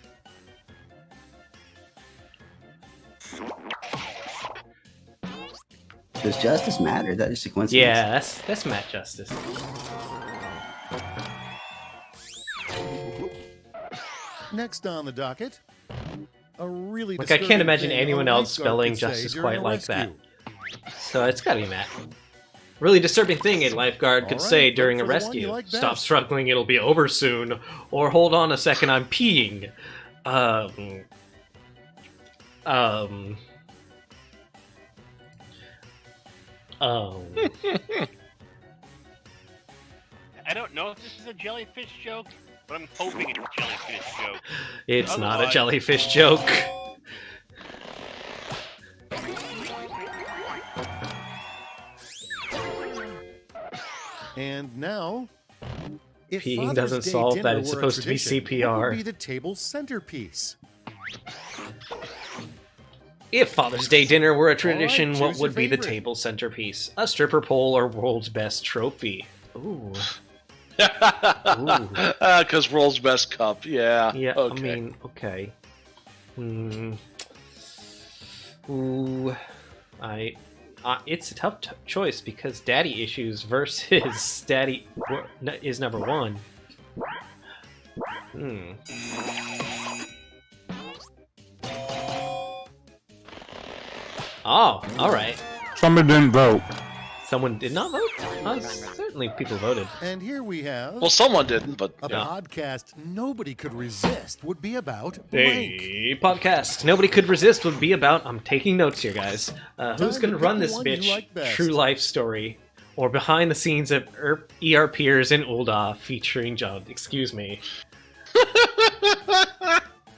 Does justice matter? Is that just a coincidence? Yeah, that's Matt Justice. Next on the docket, a really Like, I can't disturbing imagine thing anyone a else lifeguard spelling could say justice during quite a like that. rescue. So it's gotta be Matt. Really disturbing thing a lifeguard could All right, say vote during a for the one rescue. you like Stop best. struggling, it'll be over soon. Or hold on a second, I'm peeing. Um. I don't know if this is a jellyfish joke, but I'm hoping it's a jellyfish joke. It's not a Otherwise- jellyfish joke. And now, if Peeing Father's doesn't Day solve dinner that, it's were a supposed to be tradition, CPR. What would be the table's centerpiece? If Father's Day dinner were a tradition, choose what your would be the favorite. table centerpiece? A stripper pole or world's best trophy? Ooh. Because world's best cup. Yeah. Yeah, Okay. I mean, okay. Ooh. It's a tough choice because daddy issues versus daddy is number one. Oh, alright. Somebody didn't vote. Someone did not vote? Certainly people voted. And here we have Well, someone didn't, but a yeah. podcast nobody could resist would be about blank. A podcast nobody could resist would be about. I'm taking notes here, guys. Who's to gonna pick run the this one you bitch? like best. True life story, or behind the scenes of ERPers in Ulda featuring John? Excuse me.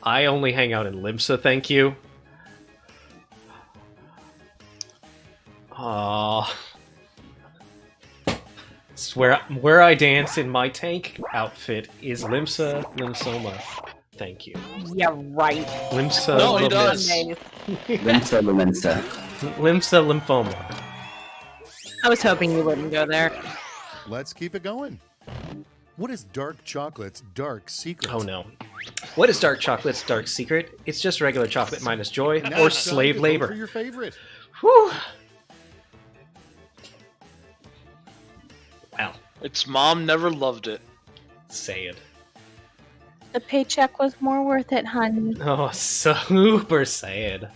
I only hang out in Limsa, thank you. Aww. Where I dance in my tank outfit is Limsa Limsoma. Thank you. Yeah, right. Limsa No, he Limsa- does. Limsa, Limsa. Limsa lymphoma. I was hoping you wouldn't go there. Let's keep it going. What is dark chocolate's dark secret? Oh no. What is dark chocolate's dark secret? It's just regular chocolate minus joy Now or it's time slave to vote labor. For your favorite. Whew. Well, Its mom never loved it. say it. The paycheck was more worth it, honey. Oh, super sad.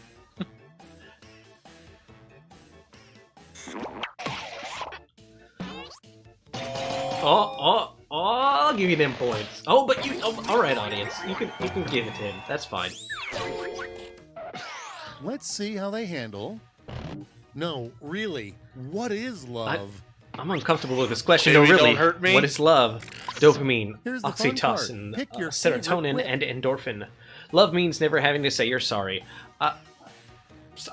Oh, I'll give you them points. Oh, but you. Oh, all right, audience, you can give it to him. That's fine. Let's see how they handle. No, really, what is love? I'm uncomfortable with this question. Baby, No, really. don't hurt me. What is love? Dopamine, Here's the fun part. oxytocin, Pick your serotonin, favorite and endorphin. Love means never having to say you're sorry.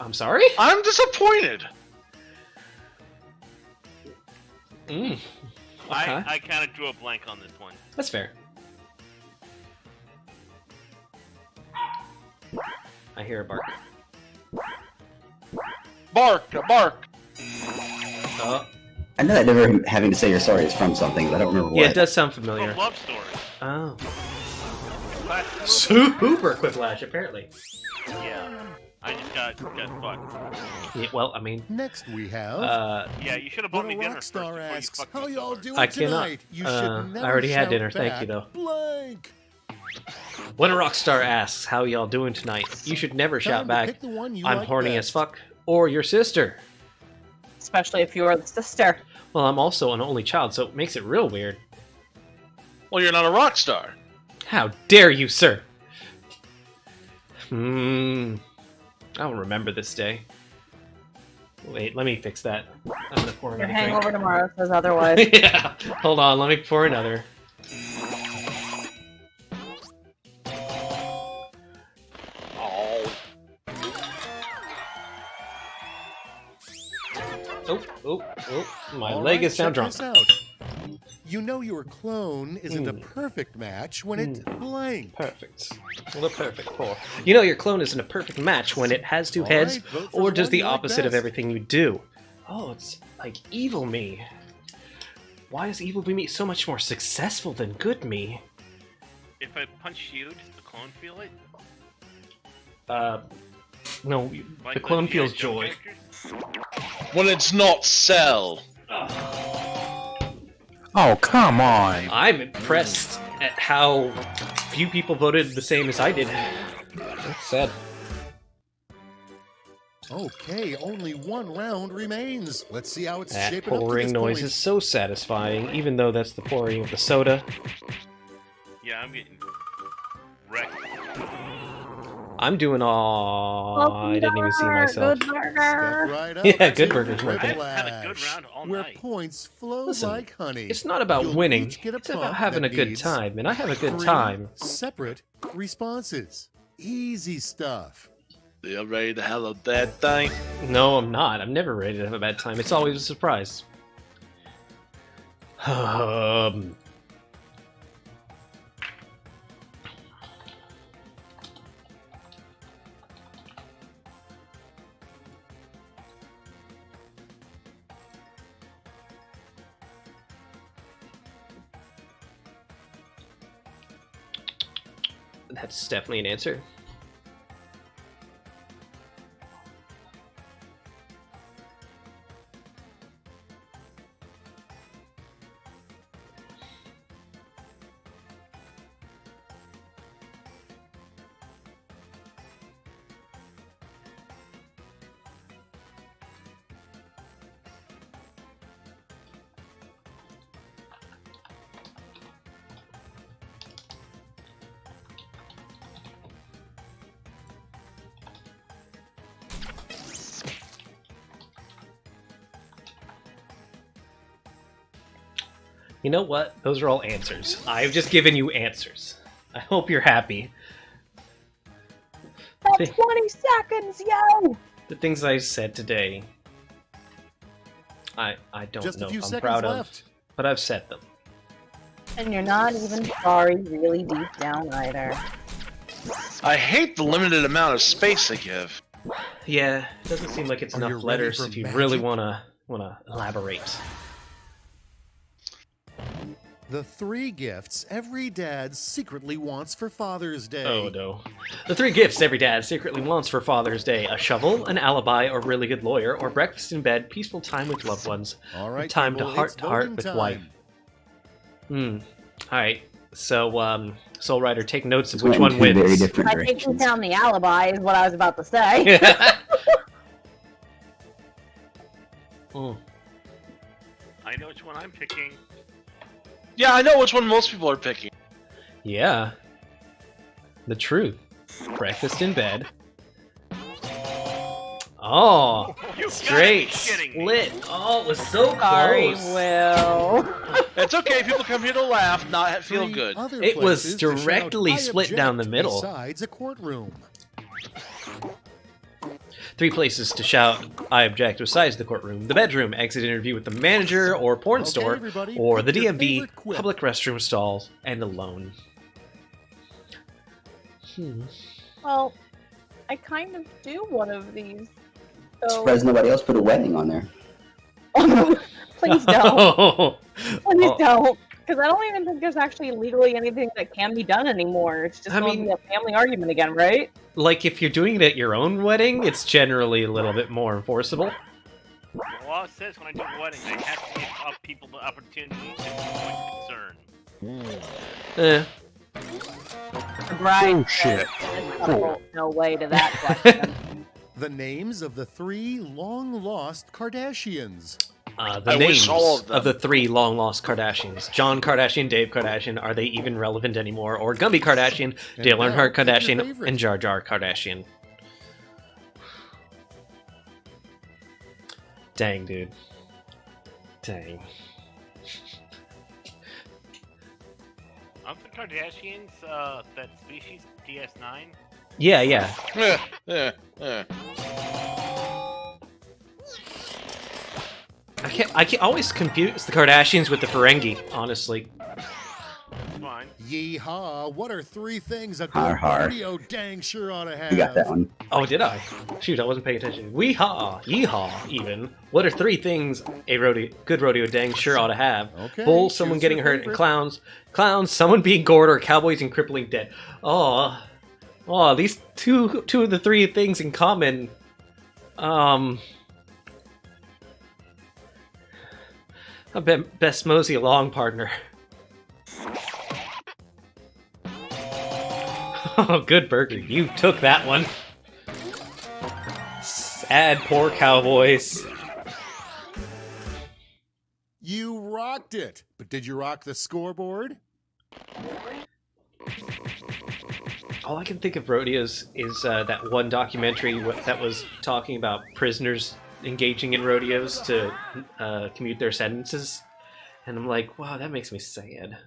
I'm sorry? I'm disappointed. Mm. Okay. I kind of drew a blank on this one. That's fair. I hear a bark. Bark, bark. Oh, I know that never having to say you're sorry is from something, but I don't remember what. yeah, it does sound From familiar. Love Story. Oh. Classic. Super quiplash, apparently. Yeah. I just got fucked. Yeah, well, I mean, Next we have. Yeah, you should have bought when me a dinner rock first star before you asks, fucked me "How so y'all hard." doing I cannot. tonight?" You should never I already had shout dinner, thank back, you, though. Blank. when a rock star asks, how y'all doing tonight? You should never Time shout to back, pick the one you I'm like horny best. as fuck, or your sister. Especially if you're the sister. Well, I'm also an only child, so it makes it real weird. Well, you're not a rock star. How dare you, sir? I'll remember this day. Wait, let me fix that. I'm gonna pour Your another hangover drink. tomorrow says otherwise. Yeah, hold on, let me pour another. Oh. My All leg right, is now check drunk. this out. You know your clone isn't a perfect match when it's blank. Perfect. Well, a perfect pour. You know your clone isn't a perfect match when it has two All heads, right, vote for or the does one the you like opposite of best. everything you do. Oh, it's like evil me. Why is evil me so much more successful than good me? If I punch you, does the clone feel it? No, Like the clone G.I. feels Joe joy. characters? When it's not Cell. Oh, come on. I'm impressed at how few people voted the same as I did. That's sad. Okay, only one round remains. Let's see how it's That shaping up to pouring this noise point. is so satisfying, even though that's the pouring of the soda. Yeah, I'm getting wrecked. I'm doing all... I didn't even see myself. Good burger. Step right up Yeah, to Good Burger's Red working. I've had a good Flash, round all where night. points flow Listen, like honey. It's not about You'll winning, each get a it's about prompt having that a good needs time, and I have a good 3 time. separate responses. Easy stuff. You're ready to have a bad time? No, I'm not. I'm never ready to have a bad time. It's always a surprise. That's definitely an answer. You know what? Those are all answers. I've just given you answers. I hope you're happy. That's 20 seconds, yo! The things I said today, I don't Just know a few if I'm seconds proud left. of, but I've said them. And you're not even sorry really deep down either. I hate the limited amount of space they give. Yeah, it doesn't seem like it's Are you enough ready letters for if you really magic? wanna elaborate. The 3 gifts every dad secretly wants for Father's Day. Oh no. The 3 gifts every dad secretly wants for Father's Day: a shovel, an alibi, a really good lawyer, or breakfast in bed, peaceful time with loved ones. All right, Time people, to heart it's to heart voting with time. wife. Alright. So, Soul Rider, take notes of This which went one in two very wins. different By taking directions. down the alibi is what I was about to say. Mm. I know which one I'm picking. Yeah, I know which one most people are picking. Yeah. The truth. Breakfast in bed. Oh, You gotta be straight shitting me. split. Oh, it was so Sorry, close. Will. It's okay. People come here to laugh, not feel 3 good. other It was places to shout, directly "I split down the object," middle. Besides a courtroom. 3 places to shout, I object, besides the courtroom: the bedroom, exit interview with the manager or porn Okay, store, everybody, or the pick your DMV, favorite quip. public restroom stalls, and alone. Well, I kind of do one of these. So Surprised nobody else put a wedding on there. please don't. Please Oh. don't. Because I don't even think there's actually legally anything that can be done anymore. It's just I going to mean- be a family argument again, right? Like, if you're doing it at your own wedding, it's generally a little bit more enforceable. The law says when I do a wedding, I have to give up people the opportunity to voice concern. Eh. The bride Oh, shit. says, no way to that question. The names of the 3 long-lost Kardashians. The I wish names all of of them. the 3 long-lost Kardashians: John Kardashian, Dave Kardashian. Are they even relevant anymore? Or Gumby Kardashian, And Dale now, Earnhardt pick your Kardashian, favorite. and Jar Jar Kardashian. Dang, dude. Dang. Aren't the Kardashians that species DS9? Yeah, yeah. Yeah. I can't always confuse the Kardashians with the Ferengi, honestly. That's fine. Yeehaw! What are 3 things a Har good har. rodeo dang sure ought to have? You got that one. Oh, did I? Shoot, I wasn't paying attention. Weehaw! Yeehaw, even. What are 3 things a good rodeo dang sure ought to have? Okay, Bulls, someone choose getting your hurt, and favorite. clowns. Clowns, someone being gored, or cowboys and crippling dead. Oh, these two of the 3 things in common. I bet best mosey along, partner. Oh, good burger. You took that one. Sad poor cowboys. You rocked it! But did you rock the scoreboard? All I can think of rodeos is that one documentary that was talking about prisoners engaging in rodeos to commute their sentences. And I'm like, wow, that makes me sad.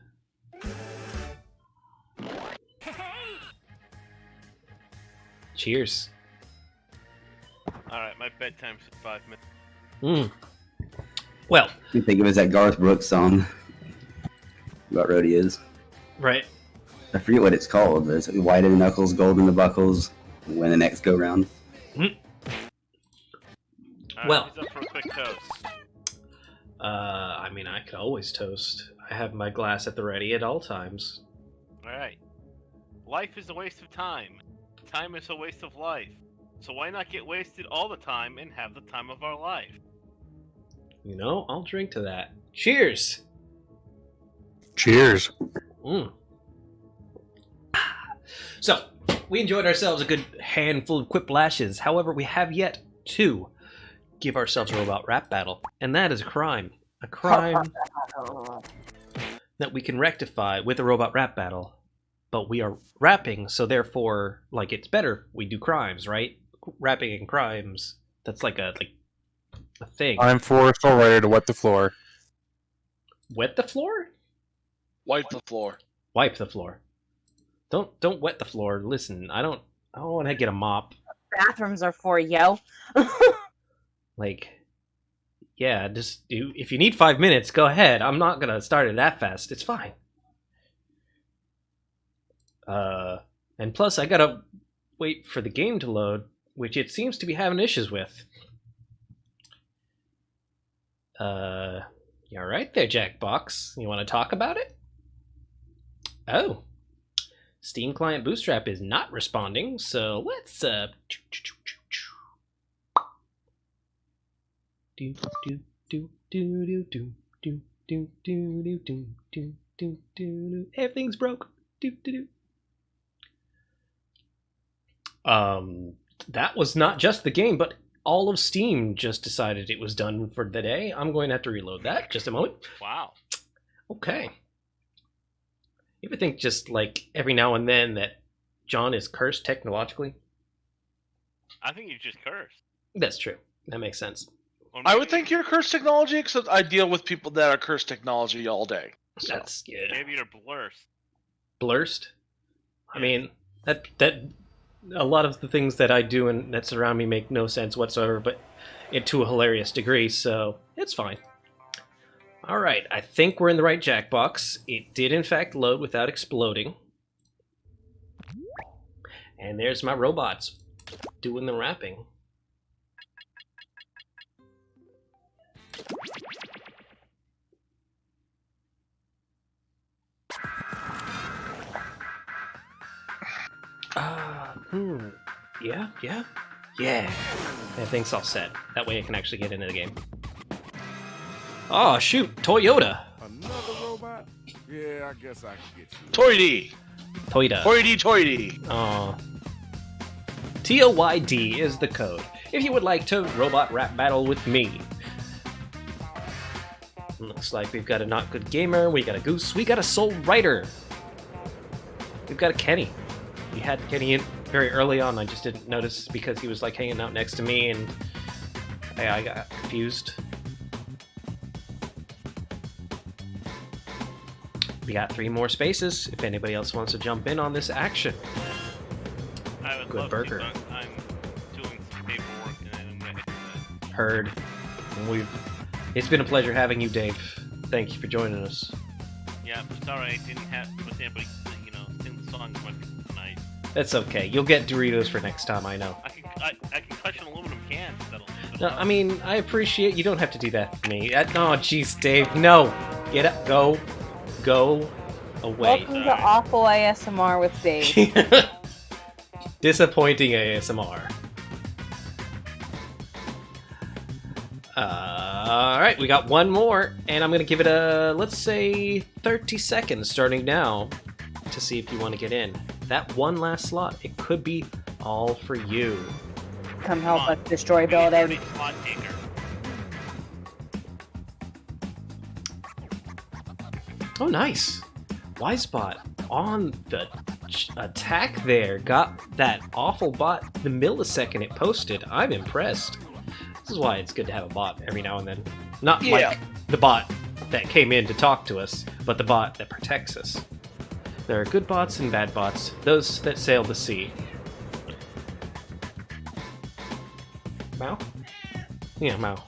Cheers. Alright, my bedtime's in 5 minutes. Well, You think it was that Garth Brooks song about rodeos. right. I forget what it's called, but it's white in the knuckles, gold in the buckles, win the next go round. Alright, Well. who's up for a quick toast? I mean, I could always toast. I have my glass at the ready at all times. Alright. Life is a waste of time. Time is a waste of life. So why not get wasted all the time and have the time of our life? You know, I'll drink to that. Cheers! Cheers. So, we enjoyed ourselves a good handful of quiplashes. However, we have yet to give ourselves a robot rap battle. And that is a crime. A crime that we can rectify with a robot rap battle. But we are rapping, so therefore, like, it's better if we do crimes, right? Rapping and crimes. That's like a thing. I'm for Soul Rider to wet the floor. Wet the floor? Wipe the floor. Wipe the floor. Don't wet the floor. Listen, I don't want to get a mop. Bathrooms are for yo. Like, yeah, just if you need 5 minutes, go ahead. I'm not gonna start it that fast. It's fine. And plus I gotta wait for the game to load, which it seems to be having issues with. You all right there, Jackbox? You want to talk about it? Oh. Steam Client Bootstrap is not responding, so let's everything's broke. That was not just the game, but all of Steam just decided it was done for the day. I'm going to have to reload that. Just a moment. Wow. Okay. You ever think just like every now and then that John is cursed technologically? I think you just cursed. That's true. That makes sense. Or I maybe- would think you're cursed technology, except I deal with people that are cursed technology all day. So. That's good. Maybe you're blurst. Blurst? I mean, that a lot of the things that I do and that surround me make no sense whatsoever, but it to a hilarious degree, so it's fine. Alright, I think we're in the right Jackbox. It did in fact load without exploding. And there's my robots doing the rapping. Yeah. Everything's all set. That way I can actually get into the game. Oh, shoot. Toyota. Another robot? Yeah, I guess I can get you. Toydy. Toyota. Toydy. Aw. TOYD is the code. If you would like to robot rap battle with me. Looks like we've got a Not Good Gamer, we got a Goose, we got a Soul Writer. We've got a Kenny. We had Kenny in very early on, I just didn't notice because he was like hanging out next to me and I got confused. We got 3 more spaces if anybody else wants to jump in on this action. I would Good love burger. to, but I'm doing some paperwork and I'm gonna hit that. Heard. It's been a pleasure having you, Dave. Thank you for joining us. Yeah, I'm sorry I didn't have with anybody, sing the song tonight. That's okay. You'll get Doritos for next time, I know. I can clutch an aluminum can. That'll No, I mean, I appreciate you don't have to do that for me. Oh, jeez, Dave, no. Get up. Go away. Welcome to Awful ASMR with Dave. Disappointing ASMR. Alright, we got one more, and I'm going to give it a, let's say, 30 seconds starting now to see if you want to get in. That one last slot, it could be all for you. Come help us destroy buildings. Slot taker. Oh, nice. Wisebot on the attack there. Got that awful bot the millisecond it posted. I'm impressed. This is why it's good to have a bot every now and then. Not like the bot that came in to talk to us, but the bot that protects us. There are good bots and bad bots, those that sail the sea. Mao? Yeah, Mao.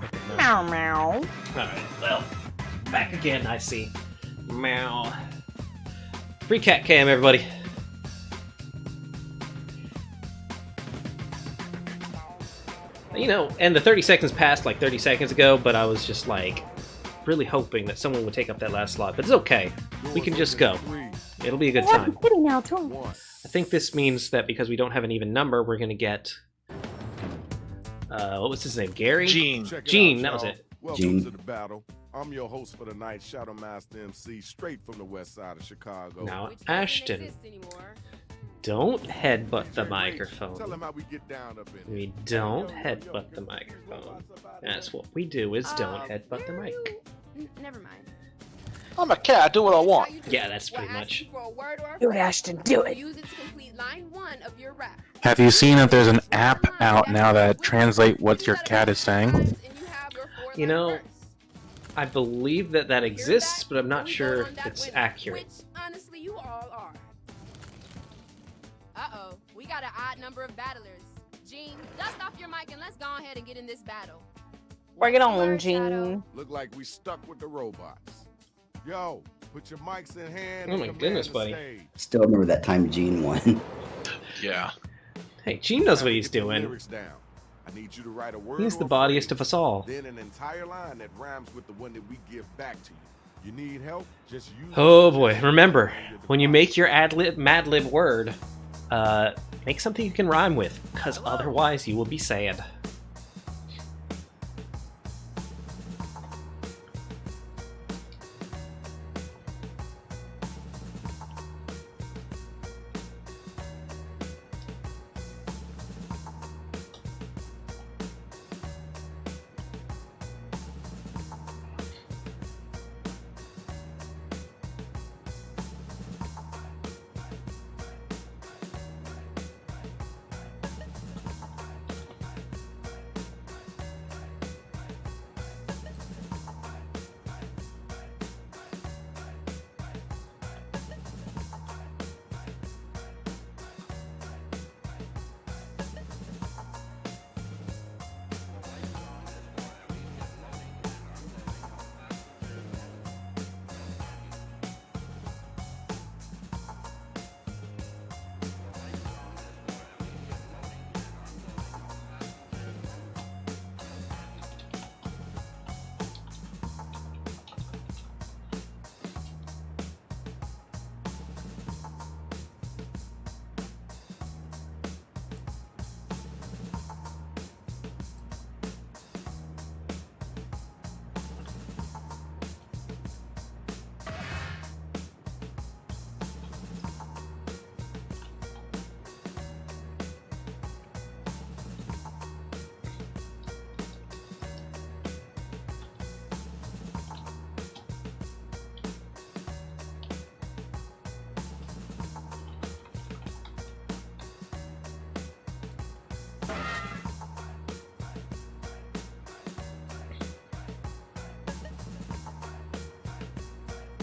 Okay, Meow meow. Alright, well, back again, I see. Meow. Free cat cam, everybody. You know, and the 30 seconds passed like 30 seconds ago, but I was just like really hoping that someone would take up that last slot. But it's okay. We can just go. It'll be a good time. Now too. I think this means that because we don't have an even number, we're gonna get what was his name? Gary? Gene. Gene, that was it. Welcome Gene. to the battle. I'm your host for the night, Shadow Master MC, straight from the west side of Chicago. Now, Ashton, don't headbutt the microphone. Tell him how we get down up in We don't headbutt the microphone. That's what we do, is don't headbutt the mic. Never mind. I'm a cat. I do what I want. Yeah, that's pretty much. Do it, Ashton, do it. Use it to complete line 1 of your rap. Have you seen that there's an app out now that translate what your cat is saying? You know, I believe that that exists, but I'm not sure if it's accurate. Which, honestly, you all are. Uh-oh, we got an odd number of battlers. Gene, dust off your mic and let's go ahead and get in this battle. Bring it on, Gene. Look like we stuck with the robots. Yo, put your mics in hand. Oh and my command goodness, the buddy. stage. Still remember that time Gene won. Yeah. Hey, Gene knows what he's Get the doing. lyrics down. I need you to write a word. He's the or a bodiest phrase, of us all. then an entire line that rhymes with the one that we give back to you. You need help? Just use. Oh boy! Remember, when you make your Mad Lib word, make something you can rhyme with, because otherwise you will be sad.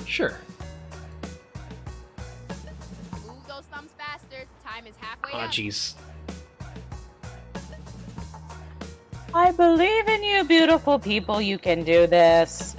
Sure. Move those thumbs faster. Time is halfway Oh up. jeez. I believe in you, beautiful people. You can do this.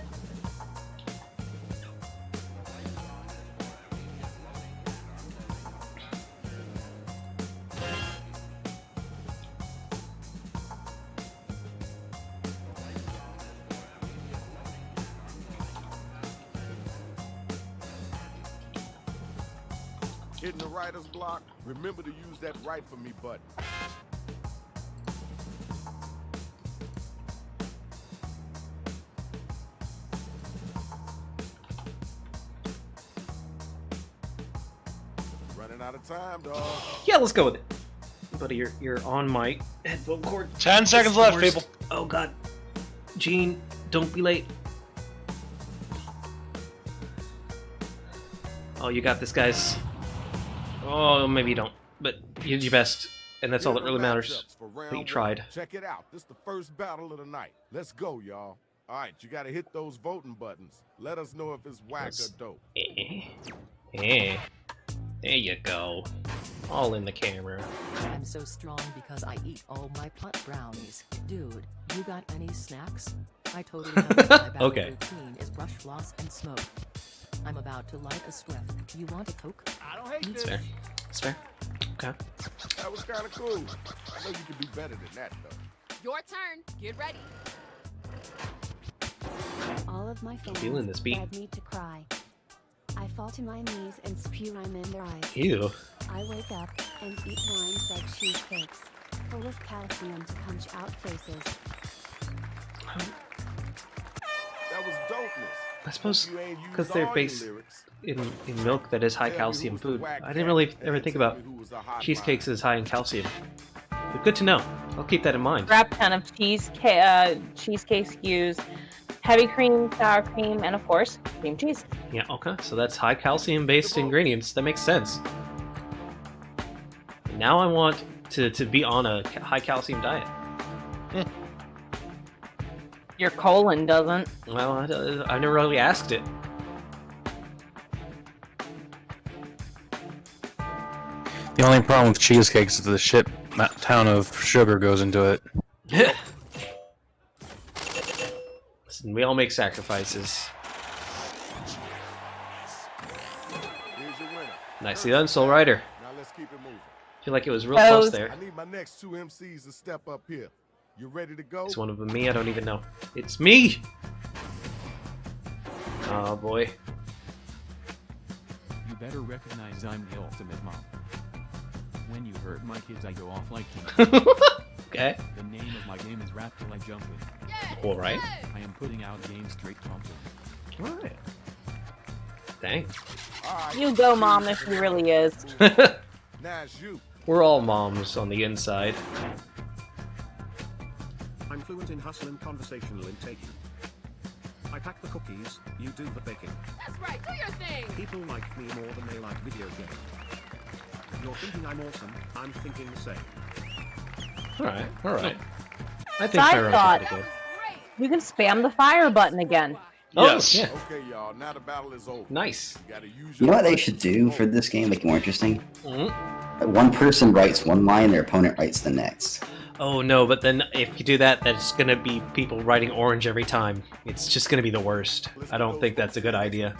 Hitting the writer's block. Remember to use that write for me button. Running out of time, dog. Yeah, let's go with it. Buddy, you're on my headphone cord. 10 seconds left, people. Oh god. Gene, don't be late. Oh, you got this, guys. Oh, maybe you don't. But you did your best, and that's all that really matters. That you tried. Check it out. This is the first battle of the night. Let's go, y'all. All right, you got to hit those voting buttons. Let us know if it's whack or dope. There you go. All in the camera. I'm so strong because I eat all my pot brownies. Dude, you got any snacks? I totally know my battle Okay. routine is brush, floss, and smoke. I'm about to light a spliff. You want a Coke? I don't hate That's this. fair. That's fair. Okay. That was kind of cool. I know you can do better than that, though. Your turn. Get ready. All of my fans Feeling this beat. led me to cry. I fall to my knees and spew rhyme in their eyes. Ew. I wake up and eat rhymes like cheesecakes, full of calcium to punch out faces. That was dopeness. I suppose Hope you ain't used because they're all your based lyrics. in milk that is high Tell me calcium who's the food. whack I didn't really cat, ever and think tell about me who was the hot cheesecakes line. as high in calcium. But good to know. I'll keep that in mind. Wrap ton of cheesecake SKUs, heavy cream, sour cream, and of course, cream cheese. Yeah, okay. So that's high calcium based ingredients. That makes sense. Now I want to be on a high calcium diet. Your colon doesn't. Well, I never really asked it. The only problem with cheesecakes is the shit ton of sugar goes into it. Listen, we all make sacrifices. Here's your winner. Nicely done, Soul Rider. Now let's keep it moving. Feel like it was real close there. I need my next two MCs to step up here. You ready to go? Is one of them me? I don't even know. It's me! Oh boy. You better recognize I'm the ultimate mom. When you hurt my kids, I go off like king. Okay. The name of my game is Rap Till I Jump In. Alright. I am putting out games straight pumping. Alright. Dang. You go, Mom, if he really is. Now it's you. We're all moms on the inside. I'm fluent in hustle and conversational in taking. I pack the cookies, you do the baking. That's right, do your thing! People like me more than they like video games. You're thinking I'm awesome, I'm thinking the same. Alright, alright. I think Side Pyro's thought. pretty good. You can spam the fire button again. Oh, Yes. yeah. Okay, y'all. Now the battle is over. Nice. You gotta use You your know what they should do for this game, make it more interesting? Mm-hmm. One person writes one line, their opponent writes the next. Oh no, but then if you do that, that's gonna be people writing orange every time. It's just gonna be the worst. I don't think that's a good idea.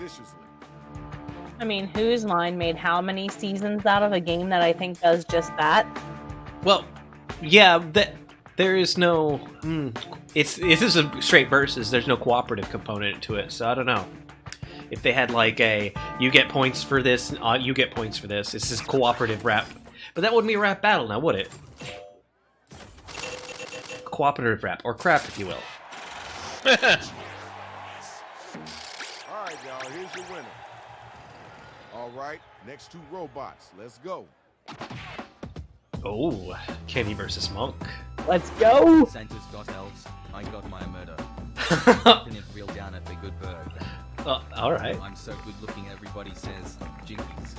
I mean, whose line made how many seasons out of a game that I think does just that? Well, yeah, there is no. This is a straight versus. There's no cooperative component to it, so I don't know. If they had like a, you get points for this, you get points for this. This is cooperative rap, but that wouldn't be a rap battle now, would it? Cooperative rap, or crap, if you will. Alright, y'all. Here's your winner. Alright, next two robots. Let's go. Oh, Kenny versus Monk. Let's go! Santa's got elves. I got my murder. Putting it real down at the good bird. Alright. I'm so good looking, everybody says, Jinkies.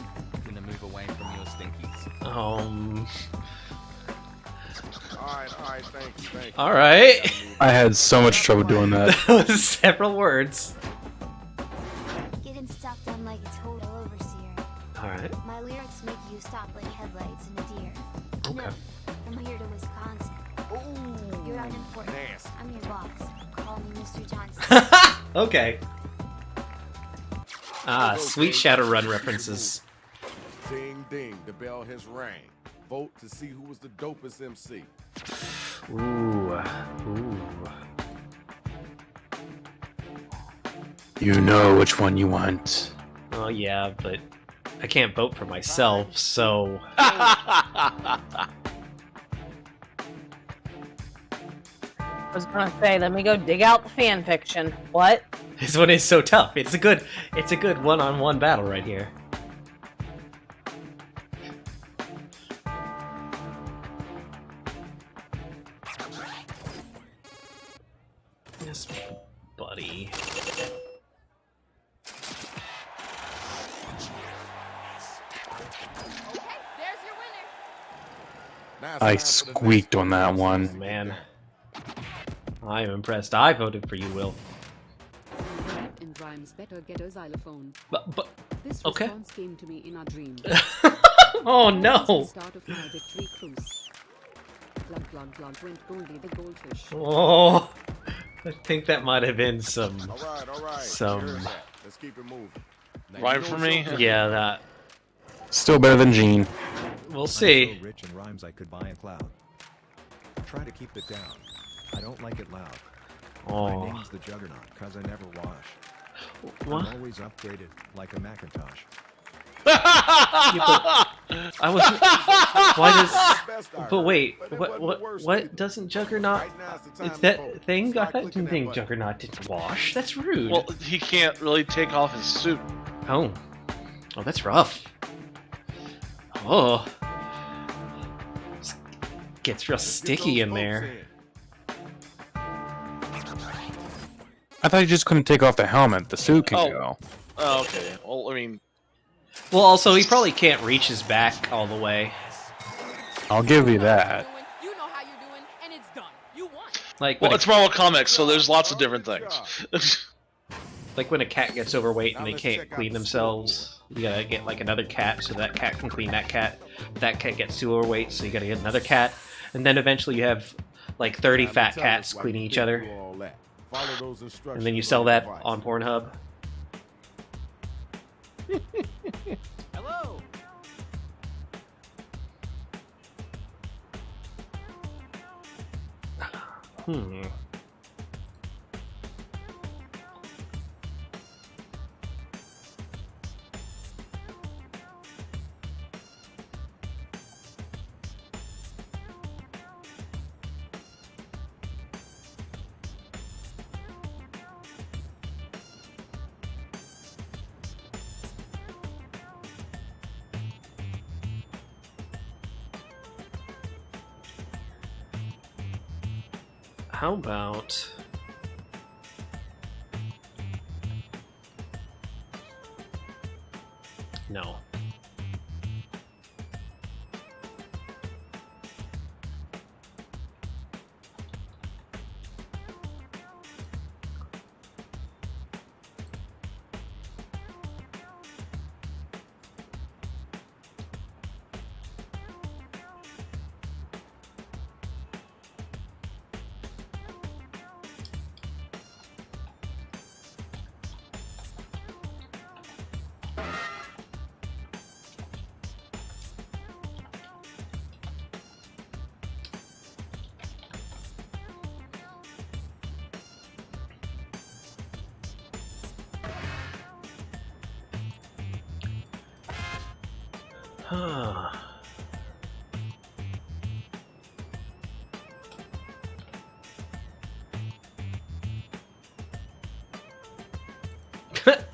Gonna move away from your stinkies. Alright, thank you. Alright. I had so much trouble doing that. That was several words. Getting stuff done like a total overseer. Alright. My lyrics make you stop like headlights in a deer. Okay. From here to Wisconsin. You're unimportant. I'm your boss. Call me Mr. Johnson. Okay. Ah, sweet Shadowrun references. Ding ding, the bell has rang. Vote to see who was the dopest MC. Ooh. You know which one you want. Oh yeah, but I can't vote for myself, so... I was gonna say, let me go dig out the fan fiction. What? This one is so tough. It's a good one-on-one battle right here. Yes, buddy. I squeaked on that one. Man. I am impressed. I voted for you, Will. And rhymes better get a xylophone. But This okay. response came to me in a dream. Oh The no! start of my victory cruise. Glug glug glug went Goldie the goldfish. Oh, I think that might have been some. Alright. Let's keep it moving. Now, Rhyme you know for me? something? Yeah, that. Still better than Gene. We'll see. I'm so rich in rhymes I could buy a cloud. Try to keep it down. I don't like it loud. Oh. My name's the Juggernaut, cause I never wash. What? I'm always upgraded, like a Macintosh. I was. Why does? But wait, what doesn't Juggernaut? It's that thing. I didn't think Juggernaut didn't wash. That's rude. Well, he can't really take off his suit. Oh, that's rough. Oh, gets real sticky in there. I thought you just couldn't take off the helmet. The suit can go. Oh, okay. Well, I mean, Well, also he probably can't reach his back all the way. I'll give you that. You know how you're doing, and it's done. You won. Like well, when it's Marvel Comics, so there's lots of different things. like when a cat gets overweight and they can't clean themselves, you gotta get like another cat so that cat can clean that cat. That cat gets too overweight, so you gotta get another cat, and then eventually you have like 30 fat cats cleaning each other, and then you sell that on Pornhub. Hello. How about... No. Huh.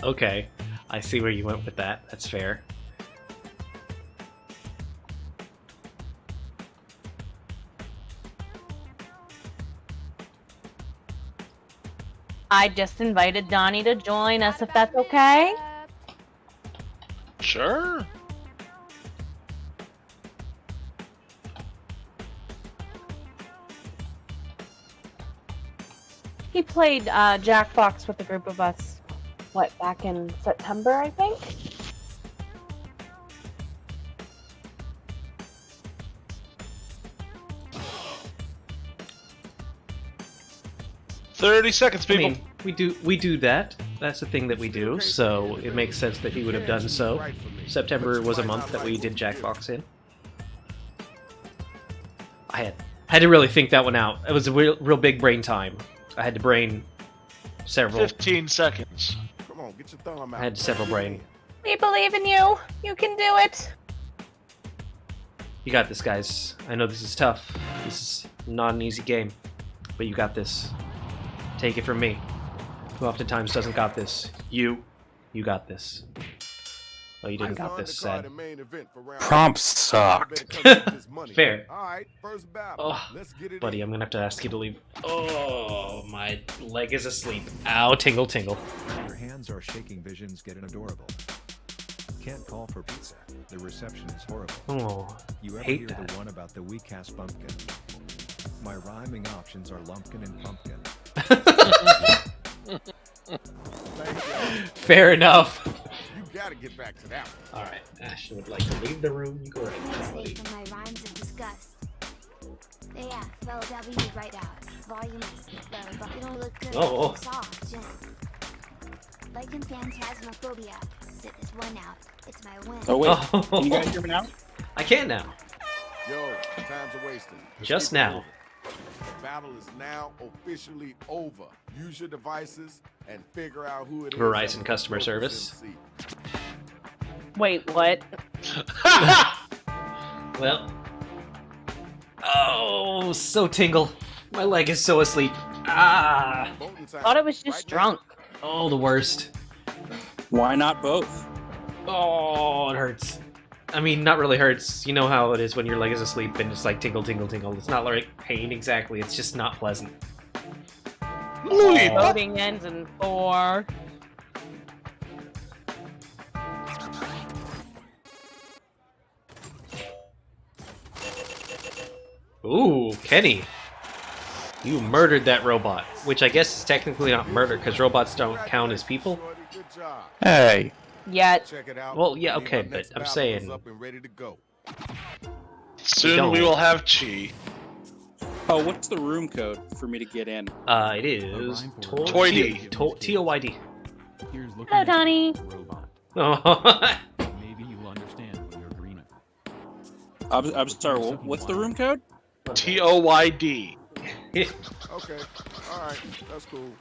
Okay, I see where you went with that. That's fair. I just invited Donnie to join us, if that's okay. Sure. He played Jackbox with a group of us, what, back in September, I think? $30 people. I mean, we do that. That's the thing that we do, so it makes sense that he would have done so. September was a month that we did Jackbox in. I had to really think that one out. It was a real big brain time. I had to brain several. 15 seconds. Come on, get your thumb out. I had several brain. We believe in you. You can do it. You got this, guys. I know this is tough. This is not an easy game, but you got this. Take it from me. Who oftentimes doesn't got this? You got this. Oh, you didn't got this, sad. Prompts sucked. Fair. All right, first battle. Oh, Let's get it buddy, in. I'm gonna have to ask you to leave. Oh, my leg is asleep. Ow, tingle, tingle. Your hands are shaking. Visions getting adorable. Can't call for pizza. The reception is horrible. Oh, you ever hate hear that. the one about the weak-ass bumpkin? My rhyming options are lumpkin and pumpkin. Fair enough. You gotta get back to that one. Alright, Ashton would like to leave the room. You go right ahead, buddy. Save for my rhymes of disgust. Yeah, spell W right out. Volume is but you don't look good. Oh. Soft, Jen. Like in Phantasmaphobia. Sit this one out. It's my win. Oh wait, can you guys hear me now? I can now. Yo, time's a wasting. Just now. The battle is now officially over. Use your devices and figure out who it is. Verizon customer service. Wait, what? Well. Oh, so tingle. My leg is so asleep. Ah. Thought it was just drunk. Oh, the worst. Why not both? Oh, it hurts. I mean, not really hurts. You know how it is when your leg is asleep and just like tingle, tingle, tingle. It's not like pain exactly. It's just not pleasant. Voting ends in 4. Ooh, Kenny. You murdered that robot. Which I guess is technically not murder because robots don't count as people. Hey. Yet. Well, yeah, okay, but I'm saying... Soon we will have Chi. Oh, what's the room code for me to get in? It is Toyd. T-O-Y-D. Hello, Donnie. Oh. Maybe you'll understand when you're greener. I'm sorry, what's the room code? Toyd. Okay, alright, that's cool.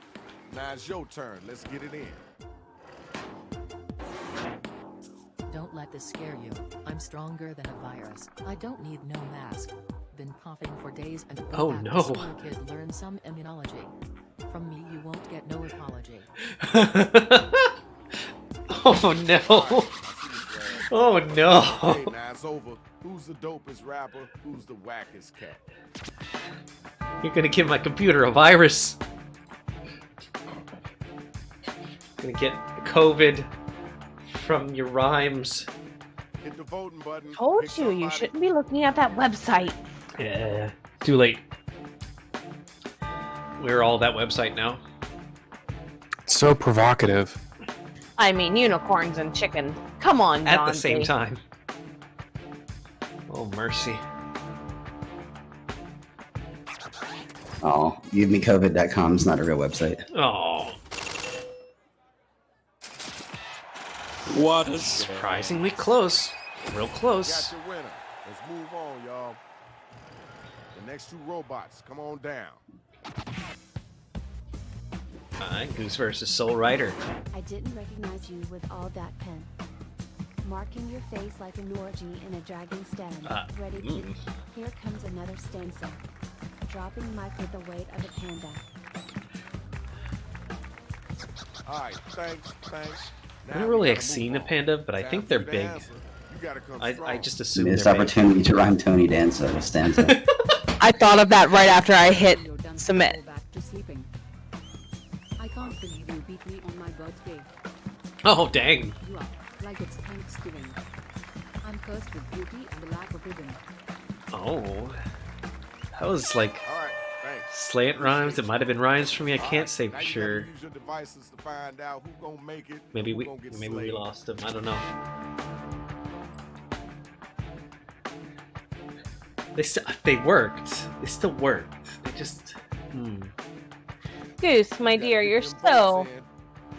Now it's your turn. Let's get it in. Don't let this scare you. I'm stronger than a virus. I don't need no mask. Been coughing for days and Oh, back no. to school, kid, learn some immunology. From me, you won't get no apology. Oh no! Oh no! Hey, now it's over. Who's the dopest rapper? Who's the wackest cat? You're gonna give my computer a virus. Gonna get COVID from your rhymes. Hit the voting button. Told you, you shouldn't be looking at that website. Yeah, too late. We're all that website now. So provocative. I mean, unicorns and chicken. Come on, At John the same D. time. Oh, mercy. Oh, givemecovid.com is not a real website. Oh. What a surprisingly close. Real close. Got your winner. Let's move on, y'all. The next two robots, come on down. Alright, Goose versus Soul Rider. I didn't recognize you with all that pen. Marking your face like an orgy in a dragon's den. Ready to... Here comes another stanza. Dropping mic with the weight of a panda. Alright, thanks. I haven't really seen a panda, but I think they're big. I just assume Missed they're big. opportunity to rhyme Tony Danza with stanza. I thought of that right after I hit submit. Back to sleeping. I can't believe you beat me on my birthday. Oh, dang. You are like it's Thanksgiving. I'm cursed with beauty and the lack of ribbon. Oh. That was like Alright, thanks. slant rhymes. It might have been rhymes for me. I can't say for sure. Use your devices to find out who gonna make it. Maybe who we gonna get maybe we slayed. lost him. I don't know. They worked. They still worked. They just Goose, my dear, you're so...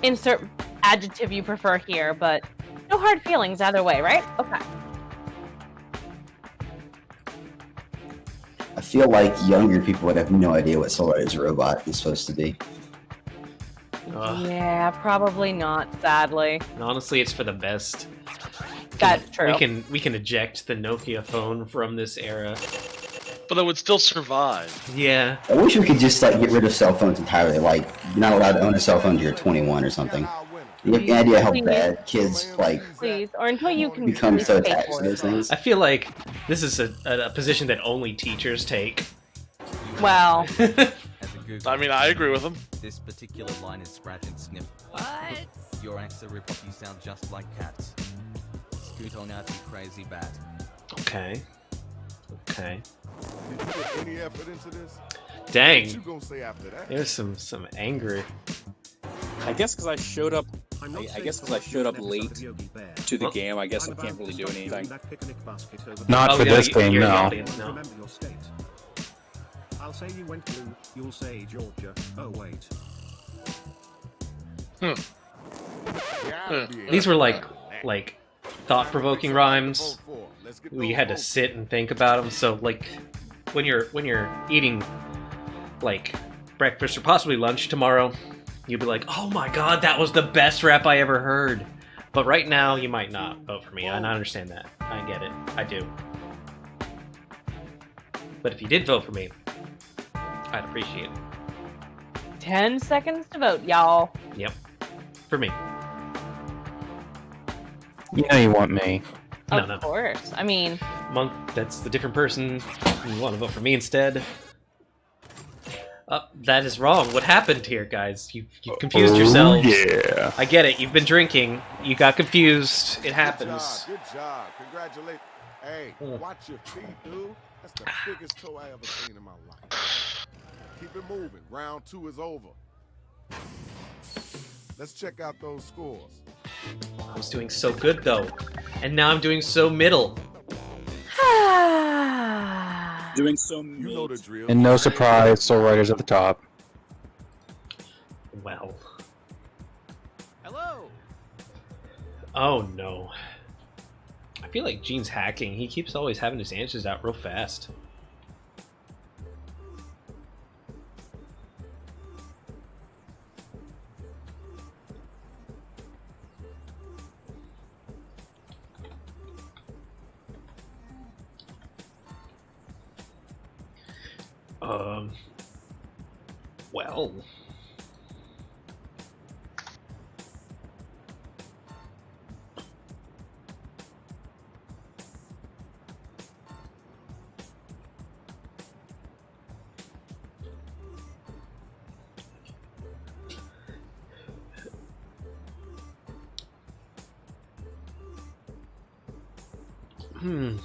Insert adjective you prefer here, but no hard feelings either way, right? Okay. I feel like younger people would have no idea what Soul Rider's robot is supposed to be. Yeah, probably not, sadly. And honestly, it's for the best. That's true. We can eject the Nokia phone from this era. But it would still survive. Yeah. I wish we could just like get rid of cell phones entirely. Like you're not allowed to own a cell phone until you're 21 or something. You have any idea how bad kids like Please, or until you can become so pay attached for to it. those things? I feel like this is a position that only teachers take. Well, As a Google, I mean, I agree with him. this particular line is scratch and sniff. What? Your accent rip-off, you sound just like cats. Scoot on out, you crazy bat. Okay. Okay. Did you put any effort into this? Dang. What you gonna say after that? There's some anger. I guess because I showed up. I guess because I showed up late to the Well, game. I guess I can't really do anything. Not Oh, for no, this game, you're the no. audience, no. Remember your state. I'll say you went blue, you'll say Georgia. Oh wait. These were like thought-provoking rhymes. We had to sit and think about them. So like when you're eating like breakfast or possibly lunch tomorrow, you'll be like, "Oh my god, that was the best rap I ever heard." But right now, you might not vote for me, and I understand that. I get it. I do. But if you did vote for me, I'd appreciate it. 10 seconds to vote, y'all. Yep. For me. You know you want me. No. Of course. I mean, Monk, that's the different person. You want to vote for me instead? That is wrong. What happened here, guys? You confused yourselves. Yeah. I get it. You've been drinking. You got confused. It happens. Good job. Congratulations. Hey, watch your feet, dude. That's the biggest toe I ever seen in my life. Keep it moving. Round 2 is over. Let's check out those scores. I was doing so good though, and now I'm doing so middle. Doing so You know the drill. And no surprise, Soul Rider's at the top. Well. Hello. Oh no. I feel like Gene's hacking. He keeps always having his answers out real fast. Well. Hmm.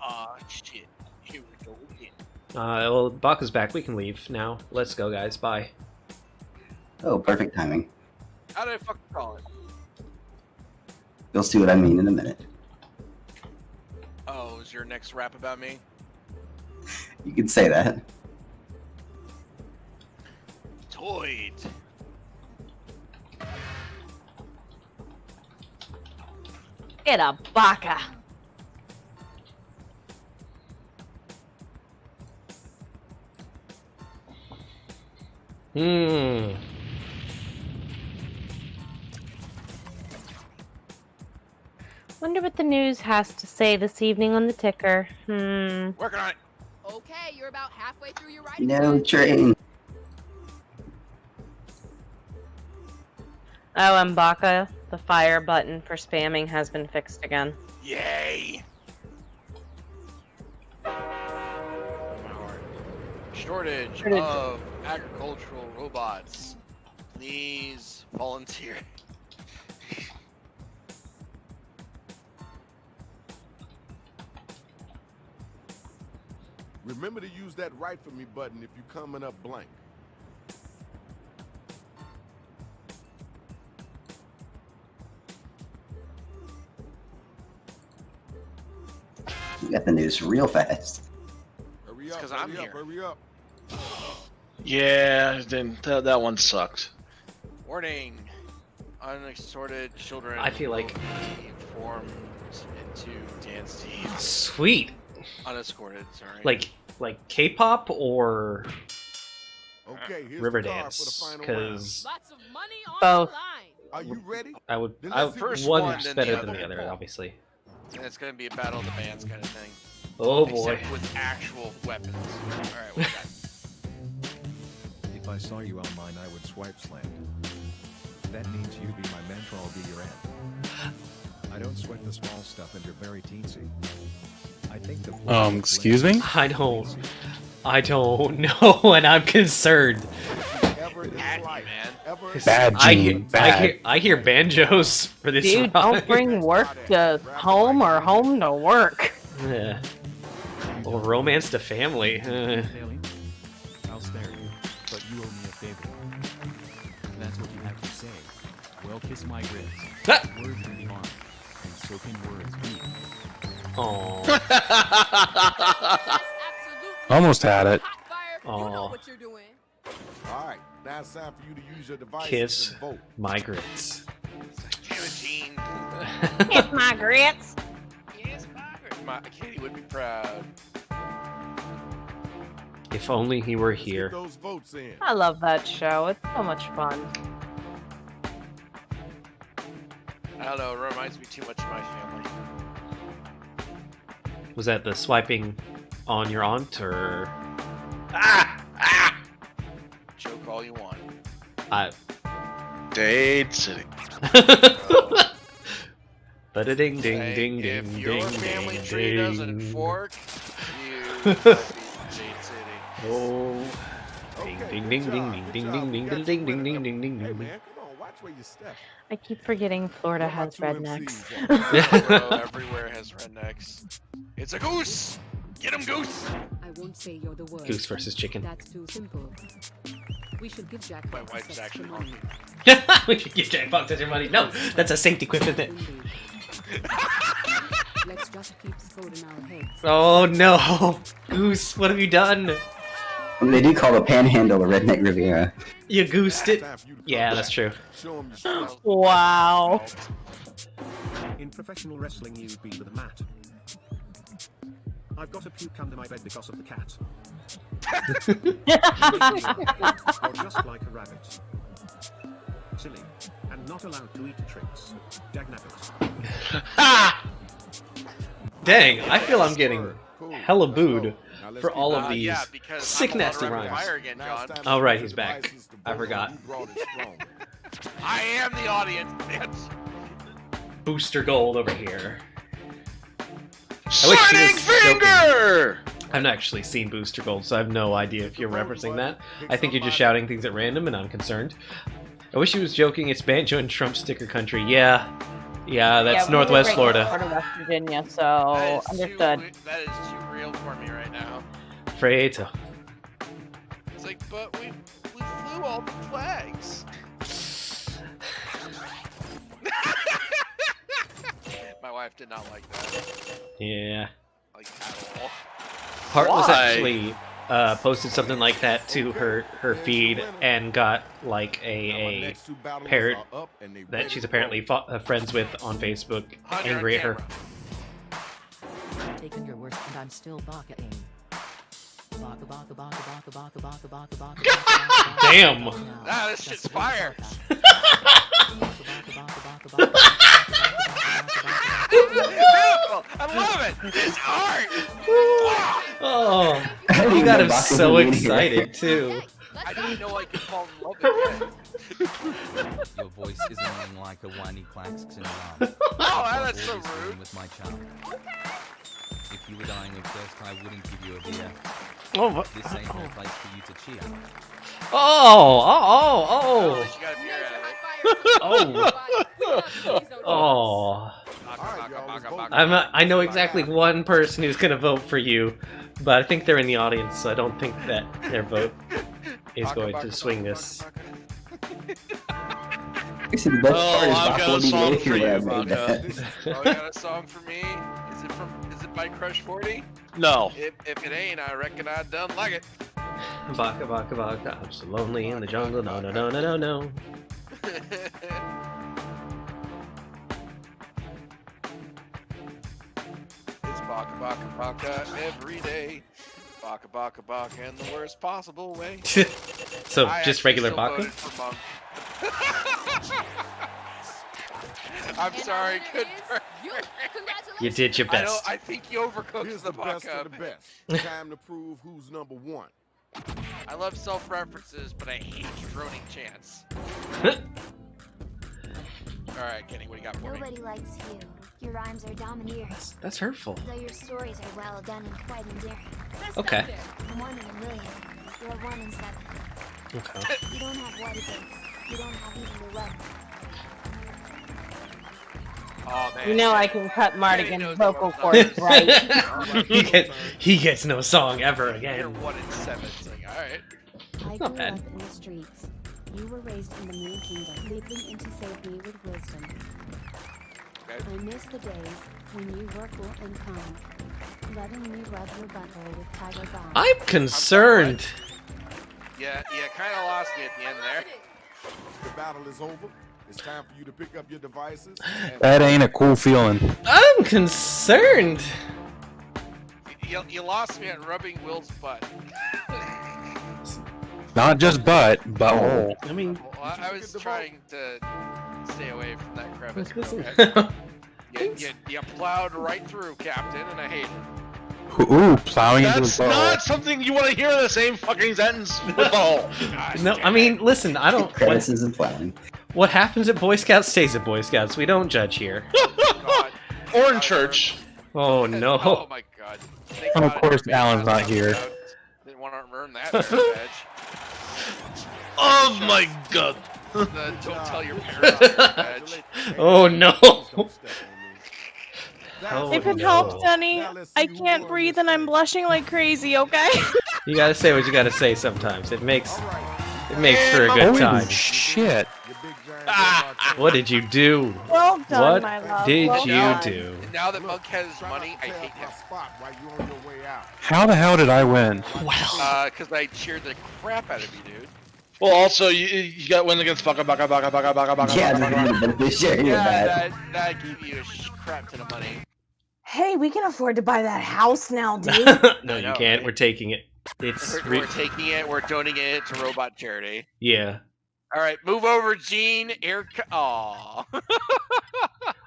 Ah, shit. Here we go again. Well, Baka's back. We can leave now. Let's go, guys. Bye. Oh, perfect timing. How did I fucking call it? You'll see what I mean in a minute. Oh, is your next rap about me? You can say that. Toyed. Get a baka. Hmm. Wonder what the news has to say this evening on the ticker. Working on it. Okay, you're about halfway through your writing. No train. Oh, and Baka, the fire button for spamming has been fixed again. Yay! Shortage of agricultural robots. Please volunteer. Remember to use that write for me button if you're coming up blank. You got the news real fast. Hurry It's up, 'cause I'm hurry up, here. hurry up. Yeah, then that one sucked. Warning. Unassorted children I feel like- will be formed into dance teams. Sweet. Unescorted, sorry. Like K-pop or Okay, here's Riverdance? the card for the final round. Because Lots of money on Both. the line. Are you ready? I would. Then I let's see would First one one, is then better the than the other. other, obviously. And it's gonna be a battle of the bands kind of thing. Oh boy. Except with actual weapons. Alright, what we got? If I saw you online, I would swipe slam. That means you be my mentor, I'll be your end. I don't sweat the small stuff and you're very teensy. I think the Excuse me? I don't know, and I'm concerned. Ever in Bad, life, man. ever in Bad, life. Gene. Bad. I hear banjos for this Dude, ride. don't bring work to home or home to work. Yeah. Well, romance to family. Failing? I'll spare you, but you owe me a favor. That's what you have to say. Well, kiss my grits. Ah! Words can be hard, and so can words be. Aww. Almost had it. You know Aw. what you're doing. All right, now it's time for you to use your device Kiss and vote. my grits. Damn it, Gene. Kiss my grits. Yes, Margaret. Katie would be proud. If only he were here. Get those votes in. I love that show. It's so much fun. I don't know, it reminds me too much of my family. Was that the swiping on your aunt, or Joke all you want. I? Dade City. But a ding ding Hey, ding if ding your ding family ding tree ding. doesn't fork, you might be Jade City. Oh. Okay, Ding good ding job, ding good ding job. ding We ding got ding you ding winning. ding ding ding Hey ding. man, come on, watch where you step. I keep forgetting Florida Where my has two rednecks. MCs at? Bro, everywhere has rednecks. It's a goose! Get him, goose! I won't say you're the worst. Goose versus chicken. That's too simple. We should give Jackbox My wife's extra actually money. We should give Jackbox extra money. No, that's a safety quip, isn't it? Let's just keep score in our heads. Oh no, Goose, what have you done? They do call the Panhandle the Redneck Riviera. You goosed it. Yeah, that's true. Show 'em your skills. Wow. In professional wrestling, you'd be with a mat. I've got a puke under my bed because of the cat. You're just like a rabbit. Silly. And not allowed to eat tricks. Dagnabbit. Dang, I feel I'm getting hella booed for all of these Yeah, because sick, I'm allowed nasty to rapid rhymes. fire again, John. Oh, right, he's back. I forgot. I am the audience, bitch. Booster Gold over here. Shining Finger! I've not actually seen Booster Gold, so I have no idea if you're referencing that. I think you're just shouting things at random, and I'm concerned. I wish he was joking. It's Banjo and Trump sticker country. Yeah, that's we Northwest live right Florida. in West Virginia, so understood. That is too real for me right now. Fredo. It's like, but we flew all the flags. My wife did not like that. Yeah. Like at all. Hart was Why? actually posted something like that to her feed and got like a parrot that she's apparently friends with on Facebook angry at her. I've taken your worst and I'm still baka-ing. Baka baka baka baka baka baka baka baka. Damn. Nah, this shit's fire. Beautiful. I love it. It's art. Oh, you got him so excited too. I didn't know I could fall in love again. Your voice is annoying like a whiny klaxon alarm. Oh, that's so rude. With my charm. If you were dying of thirst, I wouldn't give you a beer. Oh, what? This ain't no place for you to cheer. Oh. Oh. I know exactly one person who's gonna vote for you, but I think they're in the audience, so I don't think that their vote is going to swing this. Actually, the best part is I've got a song for you, Baka. Baka. Oh, you got a song for me? Is it by Crush 40? No. If it ain't, I reckon I done like it. Baka baka baka, I'm so lonely in the jungle. No. It's baka baka baka every day. Baka baka baka in the worst possible way. So I just actually regular still baka? voted for Monk. I'm sorry, good. You did your best. I think you overcooked Here's the the best baka. of the best. Time to prove who's number one. I love self-references, but I hate droning chants. Alright, Kenny, what do you got for me? Nobody likes you. Your rhymes are domineering. That's hurtful. Though your stories are well done and quite endearing. Okay. I'm one in a million. You're a 1 in 7. Okay. You don't have what it takes. You don't have even the weapon. Oh, man. You know I can cut Mardigan's vocal cords, right? he gets no song ever You're again. 1 in 7. It's like, alright. I not grew bad. up in the streets. You were raised in the Moon Kingdom, leaping in to save me with wisdom. Okay. I miss the days when you were cool and calm, letting me rub your butthole with Tiger Balm. I'm concerned. Yeah, kind of lost me at the end there. The battle is over. It's time for you to pick up your devices. That ain't a cool feeling. I'm concerned. You lost me at rubbing Will's butt. Not just butt, butthole. I mean, Well, I was trying to stay away from that crevice. You plowed right through, Captain, and I hate it. Ooh, plowing into That's the butthole. not something you want to hear in the same fucking sentence with the hole. no, I mean, listen, I don't. Crevices and plowing. What happens at Boy Scouts stays at Boy Scouts. We don't judge here. God. Or in church. Oh no. Oh my God. Thank And of God course, everybody Alan's not got here. out. Didn't want to earn that very badge. Oh my god. The don't tell your parents badge. Oh no. If it helps, Denny, I can't breathe and I'm blushing like crazy, okay? You gotta say what you gotta say sometimes. It makes for a good Holy time. shit. What did you do? Well done, What my love. did Well you done. do? And now that Monk has money, I hate him. How the hell did I win? Because I cheered the crap out of you, dude. Well, also, you got win against Baka Baka Baka Baka Baka Baka Yeah, Baka Baka. the sharing of that. That gave you a crap ton of money. Hey, we can afford to buy that house now, dude. No, I you know, can't. right? We're taking it. It's We're taking it. We're donating it to robot charity. yeah. All right, move over, Gene. Aw.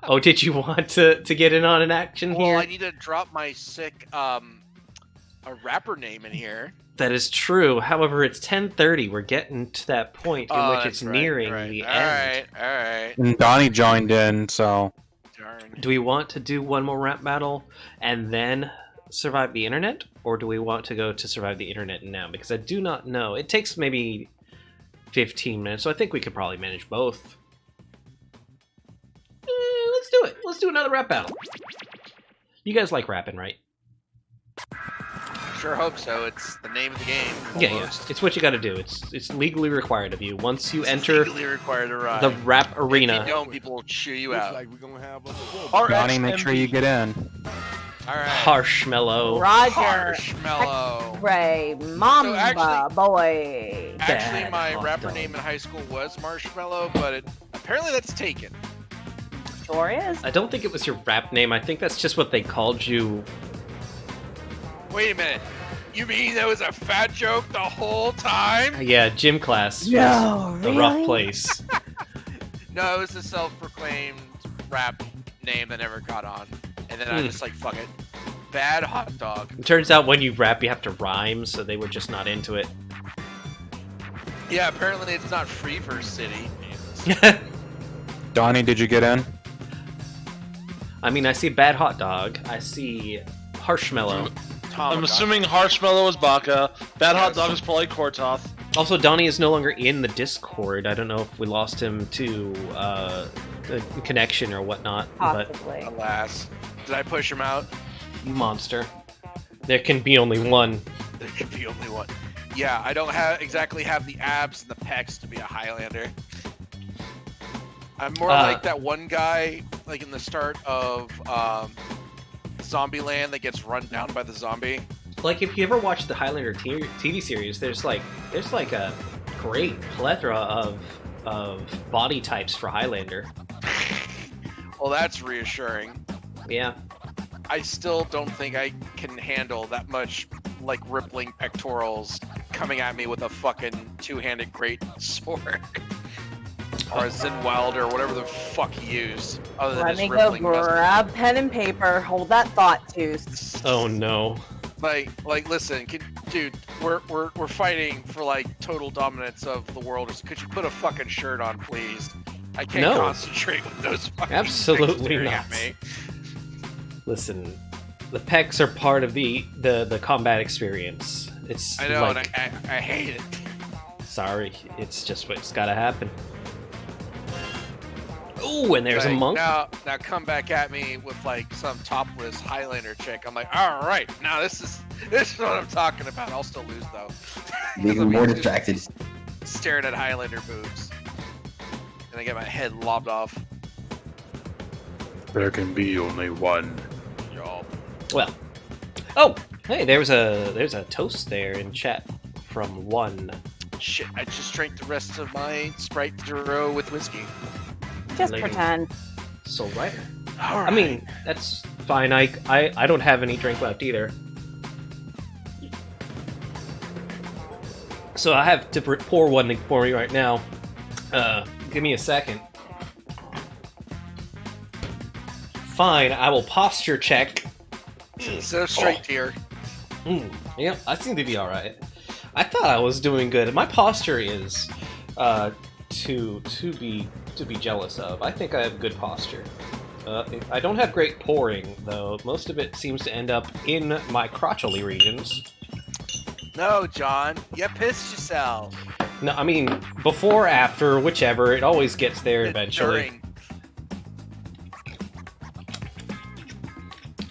Oh, did you want to get in on an action Well, here? I need to drop my sick a rapper name in here. That is true. However, it's 10:30. We're getting to that point in which it's nearing the end. All right. And Donnie joined in, so. Darn. Do we want to do one more rap battle and then survive the internet, or do we want to go to survive the internet now? Because I do not know. It takes maybe 15 minutes, so I think we could probably manage both. Let's do it. Let's do another rap battle. You guys like rapping, right? Sure hope so. It's the name of the game. Yeah. Almost. It's what you got to do. It's legally required of you. Once you It's enter legally required to ride. the rap arena. If you don't, people will chew you out. Donnie, make sure you get in. All right. Harshmellow. Roger. Marshmallow. Ray, Mamba, actually- boy. Actually, Bad my hot rapper dog. name in high school was Marshmallow, but apparently that's taken. Sure is. I don't think it was your rap name. I think that's just what they called you. Wait a minute. You mean that was a fat joke the whole time? Yeah, gym class was No, the rough really? place. No, it was a self-proclaimed rap name that never caught on. And then I just like, fuck it. Bad hot dog. It turns out when you rap, you have to rhyme, so they were just not into it. Yeah, apparently it's not free for City. Donnie, did you get in? I mean, I see Bad Hot Dog. I see Harshmellow. I'm assuming Harshmellow is Baka. Bad Hot Dog is probably Kortoth. Also, Donnie is no longer in the Discord. I don't know if we lost him to a connection or whatnot. Possibly. Alas. Did I push him out? But you monster. There can be only one. There could be only one. Yeah, I don't exactly have the abs and the pecs to be a Highlander. I'm more like that one guy, like in the start of Zombieland that gets run down by the zombie. Like, if you ever watch the Highlander TV series, there's like a great plethora of body types for Highlander. Well, that's reassuring. Yeah. I still don't think I can handle that much, like, rippling pectorals coming at me with a fucking two-handed great sword. Or a Zen Wilder, or whatever the fuck he used. Other than Let just me go rippling grab pen and paper. Hold that thought, Tooth. Oh no. Like, listen, dude, we're fighting for like total dominance of the world. Could you put a fucking shirt on, please? I can't No. concentrate with those fucking Absolutely things staring not. at me. Listen, the pecs are part of the combat experience. It's I know, like, and I hate it. sorry, it's just what's gotta happen. Ooh, and there's a Like, monk. Now come back at me with like some topless Highlander chick. I'm like, all right, now this is what I'm talking about. I'll still lose though. Being more distracted. Staring at Highlander boobs, and I get my head lobbed off. There can be only one. Y'all. Well, oh, hey, there's a toast there in chat from one. Shit, I just drank the rest of my Sprite Zero with whiskey. Just Lady. pretend. Soul Rider. All right. I mean, that's fine. I don't have any drink left either. So I have to pour one for me right now. Give me a second. Fine, I will posture check. So straight here. Yeah, I seem to be alright. I thought I was doing good. My posture is to be jealous of. I think I have good posture. I don't have great pouring, though. Most of it seems to end up in my crotchally regions. No, John, you pissed yourself. No, I mean, before, after, whichever, it always gets there eventually. During.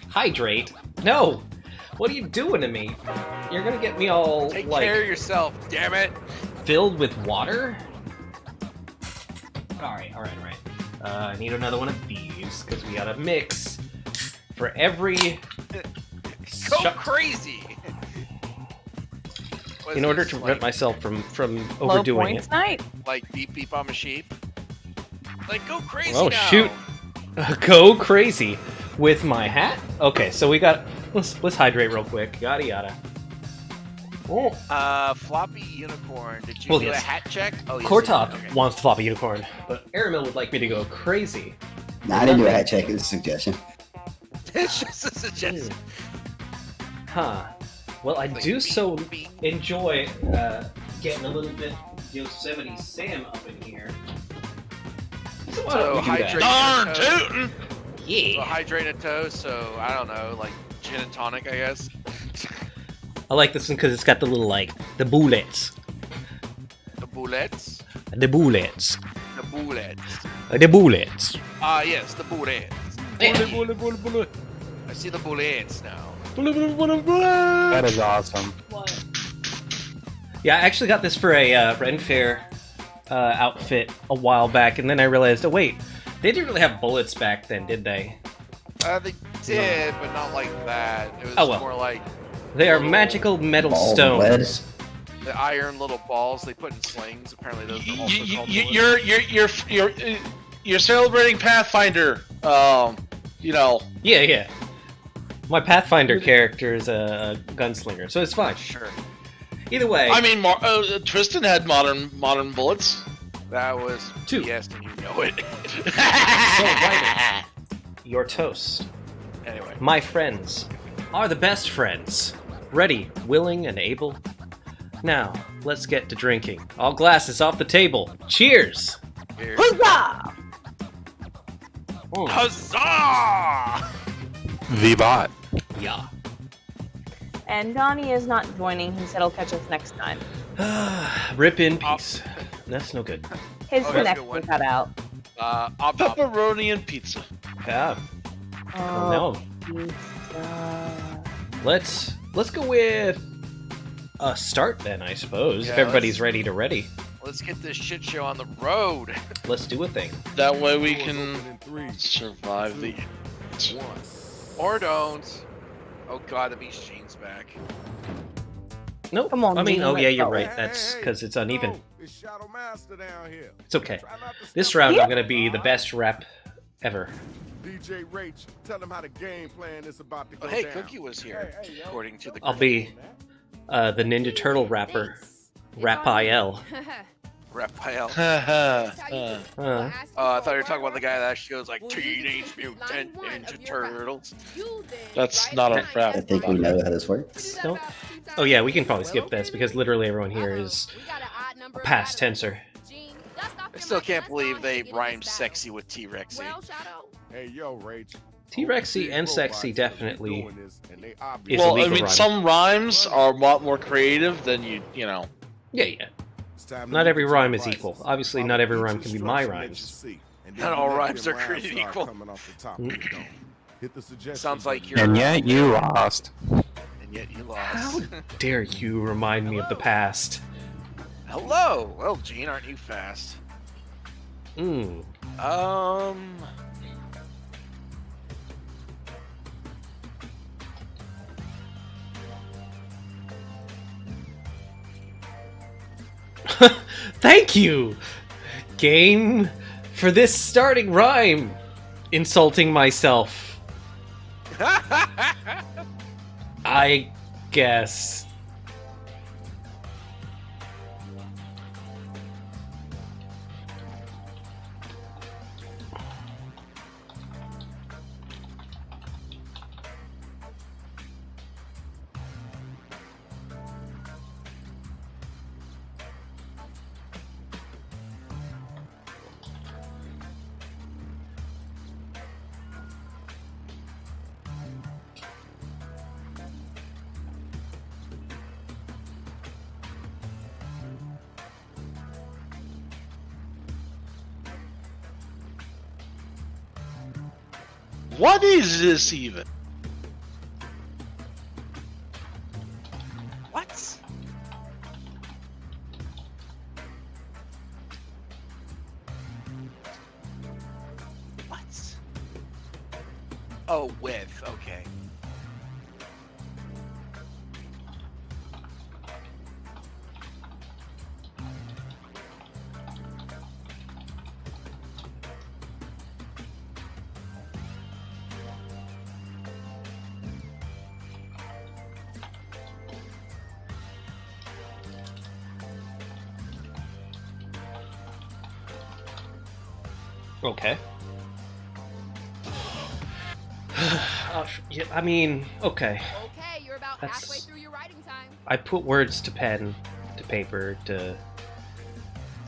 Hydrate? No! What are you doing to me? You're gonna get me all, Take like, care of yourself, damn it. filled with water? Alright. I need another one of these, because we gotta mix for every... Go crazy! What is In order this, to prevent like- myself from Low overdoing points it. night. Like beep beep on a sheep? Like, go crazy Oh, now. shoot. Go crazy. with my hat. Okay, so we got. Let's hydrate real quick. Yada yada. Oh. Floppy unicorn. Did you Well, do yes. a hat check? Oh, yes. Cortop Okay. wants to flop a unicorn, but Aramil would like me to go crazy. No, I didn't do a hat check. It was a suggestion. It's just a suggestion. Huh. Well, I do so enjoy getting a little bit Yosemite Sam up in here. So why don't we do hydrate that? your toe. Yeah. So hydrate a toe. So I don't know, like gin and tonic, I guess. I like this one because it's got the little the bullets. The bullets. The bullets. The bullets. The bullets. Ah, yes, the bullets. Bullet. I see the bullets now. That is awesome. Yeah, I actually got this for a Ren Fair outfit a while back, and then I realized, oh wait, they didn't really have bullets back then, did they? They did, but not like that. It was Oh, well. more like They are magical metal Balls of stones. the iron little balls they put in slings. Apparently, those are also called bullets. You're celebrating Pathfinder. You know. Yeah. My Pathfinder character is a gunslinger, so it's fine. Sure. Either way. I mean, Tristan had modern bullets. That was two. Yes, and you know it. So, Ryder, your toast. Anyway. My friends are the best friends. Ready, willing, and able. Now, let's get to drinking. All glasses off the table. Cheers! Huzzah! Huzzah! Vivat. Yeah. And Donnie is not joining. He said he'll catch us next time. Rip in peace. That's no good. His Oh, that's a neck good one. cut out. Pepperoni and pizza. Yeah. Oh, no. pizza. Let's go with a start then, I suppose. Yeah, if everybody's ready. Let's get this shit show on the road. Let's do a thing. That way we can survive the. Or don't. Oh god, the beast Gene's back. Nope. Come on, I mean, Gene, oh let's yeah, you're go. right. That's because it's uneven. It's Shadow Master down here. It's okay. This round I'm gonna be the best rep ever. DJ Rach, tell them how the game plan is about to go Oh, hey, down. Cookie was here, according to the. I'll be the Ninja Turtle rapper, Raphael. Raphael. Uh, I thought you were talking about the guy that actually goes like Teenage Mutant Ninja Turtles. That's not a rap. I think we know how this works. No? Oh yeah, we can probably skip this because literally everyone here is a past tenser. I still can't believe they rhymed sexy with T-Rexy. Hey, yo, Rach. T-Rexy and sexy definitely is Well, a legal I mean, rhyme. some rhymes are a lot more creative than you know. Yeah. Not every rhyme is equal. Obviously, not every rhyme can be my rhymes. Not all rhymes are created equal. Sounds like you're. And yet you lost. And yet you lost. How dare you remind me of the past? Hello. Well, Gene, aren't you fast? Hmm. Thank you, game, for this starting rhyme. Insulting myself. I guess. What is this even? What? What? Oh, with. Okay. Okay. Yeah, I mean, okay. Okay, you're about That's- halfway through your writing time. I put words to pen, to paper, to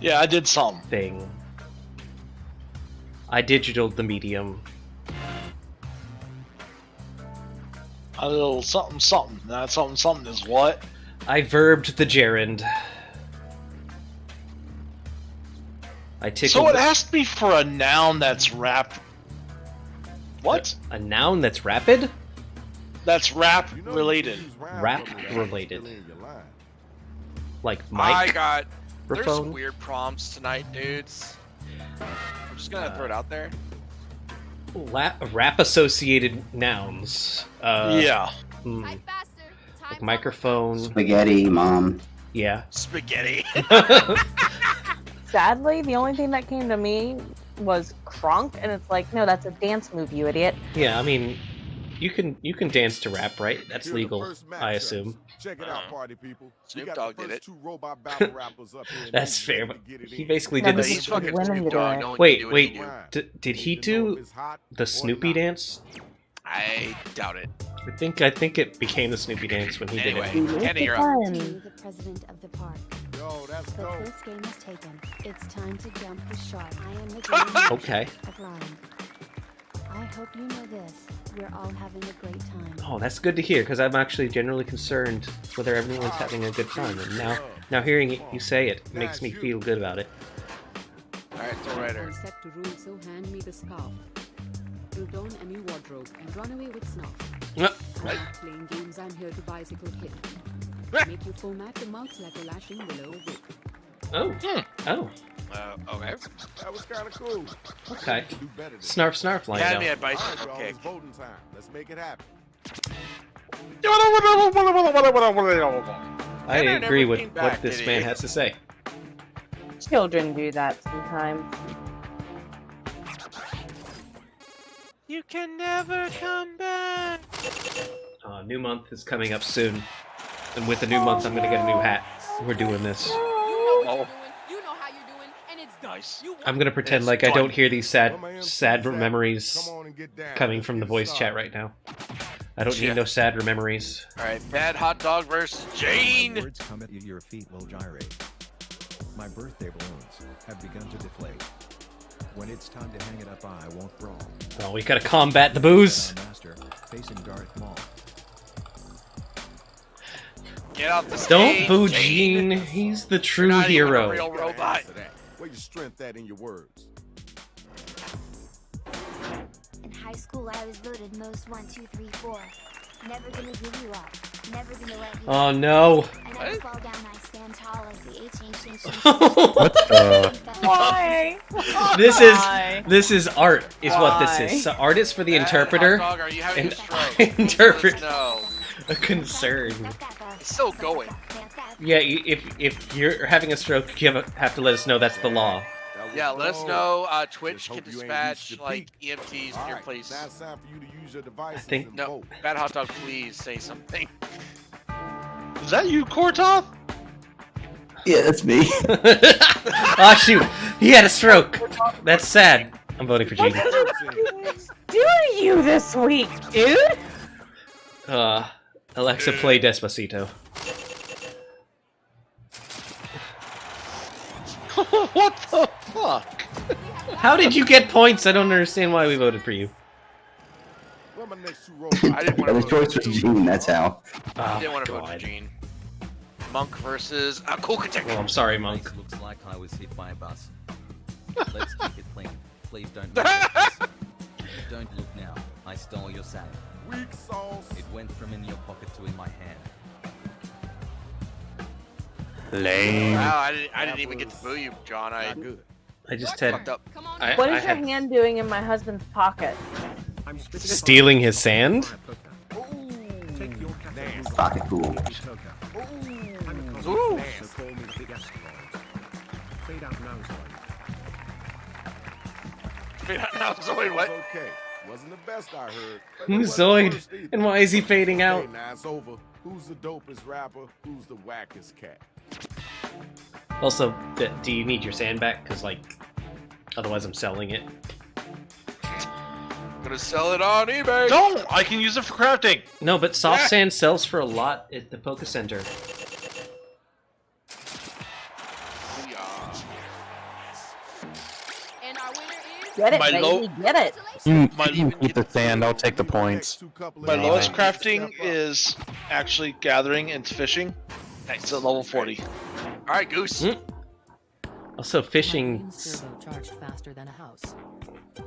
Yeah, I did some. thing. I digitaled the medium. A little something something. That something something is what? I verbed the gerund. I tickled. So it has to be for a noun that's rap. What? A noun that's rapid? That's rap related. Rap related. Like I mic? got. There's some Microphone? weird prompts tonight, dudes. I'm just gonna throw it out there. Rap associated nouns. Yeah. Like microphone. Spaghetti, mom. Yeah. Spaghetti. Sadly, the only thing that came to me was crunk, and it's like, no, that's a dance move, you idiot. Yeah, I mean, you can dance to rap, right? That's Here are the legal, first I matchups. assume. Check it out, party people. Snoop We got Dogg the did first it. two robot battle rappers up here. That's Who's fair, ready but to get it he in? basically No, did but the. he's fucking women to do it. No one can Wait, do it wait. anymore. Did he do the Snoopy dance? I doubt it. I think it became the Snoopy dance when he Anyway, did it. Kenny, you're up. To the president of the park. Yo, that's The dope. first game is taken. It's time to jump the shark. I am the game Okay. of Ryan. I hope you know this. We're all having a great time. Oh, that's good to hear, because I'm actually generally concerned whether everyone's having a good time. And now hearing you say it makes me feel good about it. Alright, throw rider. All set to rule, so hand me the scarf. You'll don any wardrobe and run away with snuff. I'm not playing games, I'm here to bicycle hit. Make you foam at the mouth like a lashing willow whip. Oh. Oh. Okay. That was kind of cool. Okay. Do better than Snarf, snarf, line Yeah, out. me at bicycle. All right, y'all, Okay. it's voting time. Let's make it happen. I Tanner agree never with came what back, this did man he? has to say. Children do that sometimes. You can never come back. New month is coming up soon, and with the new month, I'm gonna get a new hat. We're doing this. You know what you're doing. You know how you're doing, and it's done. Nice. You I'm gonna pretend It's like I done. don't hear these sad Where my MCs sad at? memories Come on and get down. coming Let's from the get it voice chat started. right now. I don't Yeah. need no sad memories. Alright, Bad Hot Dog versus Jane. Words come at you, your feet will gyrate. My birthday balloons have begun to deflate. When it's time to hang it up, I won't brawl. Oh, we gotta combat the booze. Jedi Master facing Darth Maul. Get off the Don't stage. boo Gene. He's the true You're not even a hero. real You gotta robot. answer that. Where your strength at in your words? In high school, I was voted most 1, 2, 3, 4. Never gonna give you up. Never gonna let you Oh no. I never fall down, I stand tall like the What the? Why? This is art, is what this Why? is. So art is for the Bad interpreter, Hot Dog, are you having and a stroke? I interpret No. a concern. It's still going. Yeah, if you're having a stroke, you have to let us know. That's the law. That was Yeah, let us dope. know. Just Twitch hope can you ain't dispatch reached your like peak. EMTs All to your right, place. now it's time for you to use your devices think- and No, vote. Bad Hot Dog, please say something. Is that you, Kortov? Yeah, that's me. Ah, shoot, he had a stroke. That's sad. I'm voting for Gene. Do you this week, dude? Alexa, play Despacito. What the fuck? How did you get points? I don't understand why we voted for you. Where my next two robots? I didn't want The to vote choice for was Gene, that's how. I Oh, didn't want to vote for God. Gene. Monk versus a cool Well, I'm sorry, Monk. This looks like I was hit by a bus. Let's keep it clean. Please don't look at this. Don't look now. I stole your sack. Weak sauce. It went from in your pocket to in my hand. Lame. Wow, I didn't even get to boo you, John. I Not good. I just had. fucked up. Come on. I, What I is your had hand doing in my husband's pocket? I'm spitting stealing fire. his sand. Take your cat. Pocket cool. I'm a cosmic Ooh. man, so call me the big asteroid. Fade out now, Zoid, what? Okay. Wasn't the best I heard. but it Who's wasn't the Zoid? worst either. And why is he fading out? Okay, now it's over. Who's the dopest rapper? Who's the wackest cat? Also, do you need your sand back? Because, like, Otherwise, I'm selling it. I'm gonna sell it on eBay. Don't! I can use it for crafting. No, but soft sand sells for a lot at the Poke Center. And our winner is Get it, My baby, low- get it. You can keep the sand. I'll take the points. My lowest crafting is actually gathering and fishing. It's at level 40. All right, Goose. Also, fishing. Charged faster than a house.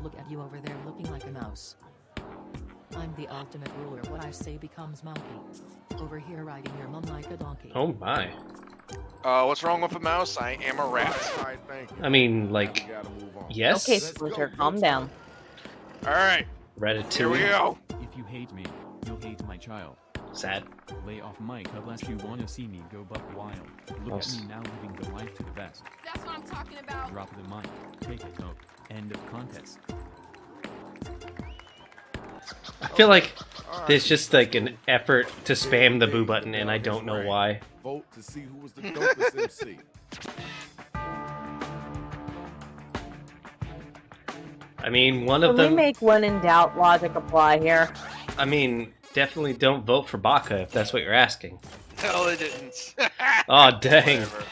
Look at you over there looking like a mouse. I'm the ultimate ruler. What I say becomes monkey. Over here riding your mum like a donkey. Oh my. What's wrong with a mouse? I am a rat. I mean, like, yes. Okay, Splinter, calm down. All right. Ratatouille. Here we go. If you hate me, you'll hate my child. Sad. Lay off Mike unless you want to see me go buck wild. Look at me now living the life to the best. That's what I'm talking about. Drop the mic. Take it out. End of contest. I feel like there's just like an effort to spam the boo button, and I don't know why. Vote to see who was the dopest MC. I mean, one of When we them. make when in doubt logic apply here. I mean, definitely don't vote for Baka if that's what you're asking. No, they didn't. Oh, dang. Whatever.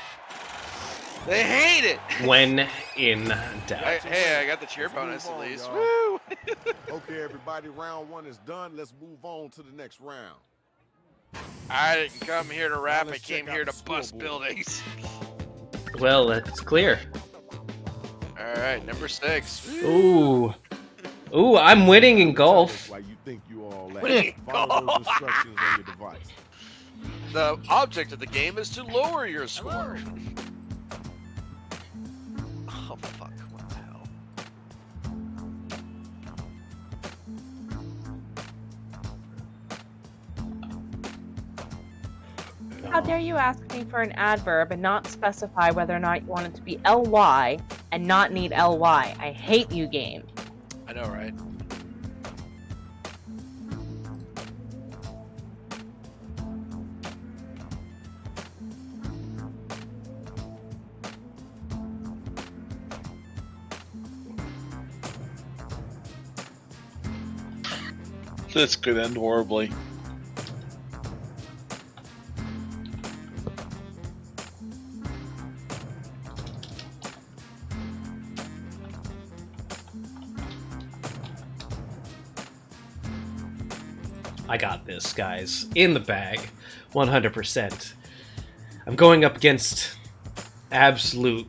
They hate it. When in doubt. Hey, I got the cheer bonus at least. Woo! Okay, everybody, round one is done. Let's move on to the next round. I didn't come here to rap. I came here to bust buildings. Well, that's clear. All right, number 6. Ooh. Ooh, I'm winning in golf. Why you think you all that? Winning Follow those instructions on your device. The object of the game is to lower your score. Oh, fuck. What the hell? How dare you ask me for an adverb and not specify whether or not you want it to be ly and not need ly? I hate you, game. I know, right? This could end horribly. I got this, guys. In the bag. 100%. I'm going up against absolute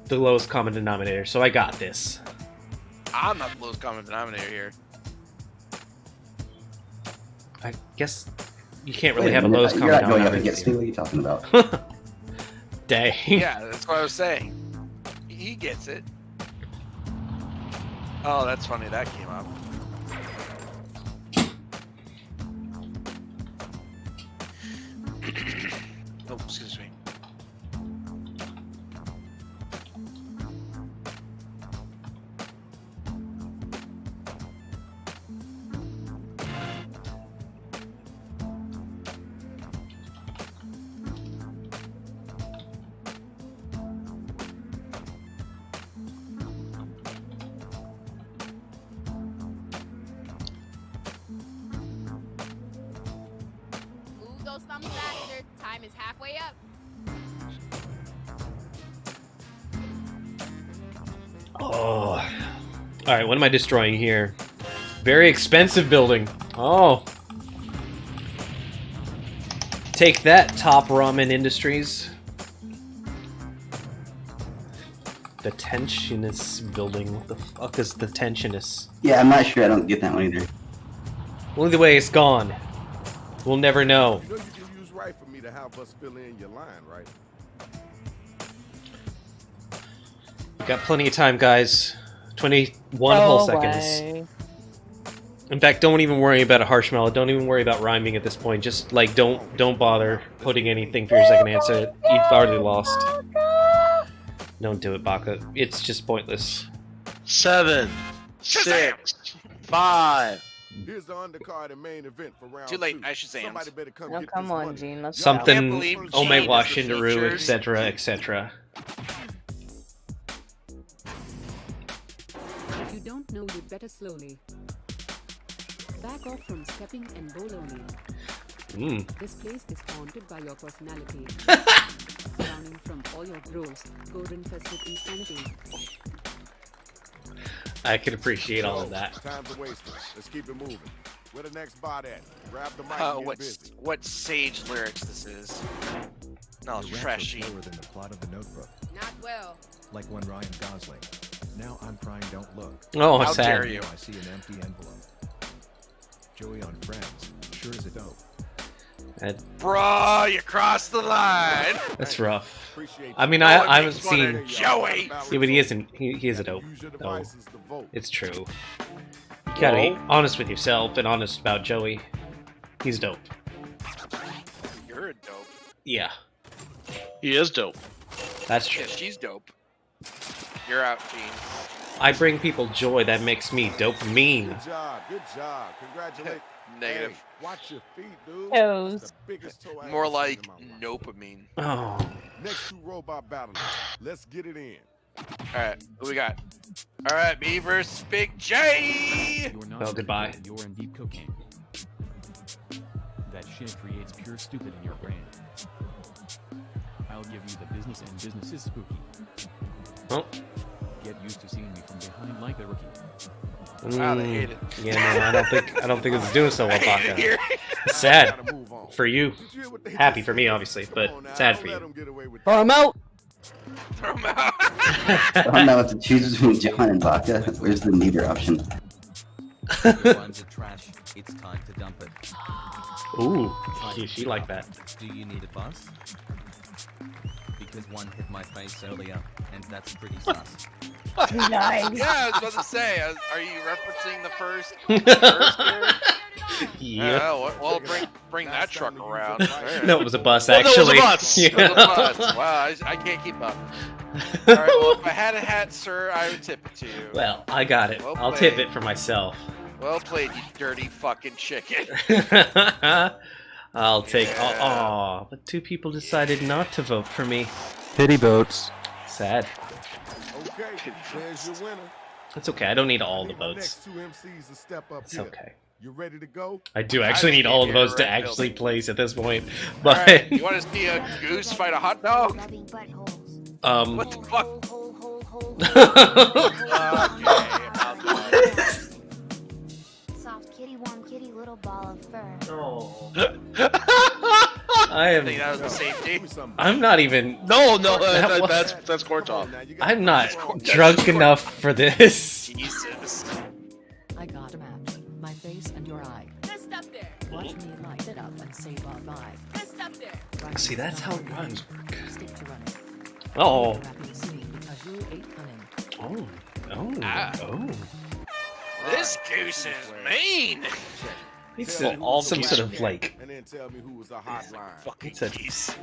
the lowest common denominator, so I got this. I'm not the lowest common denominator here. I guess you can't really Wait have a minute, lowest you're common not going up denominator. against me. What are you talking about? Dang. Yeah, that's what I was saying. He gets it. Oh, that's funny. That came up. Oh, excuse me. Move those thumbs faster. Time is halfway up. Oh. Alright, what am I destroying here? Very expensive building. Oh. Take that, Top Ramen Industries. The Tensionist building. What the fuck is the Tensionist? Yeah, I'm not sure. I don't get that one either. Well, either way, it's gone. We'll never know. You know you can use right for me to help us fill in your line, right? Got plenty of time, guys. 21 whole seconds. In fact, don't even worry about a harsh mellow. Don't even worry about rhyming at this point. Just like don't bother putting anything for your second answer. You've already lost. Don't do it, Baka. It's just pointless. 7, 6, 5. Here's the undercard and main event for round Too late. two. I should say Somebody better come No, get come this on, money. Gene. Let's Can't Something believe Ome Gene is the Washindaru, features. etc., etc. don't know you better slowly. Back off from stepping and bologna. This place is haunted by your personality. Drowning from all your gross, gold-infested insanity. I can appreciate all of that. Time's a waste. Let's keep it moving. Where the next bot at? Grab the mic and get busy. What sage lyrics this is? No, The rap trashy. was slower than the plot of The Notebook. Not well. Like when Ryan Gosling. Now I'm crying, don't look. Oh, How sad. dare you? I see an empty envelope. Joey on Friends. Sure is a dope. Bruh, you crossed the line. That's rough. I mean, I haven't seen Joey. Yeah, but he isn't. He is a dope. No, it's true. You gotta be honest with yourself and honest about Joey. He's dope. You're a dope. Yeah, He is dope. that's true. Yeah, she's dope. You're out, Gene. I bring people joy. That makes me dopamine. Good job. Good job. Congratulations. Negative. Hey, watch your feet, dude. Toes. That's the biggest toe I More ever seen like in my life. dopamine. Oh, Next 2 robot battlers. Let's get it in. Alright, who we got? Alright, me versus Big J! You're not well, goodbye. stupid, you're in deep cocaine. That shit creates pure stupid in your brain. I'll give you the business, and business is spooky. Oh. Get used to seeing me from behind like a rookie. Wow, they hate it. Yeah, no, I don't think it's doing so well, I hate it Baka. here. Sad for you. Happy for me, obviously, but sad for you. Throw him out. Throw him out. I don't know if to choose between John and Baka. Where's the neither option? Your one's a trash. It's time to dump it. Ooh, she like that. Do you need a bus? Because one hit my face earlier, and that's pretty sus. Nice. Yeah, I was about to say, are you referencing the first here? Yeah. Well, bring that truck around. No, it was a bus, Well, that was a actually. bus. It was a bus. Wow, I can't keep up. All right, well, if I had a hat, sir, I would tip it to you. Well, I got it. Well I'll played. tip it for myself. Well played, you dirty fucking chicken. I'll take. Oh, but 2 people decided not to vote for me. Pity boats. Sad. Okay, there's your winner. It's okay. I don't need all the Need my votes. next 2 MCs to step up It's here. okay. You ready to go? I do actually need all the votes to right, actually Bill. place at this point. All But right, you want to see a goose fight a hot dog? Rubbing buttholes. What the fuck? Soft kitty, warm kitty, little ball of fur. Oh. I I think that am. was a safety. I'm not even. No, that's court talk. I'm not drunk enough for this. Jesus. I got a match. My face and your eye. Just up there. Watch me light it up and say bye-bye. Just up there. Right, See, that's how running. runs work. Stick to running. Oh. Rapid singing because you ate cunning. Oh. This goose is mean. It's Tell me who was some the sort hot of cat, like. and then tell me who was the hotline. Fucking It's a- geese.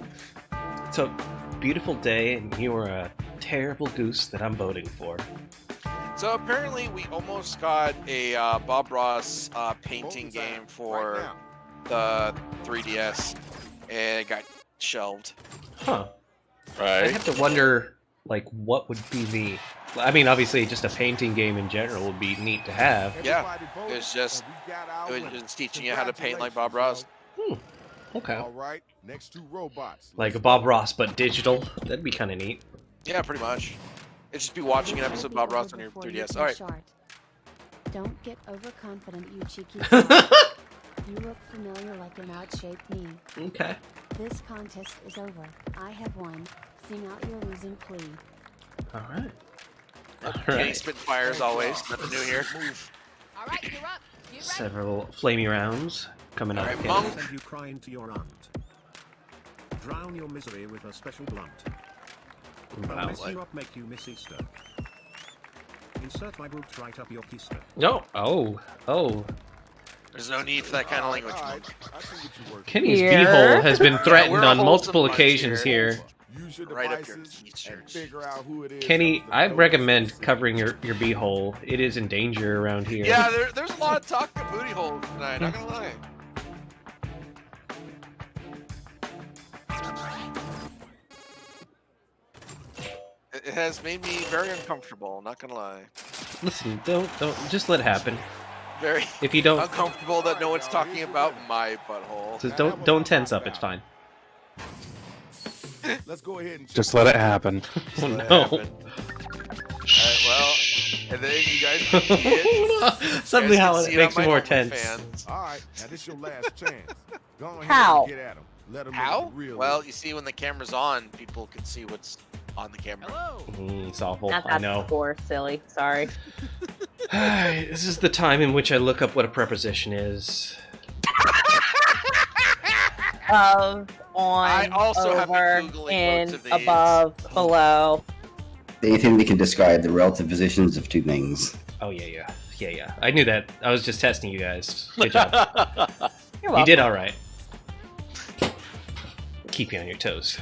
It's a beautiful day, and you are a terrible goose that I'm voting for. So apparently we almost got a Bob Ross painting Voting time, game right for now. the 3DS, and it got shelved. Huh. I Right. have to wonder, like, what would be the. I mean, obviously, just a painting game in general would be neat to have. Yeah, Everybody voted, it's just and we got our it winner. was just teaching you how to paint like Bob Ross. Okay. All right, next 2 robots. Like a Bob Ross, but digital. That'd be kind of neat. Yeah, pretty much. It'd just be watching an episode of Bob Ross on your 3DS. All right. Don't get overconfident, you cheeky. cat. You look familiar like an odd-shaped knee. Okay. This contest is over. I have won. Sing out your losing plea. All right. All Kenny right. Spitfire as always. Nothing new here. All right, you're up. Get ready. Several flamey rounds coming up. All right, here. Monk. Send you crying to your aunt. Drown your misery with a special blunt. Wow. Mess you up, make you miss Easter. Insert my boot right up your keister. No. Oh. There's no need for that kind of language. All right, Monk. I see what you're working Kenny's Here. beehole has been we're threatened a on wholesome multiple bunch occasions here. here. with. Use your Right up your devices keister. and figure out who it is. Kenny, that's the I dopest recommend MC. covering your beehole. It is in danger around here. Yeah, there's a lot of talk of booty holes tonight. Not gonna lie. It has made me very uncomfortable. Not gonna lie. Listen, don't just let it happen. Very If you don't, uncomfortable that no one's talking about my butthole. just don't tense up. It's fine. Let's go ahead and Just let it happen. Oh Let it no. happen. Alright, well, and then you guys can see it. Suddenly, You guys how can it see makes on it my more OnlyFans. tense. All right, now this is your last chance. Go ahead How? and get at him. Let him know How? the real Well, is. you see, when the camera's on, people can see what's on the camera. It's awful. Not I that know. score, silly. Sorry. Alright, this is the time in which I look up what a preposition is. Of, on, I also have been over, Googling in, most of these. above, below. Anything that can describe the relative positions of two things. Oh yeah. I knew that. I was just testing you guys. Good job. You're You welcome. did all right. Keep you on your toes.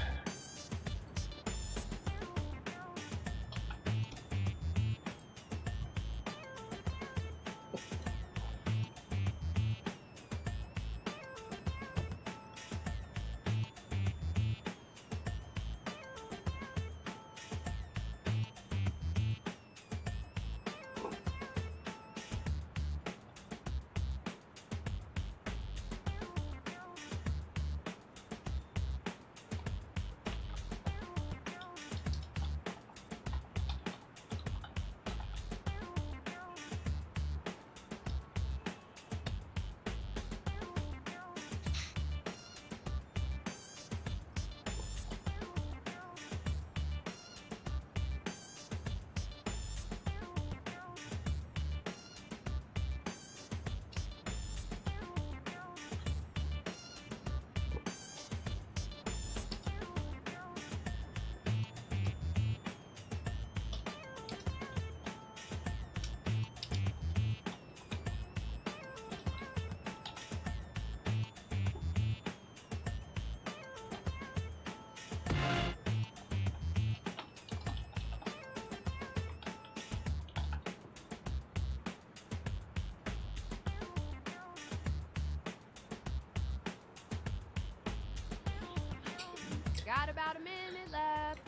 Got about a minute left.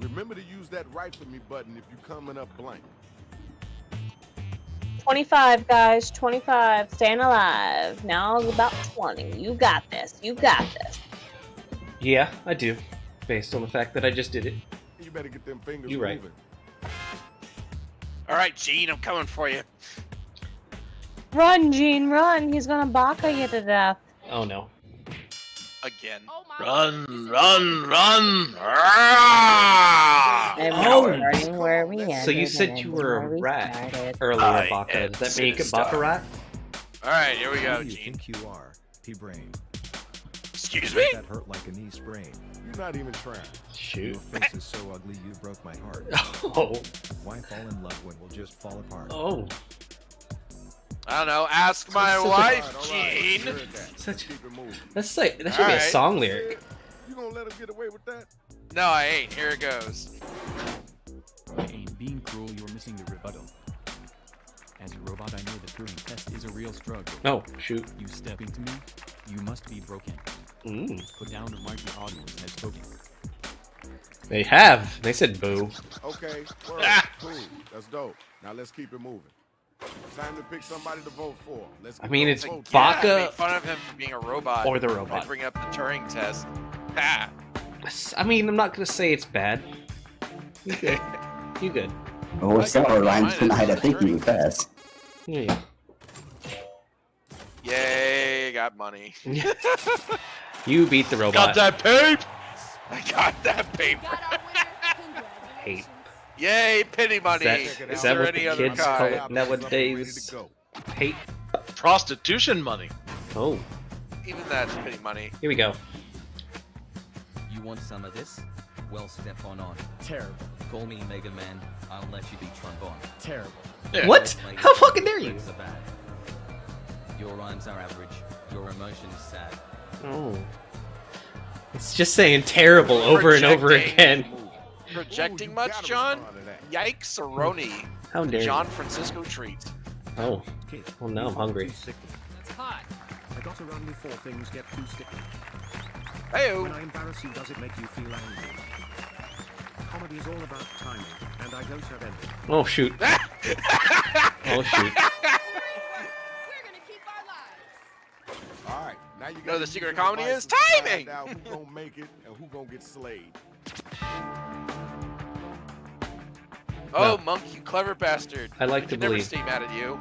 Remember to use that right for me button if you're coming up blank. 25, guys. 25. Staying alive. Now it's about 20. You got this. You got this. Yeah, I do. Based on the fact that I just did it. You better get them fingers You right. moving. All right, Gene, I'm coming for you. Run, Gene, run. He's gonna baka you to death. Oh no. Again. Run, run, run! And Oh. we're starting where we ended. So you said and you ending were where a we rat started. earlier, Baka. Does that make it Baccarat? All right, here we go, Who do you Gene. think you are, P-Brain? Excuse me? That hurt like a knee sprain. You're not even trying. Shoot. Your face is so ugly you broke my heart. Oh. Why fall in love when we'll just fall apart? Oh. I don't know. Ask my Such a- wife, Gene. Such Keep it moving. That's like that should be a Alright. song lyric. You gonna let him get away with that? No, I ain't. Here it goes. In being cruel, you're missing the rebuttal. As a robot, I know that Turing test is a real struggle. Oh, shoot. You step into me, you must be broken. Put down the mic, the audience has spoken. They have. They said boo. Okay, word, cool. That's dope. Now let's keep it moving. Time to pick somebody to vote for. Let's I get mean, those it's votes. Baka- Yeah, make fun of him for being a robot. Or the I robot. bring up the Turing test. Ha! I mean, I'm not gonna say it's bad. You good? You good? Oh, some of our lines tonight, I think you would pass. Yeah. Yay, got money. You beat the robot. Got that pape! I got that paper. Hate. Yay, pity money. Is that what the kids call it nowadays? Hate. Prostitution money. Oh, Even that's pity money. here we go. You want some of this? Well, step on. Terrible. Call me Mega Man. I'll let you be trombone. Terrible. What? How fucking dare you? Are bad. Your rhymes are average. Your emotion is sad. Oh. It's just saying terrible over and over again. Projecting much, John? Yikes, Aroni. How dare John you? Francisco treat. Oh. Well, now I'm hungry. It's hot. I got around me 4 things get too sticky. Hey-o. When I embarrass you, does it make you feel angry? Comedy is all about timing, and I don't have any. Oh shoot. Oh shoot. All right, now you know got the secret of comedy is timing. Who gonna make it and who gonna get slayed? Oh, No. Monk, you clever bastard. I like I to can never believe. stay mad at you.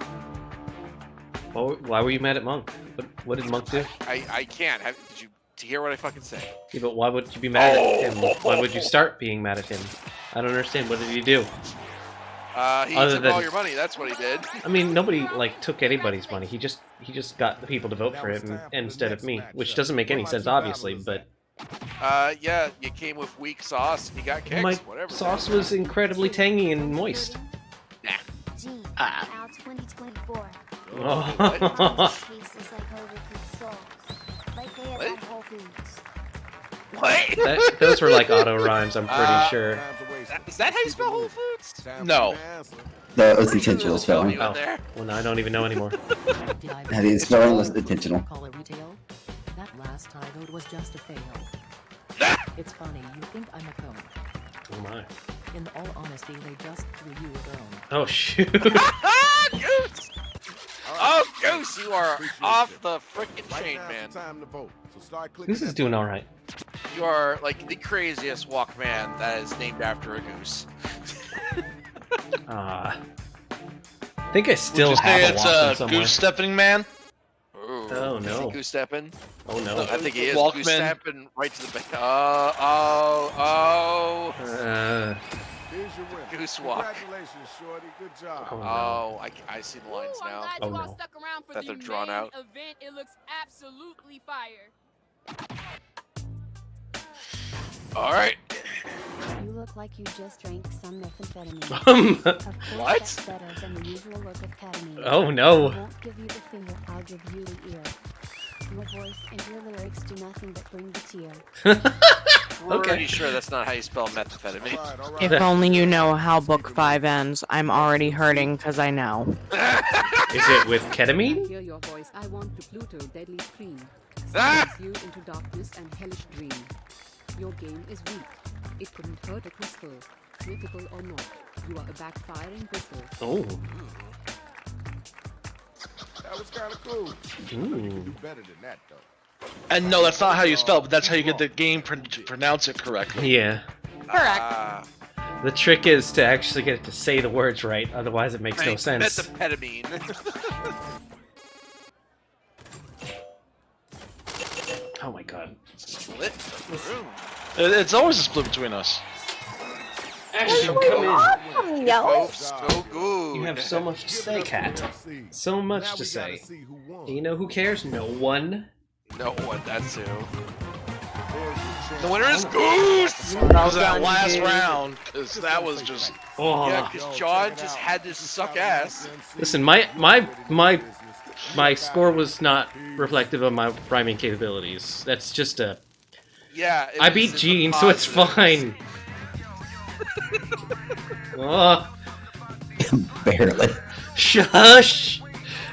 Why were you mad at Monk? What did Monk do? I can't. Did you hear what I fucking say? Yeah, but why would you be mad at him? Why would you start being mad at him? I don't understand. What did he do? He Other took than- all your money. That's what he did. I mean, nobody like took anybody's money. He just got the people to vote for him instead of me, which doesn't make any sense, obviously. But Yeah, you came with weak sauce and you got kicks. my Whatever. sauce was incredibly tangy and moist. Gene, Ah. now 2024. Oh. Tastes like overcooked souls. Like they have at Whole Foods. What? Those were like auto rhymes, I'm pretty sure. Is that how you spell Whole Foods? No. That was intentional spelling. Oh, well, now I don't even know anymore. The spelling was intentional. Call it retail? That last tie vote was just a fail. It's funny, you think I'm a cone. Oh my. In all honesty, they just threw you a bone. Oh shoot. Goose! Oh, Goose, you are off the frickin' chain, man. Time to vote. So start clicking. This is doing all right. You are like the craziest Walkman that is named after a goose. I think I still Would you have say a it's Walkman a somewhere. goose stepping man? Oh no. Is he goose stepping? Oh no. I think he is Walkman. goose stepping right to the back. Oh. Here's your win. Goose walk. Congratulations, Shorty. Good job. Oh, no. Oh, I see the lines I'm now. glad Oh, you all no. stuck around for That the they're drawn main out. event. It looks absolutely fire. All right. You look like you just drank some methamphetamine. Of course, What? that's better than the usual look of ketamine. Oh, no. I won't give you the finger, I'll give you the ear. Your voice and your lyrics do nothing but bring the tear. Pretty sure that's not how you spell methamphetamine. If only you know how book 5 ends. I'm already hurting because I know. Is it with ketamine? Hear your voice. I want to Pluto deadly scream. Ah! Silence you into darkness and hellish dream. Your game is weak. It couldn't hurt a crystal. Mythical or not, you are a backfiring pistol. Oh. That was kind of cool. Ooh. Do better than that, though. And no, that's not how you spell it, but that's how you get the game to pronounce it correctly. Yeah. Correct. The trick is to actually get it to say the words right, otherwise it makes no sense. Methamphetamine. Oh my god. Split the room. It's always a split between us. Ashton, come in. Awesome, yo. Both so good. You have so much to say, Kat. So much to say. And you know who cares? No one. No one, that's who. The winner is Goose! Because that last round, because that was just... Oh. Yeah, because John just had to suck ass. Listen, my score was not reflective of my rhyming capabilities. That's just a... Yeah. I beat Gene, so it's fine. Oh. Barely. Shush!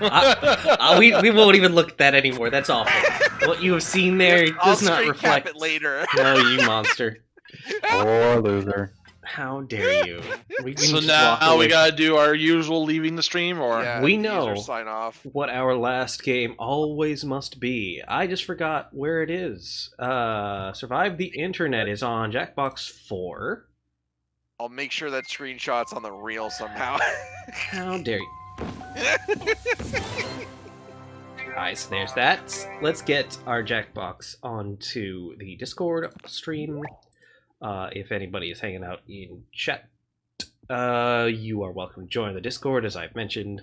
We won't even look at that anymore. That's awful. What you have seen there I'll does not straight reflect. cap it later. No, you monster. Poor loser. How dare you? We can So just walk now we away. gotta do our usual leaving the stream, or... Yeah, We user know sign off. what our last game always must be. I just forgot where it is. Survive the Internet is on Jackbox 4. I'll make sure that screenshot's on the reel somehow. How dare you? Alright, so there's that. Let's get our Jackbox onto the Discord stream. If anybody is hanging out in chat, you are welcome to join the Discord, as I've mentioned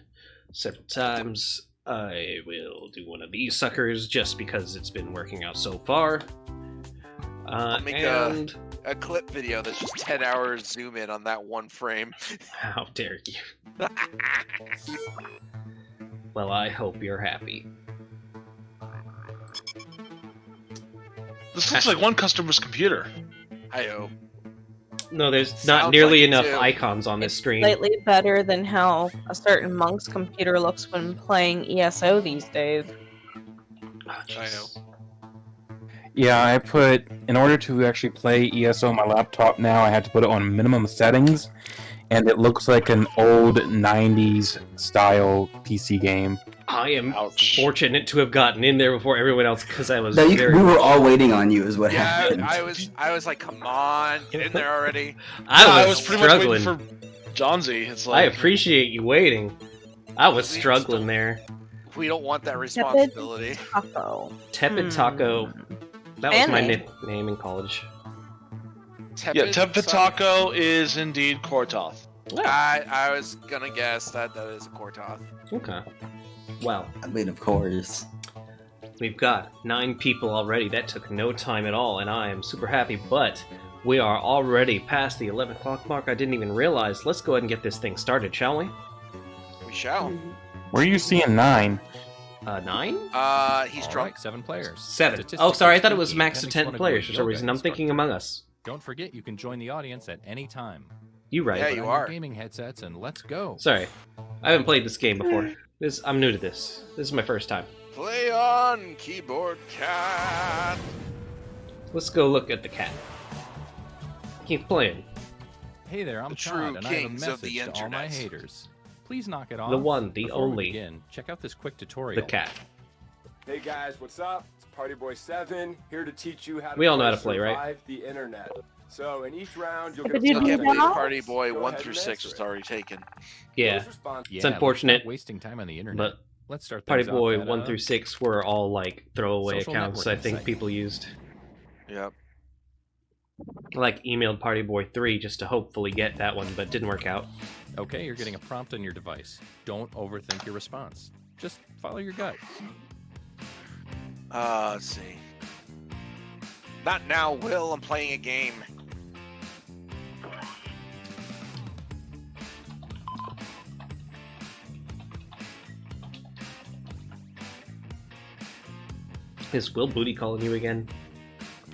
several times. I will do one of these suckers just because it's been working out so far. I'll make and a clip video that's just 10 hours zoom in on that one frame. how dare you? Well, I hope you're happy. This looks like one customer's computer. I hope. No, there's Sounds not nearly like it enough too. icons on this screen. Slightly better than how a certain monk's computer looks when playing ESO these days. I know. Yeah, I put, in order to actually play ESO on my laptop now, I had to put it on minimum settings, and it looks like an old 90s style PC game. I am fortunate to have gotten in there before everyone else because I was No, very... we were all waiting on you, is what Yeah, happened. I was like, come on, get in there already. I was pretty struggling. much waiting for Johnsy. It's I like appreciate you waiting. I was struggling there. We don't want that responsibility. Taco. Tepid Taco. That was my Family. nickname in college. yeah, Tepid Taco is indeed Kortoth. I was gonna guess that is a Kortoth. Okay. Well, I mean, of course. we've got 9 people already. That took no time at all, and I am super happy, but we are already past the 11 o'clock mark. I didn't even realize. Let's go ahead and get this thing started, shall we? We shall. Where are you seeing 9? 9? He's All drunk. right, 7 players. 7. Oh, Statistically sorry, I thought it was speaking, max that of makes 10 one of players you for some the reason. I'm best thinking Among Us. Don't forget, you can join the audience at any time. You right. Yeah, Put you on your are. gaming headsets and let's go. Sorry. I haven't played this game before. I'm new to this. This is my first time. Play on, keyboard cat. Let's go look at the cat. Keep playing. Hey there, I'm The Todd, true and I have a kings of message the to all my internet. haters. Please knock it off. The one, the Before we only. begin, check out this quick tutorial. The cat. Hey guys, what's up? It's Party Boy 7 here to teach you how to We all know how to play, right? survive the internet. So in each round you'll But get did Look you at me, know? Party Boy Go 1 ahead through and 6 answer is it. already taken. Yeah. Those responses- Yeah, It's let's unfortunate, not wasting time on the internet. but Let's start Party things off Boy at, 1 through 6 were all like throwaway social accounts I networking think site. people used. Yep. I like emailed Party Boy 3 just to hopefully get that one, but didn't work out. Okay, you're getting a prompt on your device. Don't overthink your response. Just follow your gut. Let's see. Not now, Will. I'm playing a game. Is Will Booty calling you again?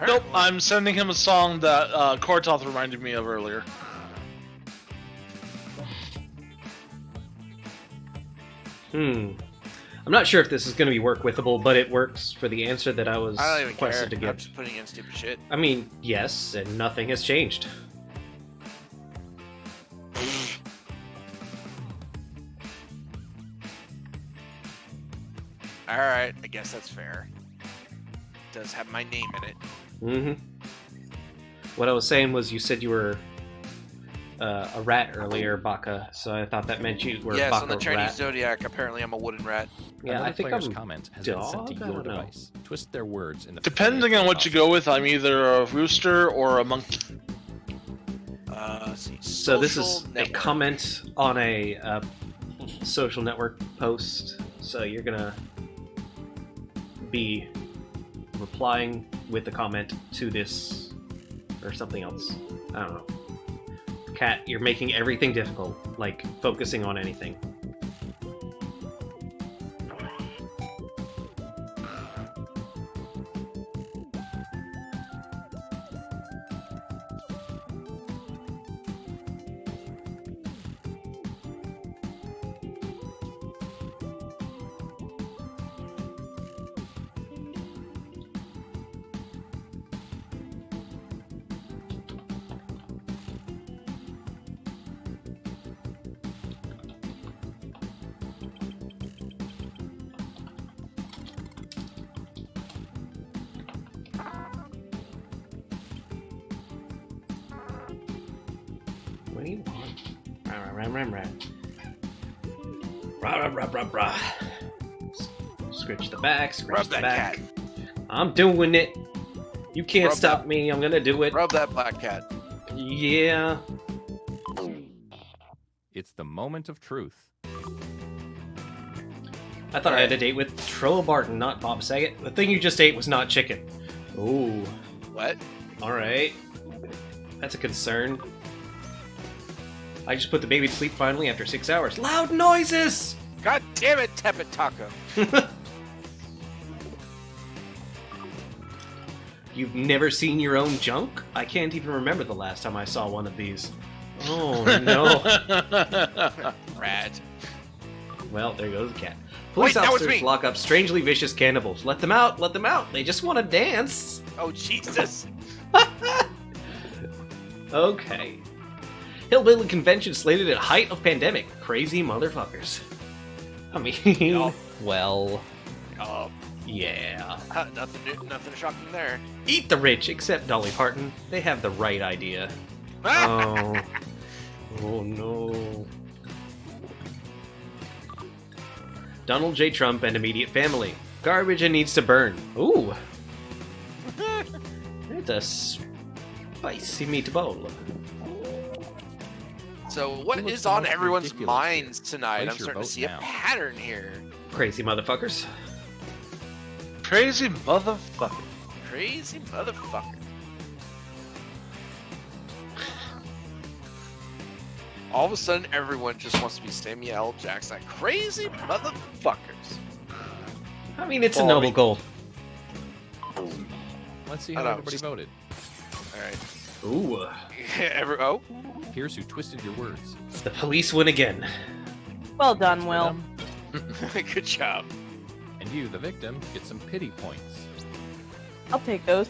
Nope, I'm sending him a song that Kortoth reminded me of earlier. I'm not sure if this is going to be work withable, but it works for the answer that I was I don't even care. requested to I'm give. just putting in stupid shit. I mean, yes, and nothing has changed. Alright, I guess that's fair. It does have my name in it. Mm-hmm. What I was saying was you said you were a rat earlier, Baka, so I thought that meant you were Yes, Baka on the Chinese rat. Zodiac, apparently I'm a wooden rat. Yeah, Another I think player's I'm comment has been sent to dog? I your don't know. device. Twist their words in the Depending on what you go with, I'm either a rooster or a monkey. Let's see. So this is Social a network. comment on a social network post. So you're gonna be replying with a comment to this or something else. I don't know. Cat, you're making everything difficult, like focusing on anything. What do you want? Rah, rah, rah, rah, rah. Rah, rah, rah, rah, rah. Scratch the back, scratch Rub the that back. cat. I'm doing it. You can't Rub stop that- me. I'm gonna do it. Rub that black cat. Yeah. It's the moment of truth. I thought I had a date with Troll Barton, not Bob Saget. The thing you just ate was not chicken. Ooh. What? Alright. That's a concern. I just put the baby to sleep finally after 6 hours. Loud noises! God damn it, Tepid Taco. You've never seen your own junk? I can't even remember the last time I saw one of these. Oh no. Rad. Well, there goes the cat. Police Wait, that was officers me. lock up strangely vicious cannibals. Let them out! Let them out! They just want to dance! Oh, Jesus. Okay. Hillbilly convention slated at height of pandemic. Crazy motherfuckers. I mean, well, yeah. Nothing shocking there. Eat the rich, except Dolly Parton. They have the right idea. Oh. Oh no. Donald J. Trump and immediate family. Garbage and needs to burn. Ooh. It's a spicy meatball. So what is on everyone's minds tonight? I'm starting to see a pattern here. Crazy motherfuckers. Crazy motherfucker. Crazy motherfucker. All of a sudden, everyone just wants to be Samuel L. Jackson. Crazy motherfuckers. I mean, it's a noble goal. Let's see how everybody voted. All right. Ooh. Oh. Here's who twisted your words. The police win again. Well done, Will. Good job. And you, the victim, get some pity points. I'll take those.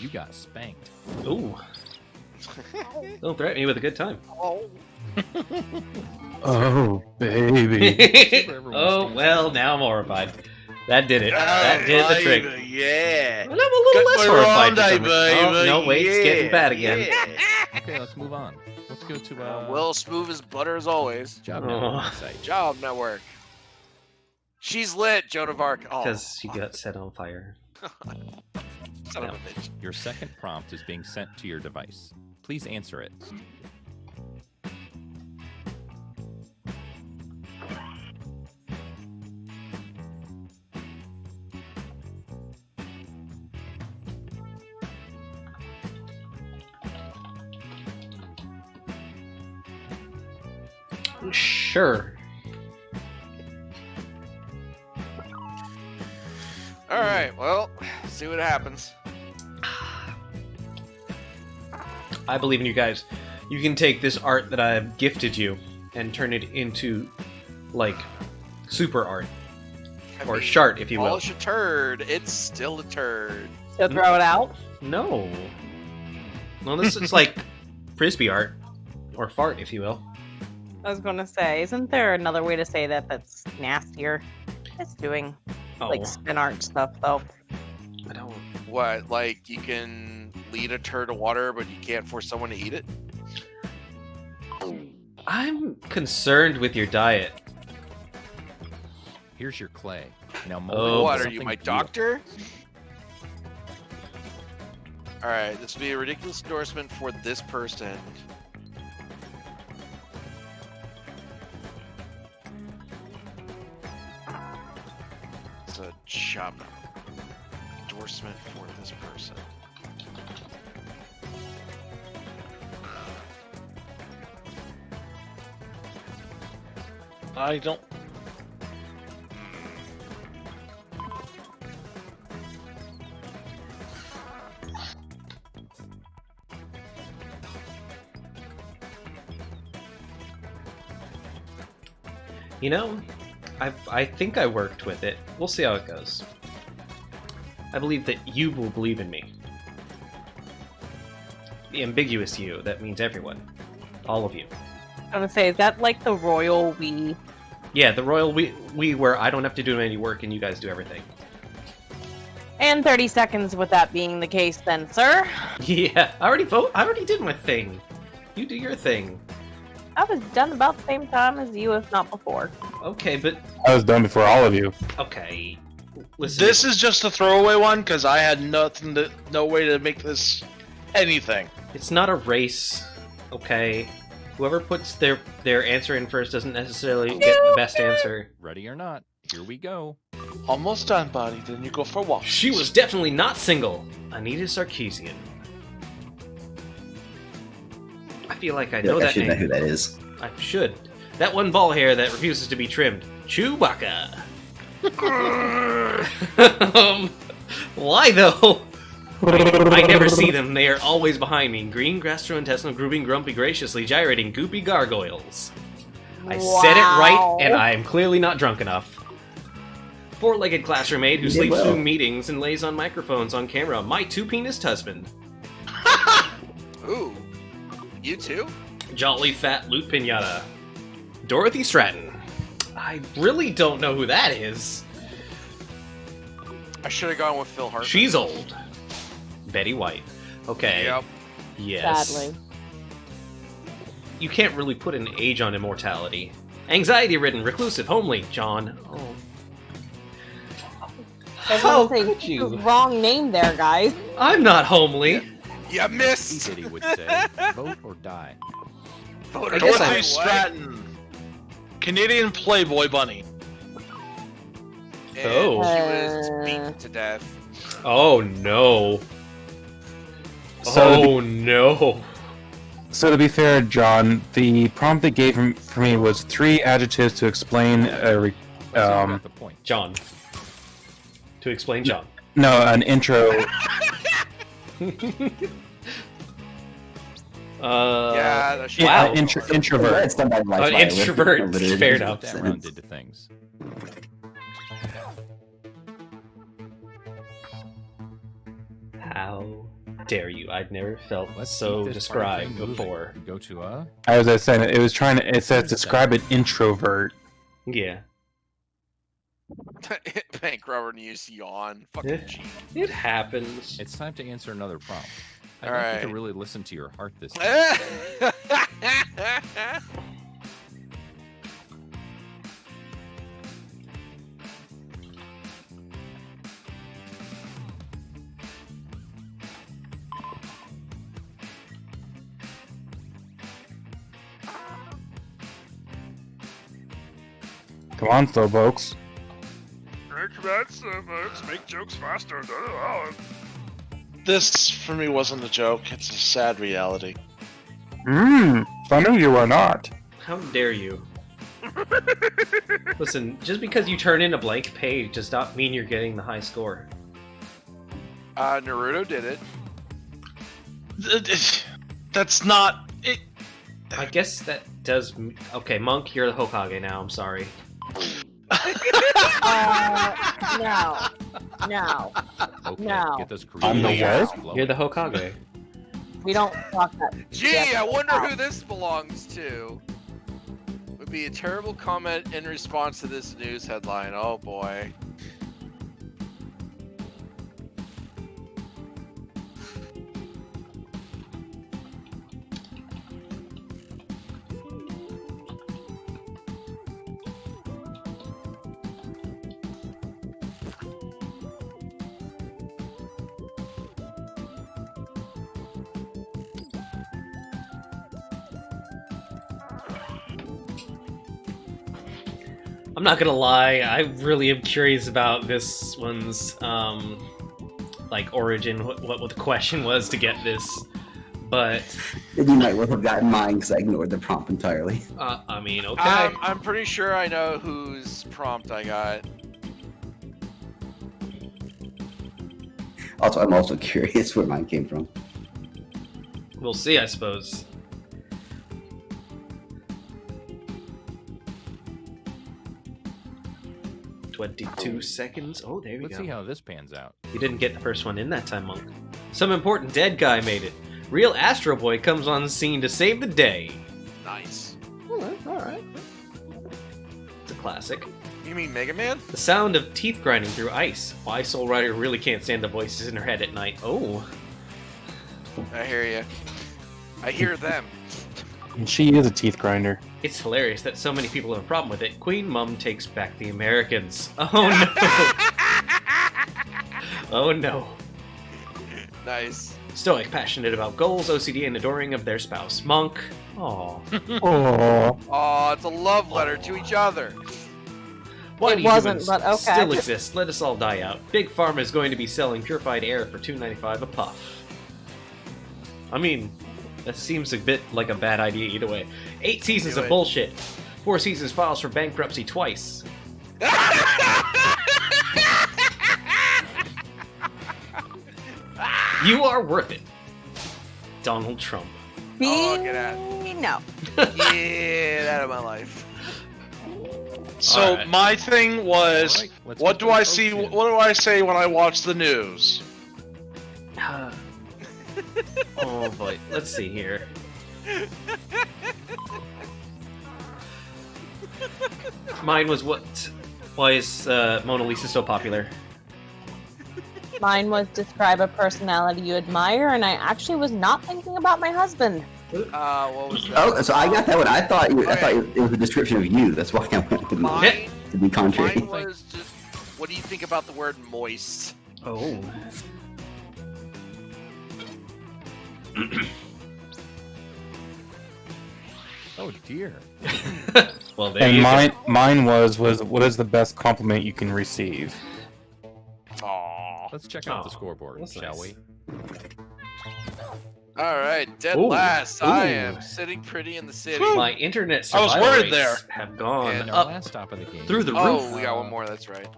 You got spanked. Ooh. Don't threaten me with a good time. Oh. Oh, baby. Oh, well, now I'm horrified. That did it. That did the trick. Yeah. Well, I'm a little less horrified. Ronde, For some reason. Oh, no, wait, it's getting bad again. Okay, let's move on. Let's go to Will smooth as butter as always. Job Network site. Job Network. She's lit, Joan of Arc. Oh. Because she got set on fire. Son of a bitch. Your second prompt is being sent to your device. Please answer it. Sure. All right, well, see what happens. I believe in you guys. You can take this art that I've gifted you and turn it into, like, super art. Or shart, if you will. Polish a turd. It's still a turd. So throw it out? No. No, this is like frisbee art. Or fart, if you will. I was going to say, isn't there another way to say that that's nastier? It's doing, like, spin art stuff, though. I don't... What, like, you can lead a turd to water, but you can't force someone to eat it? I'm concerned with your diet. Here's your clay. Now Oh, what, are you my doctor? Alright, this will be a ridiculous endorsement for this person. It's a job endorsement for this person. I don't. You know, I think I worked with it. We'll see how it goes. I believe that you will believe in me. The ambiguous you, that means everyone. All of you. I was going to say, is that like the royal we? Yeah, the royal we where I don't have to do any work and you guys do everything. And 30 seconds with that being the case then, sir. Yeah, I already did my thing. You do your thing. I was done about the same time as you, if not before. Okay, but... I was done before all of you. Okay. Listen. This is just a throwaway one because I had no way to make this anything. It's not a race, okay? Whoever puts their answer in first doesn't necessarily get the best answer. Ready or not, here we go. Almost done, buddy. Then you go for a walk. She was definitely not single. Anita Sarkeesian. feel like I feel know like I that should know name. who that is. I should. That one ball hair that refuses to be trimmed. Chewbacca. Why though? I never see them. They are always behind me. Green gastrointestinal grooving grumpy graciously gyrating goopy gargoyles. I said it right, and I am clearly not drunk enough. Four-legged classroom aide who sleeps through meetings and lays on microphones on camera. My two-penised husband. Ooh. You too? Jolly fat loot pinata. Dorothy Stratton. I really don't know who that is. I should have gone with Phil Hartman. She's old. Betty White. Okay. Yep. Yes. Sadly. You can't really put an age on immortality. Anxiety-ridden, reclusive, homely, John. Oh. How could you? Wrong name there, guys. I'm not homely. You missed. Diddy would say, vote or die. Vote I guess Dorothy I'm- Stratton. Canadian Playboy bunny. And Oh. she was beaten to death. Oh no. So Oh no. So to be fair, John, the prompt they gave for me was 3 adjectives to explain John. To explain John. No, an intro. Yeah, that's wow. Introvert. Somebody likes An my introvert. alliteration. Fair enough. That round did to things. How dare you? I've never felt Let's so keep this party described thing moving. before. Go to As I was saying, it was trying to. It says describe an introvert. Yeah. Bank Robert News yawn. Fucking G. It happens. It's time to answer another prompt. I'd All like right. you to really listen to your heart this time. Come on, though, folks. Make jokes faster. This, for me, wasn't a joke. It's a sad reality. Funny you are not. How dare you? Listen, just because you turn in a blank page does not mean you're getting the high score. Naruto did it. That's not. I guess that does. Okay, Monk, you're the Hokage now. I'm sorry. No. No. Okay, No. get those I'm the creative what? flowing. You're the Hokage. We don't talk that. Gee, Yeah. I wonder who this belongs to. Would be a terrible comment in response to this news headline. Oh boy. I'm not gonna lie, I really am curious about this one's like origin, what the question was to get this, but You might well have gotten mine because I ignored the prompt entirely. I mean, okay. I'm pretty sure I know whose prompt I got. Also, I'm also curious where mine came from. We'll see, I suppose. "22 seconds. Oh, there we Let's go. see how this pans out. You didn't get the first one in that time, Monk. Some important dead guy made it. Real Astro Boy comes on the scene to save the day. Nice. Alright. It's a classic. You mean Mega Man? The sound of teeth grinding through ice. Why Soul Rider really can't stand the voices in her head at night. Oh. I hear you. I hear them. And she is a teeth grinder. It's hilarious that so many people have a problem with it. Queen Mum takes back the Americans. Oh no. Oh no. Nice. Stoic, passionate about goals, OCD, and adoring of their spouse. Monk. Aww. Aww. Oh, it's a love letter to each other. Why It do wasn't, humans but okay. still exist? Let us all die out. Big Pharma is going to be selling purified air for $2.95 a puff. I mean, That seems a bit like a bad idea either way. 8 seasons Do of it. bullshit. 4 seasons files for bankruptcy twice. You are worth it. Donald Trump. Oh, get out. No. Get out of my life. So Alright. my thing was, Alright, let's what get do I those see? votes in. What do I say when I watch the news? Oh boy, let's see here. Mine was why is Mona Lisa so popular? Mine was describe a personality you admire, and I actually was not thinking about my husband. What was that? Oh, so I got that one. I thought it was a description of you. That's why I went with Mine, to be contrary. mine was just, what do you think about the word moist? Oh. Oh dear. Well, there And you mine was what is the best compliment you can receive? Aww. Let's check out the Aw, scoreboard, that's shall nice. we? All right, dead Ooh. last. I Ooh. am sitting pretty in the city. Whew. My internet I was survival worried rates there. have gone And Our up last stop of the game. through the Oh, roof. we got one more. That's right.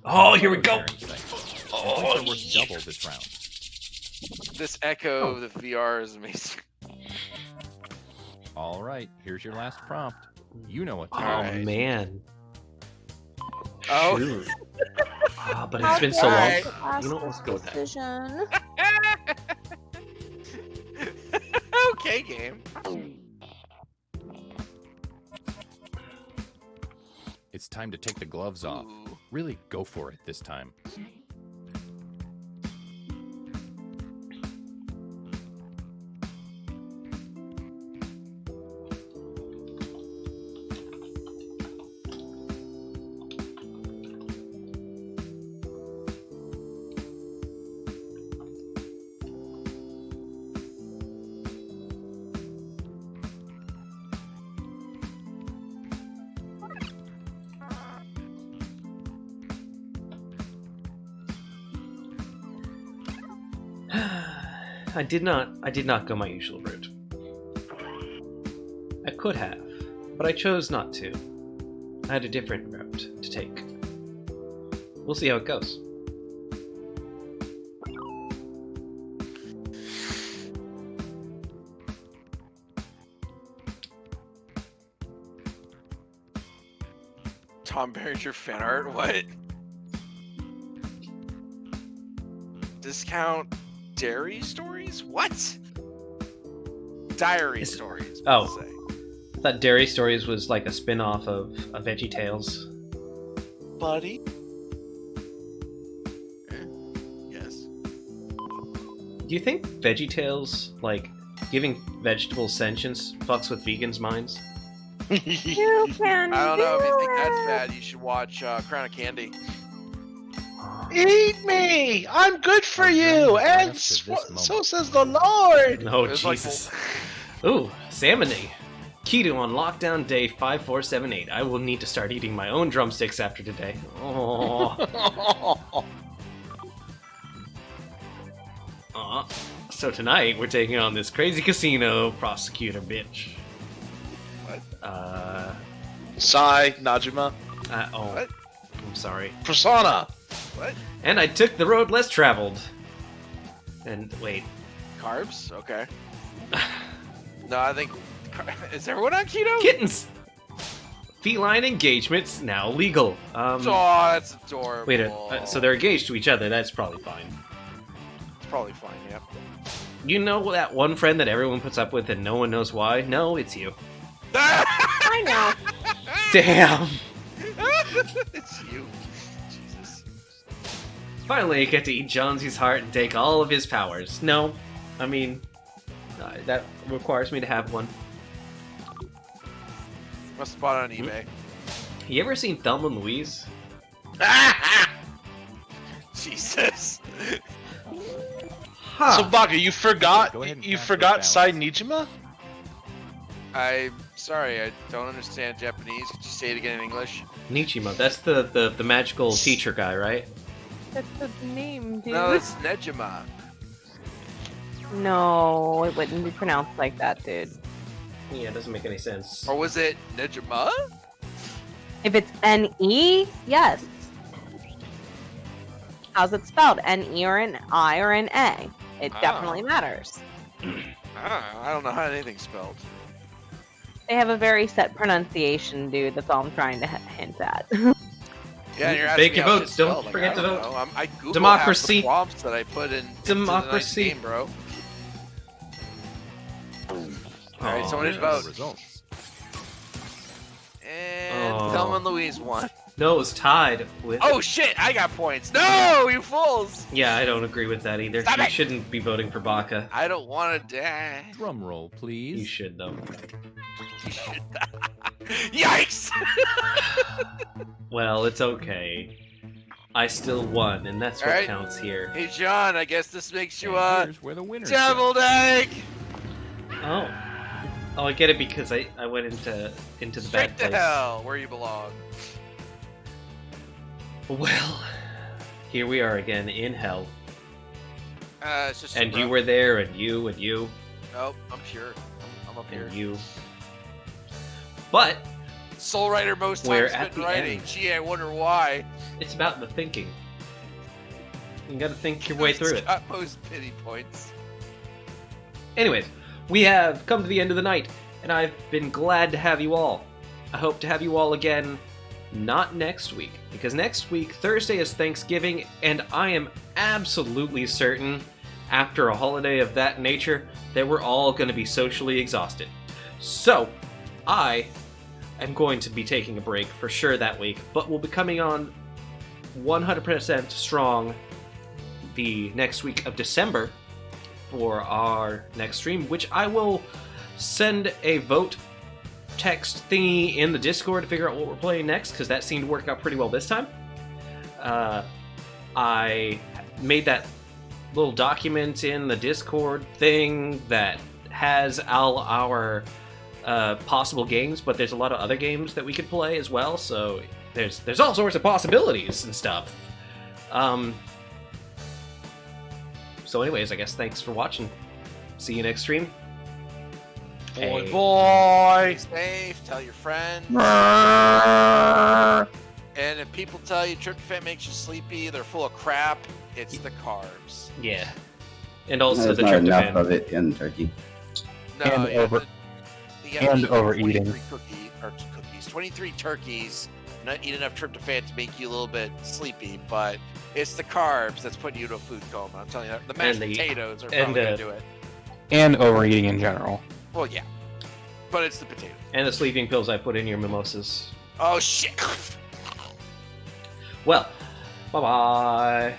Oh, here we go. Sharing site. Oh, Points are worth double this round. This echo of the VR is amazing. All right, here's your last prompt. You know what to Oh do. Alright. man. Oh. Shoot. Ah, but it's been so long. Alright. You know, let's go with that. Decision. Okay, game. It's time to take the gloves off. Ooh. Really go for it this time. I did not go my usual route. I could have, but I chose not to. I had a different route to take. We'll see how it goes. Tom Berenger fan art? What? Discount dairy stories? What? Diary stories. Oh. we'll say. I thought Dairy Stories was like a spin-off of Veggie Tales. Buddy? Yes. Do you think Veggie Tales, like, giving vegetables sentience, fucks with vegans' minds? You can I don't know. If you think that's it. bad, you should watch Crown of Candy. Eat me! I'm good for you, and so says the Lord. Oh, It's like- Jesus. Ooh, salmony. Keto on lockdown day 5478. I will need to start eating my own drumsticks after today. Oh. So tonight we're taking on this crazy casino prosecutor bitch. What? Sai, Najima, What? I'm sorry. Persona. What? And I took the road less traveled. And wait, Carbs? Okay. No, I think... Is everyone on keto? kittens. Feline engagements now legal. Oh, that's adorable. Wait, so they're engaged to each other. That's probably fine. It's probably fine, yeah. You know that one friend that everyone puts up with and no one knows why? No, it's you. I know. Damn. It's you. Jesus. Finally, I get to eat Jonesy's heart and take all of his powers. No, I mean, that requires me to have one. Must have bought it on eBay. You ever seen Thelma and Louise? Jesus. Huh. So Baka, you forgot Go ahead and you cast forgot those Sai ballots. Nijima? I'm sorry, I don't understand Japanese. Could you say it again in English? Nichima, that's the magical teacher guy, right? That's the name, dude. No, it's Nejima. No, it wouldn't be pronounced like that, dude. Yeah, it doesn't make any sense. Or was it Nejima? If it's N-E, yes. How's it spelled? N-E or an I or an A? It definitely matters. I don't know how anything's spelled. They have a very set pronunciation, dude. That's all I'm trying to hint at. Yeah, you're asking Bake me your how votes. shit's Don't spelled. forget to I don't vote. know. I Google Democracy. half the prompts that I put in Democracy. Game, bro. Alright, someone needs to vote. Results. And Oh. Thelma and Louise won. No, it was tied with. Oh shit, I got points. No, you fools! Yeah, I don't agree with that either. Stop You it! shouldn't be voting for Baka. I don't want to die. Drum roll, please. You should, though. You should. Yikes! Well, it's okay. I still won, and that's what Alright. counts here. Hey John, I guess this makes you And here's where the winner deviled egg. Oh. Oh, I get it because I went into the Straight bad to place. hell, where you belong. Well, here we are again in hell. It's just And bro. you were there, and you, and you, Nope, I'm pure. I'm up here. and you. But Soul Writer most We're times at spent the writing. end. Gee, I wonder why. it's about the thinking. You gotta think your way through it. Got most pity points. Anyways, we have come to the end of the night, and I've been glad to have you all. I hope to have you all again, not next week, because next week, Thursday, is Thanksgiving, and I am absolutely certain, after a holiday of that nature, that we're all going to be socially exhausted. So, I am going to be taking a break for sure that week, but we'll be coming on 100% strong the next week of December for our next stream, which I will send a vote text thingy in the Discord to figure out what we're playing next, because that seemed to work out pretty well this time. I made that little document in the Discord thing that has all our possible games, but there's a lot of other games that we could play as well, so there's all sorts of possibilities and stuff. So anyways, I guess thanks for watching. See you next stream. Boy, Hey. boy. Stay safe. Tell your friends. And if people tell you tryptophan makes you sleepy, they're full of crap. It's the carbs. Yeah. And also There's the not enough tryptophan. of it in turkey. No, And you have over- to- you gotta and eat overeating. 23 turkeys, not eat enough tryptophan to make you a little bit sleepy, but it's the carbs that's putting you to a food coma. I'm telling you that. The mashed And the- potatoes are and, probably going to do it. And overeating in general. Well, yeah. But it's the potato. And the sleeping pills I put in your mimosas. Oh, shit. Well, bye-bye.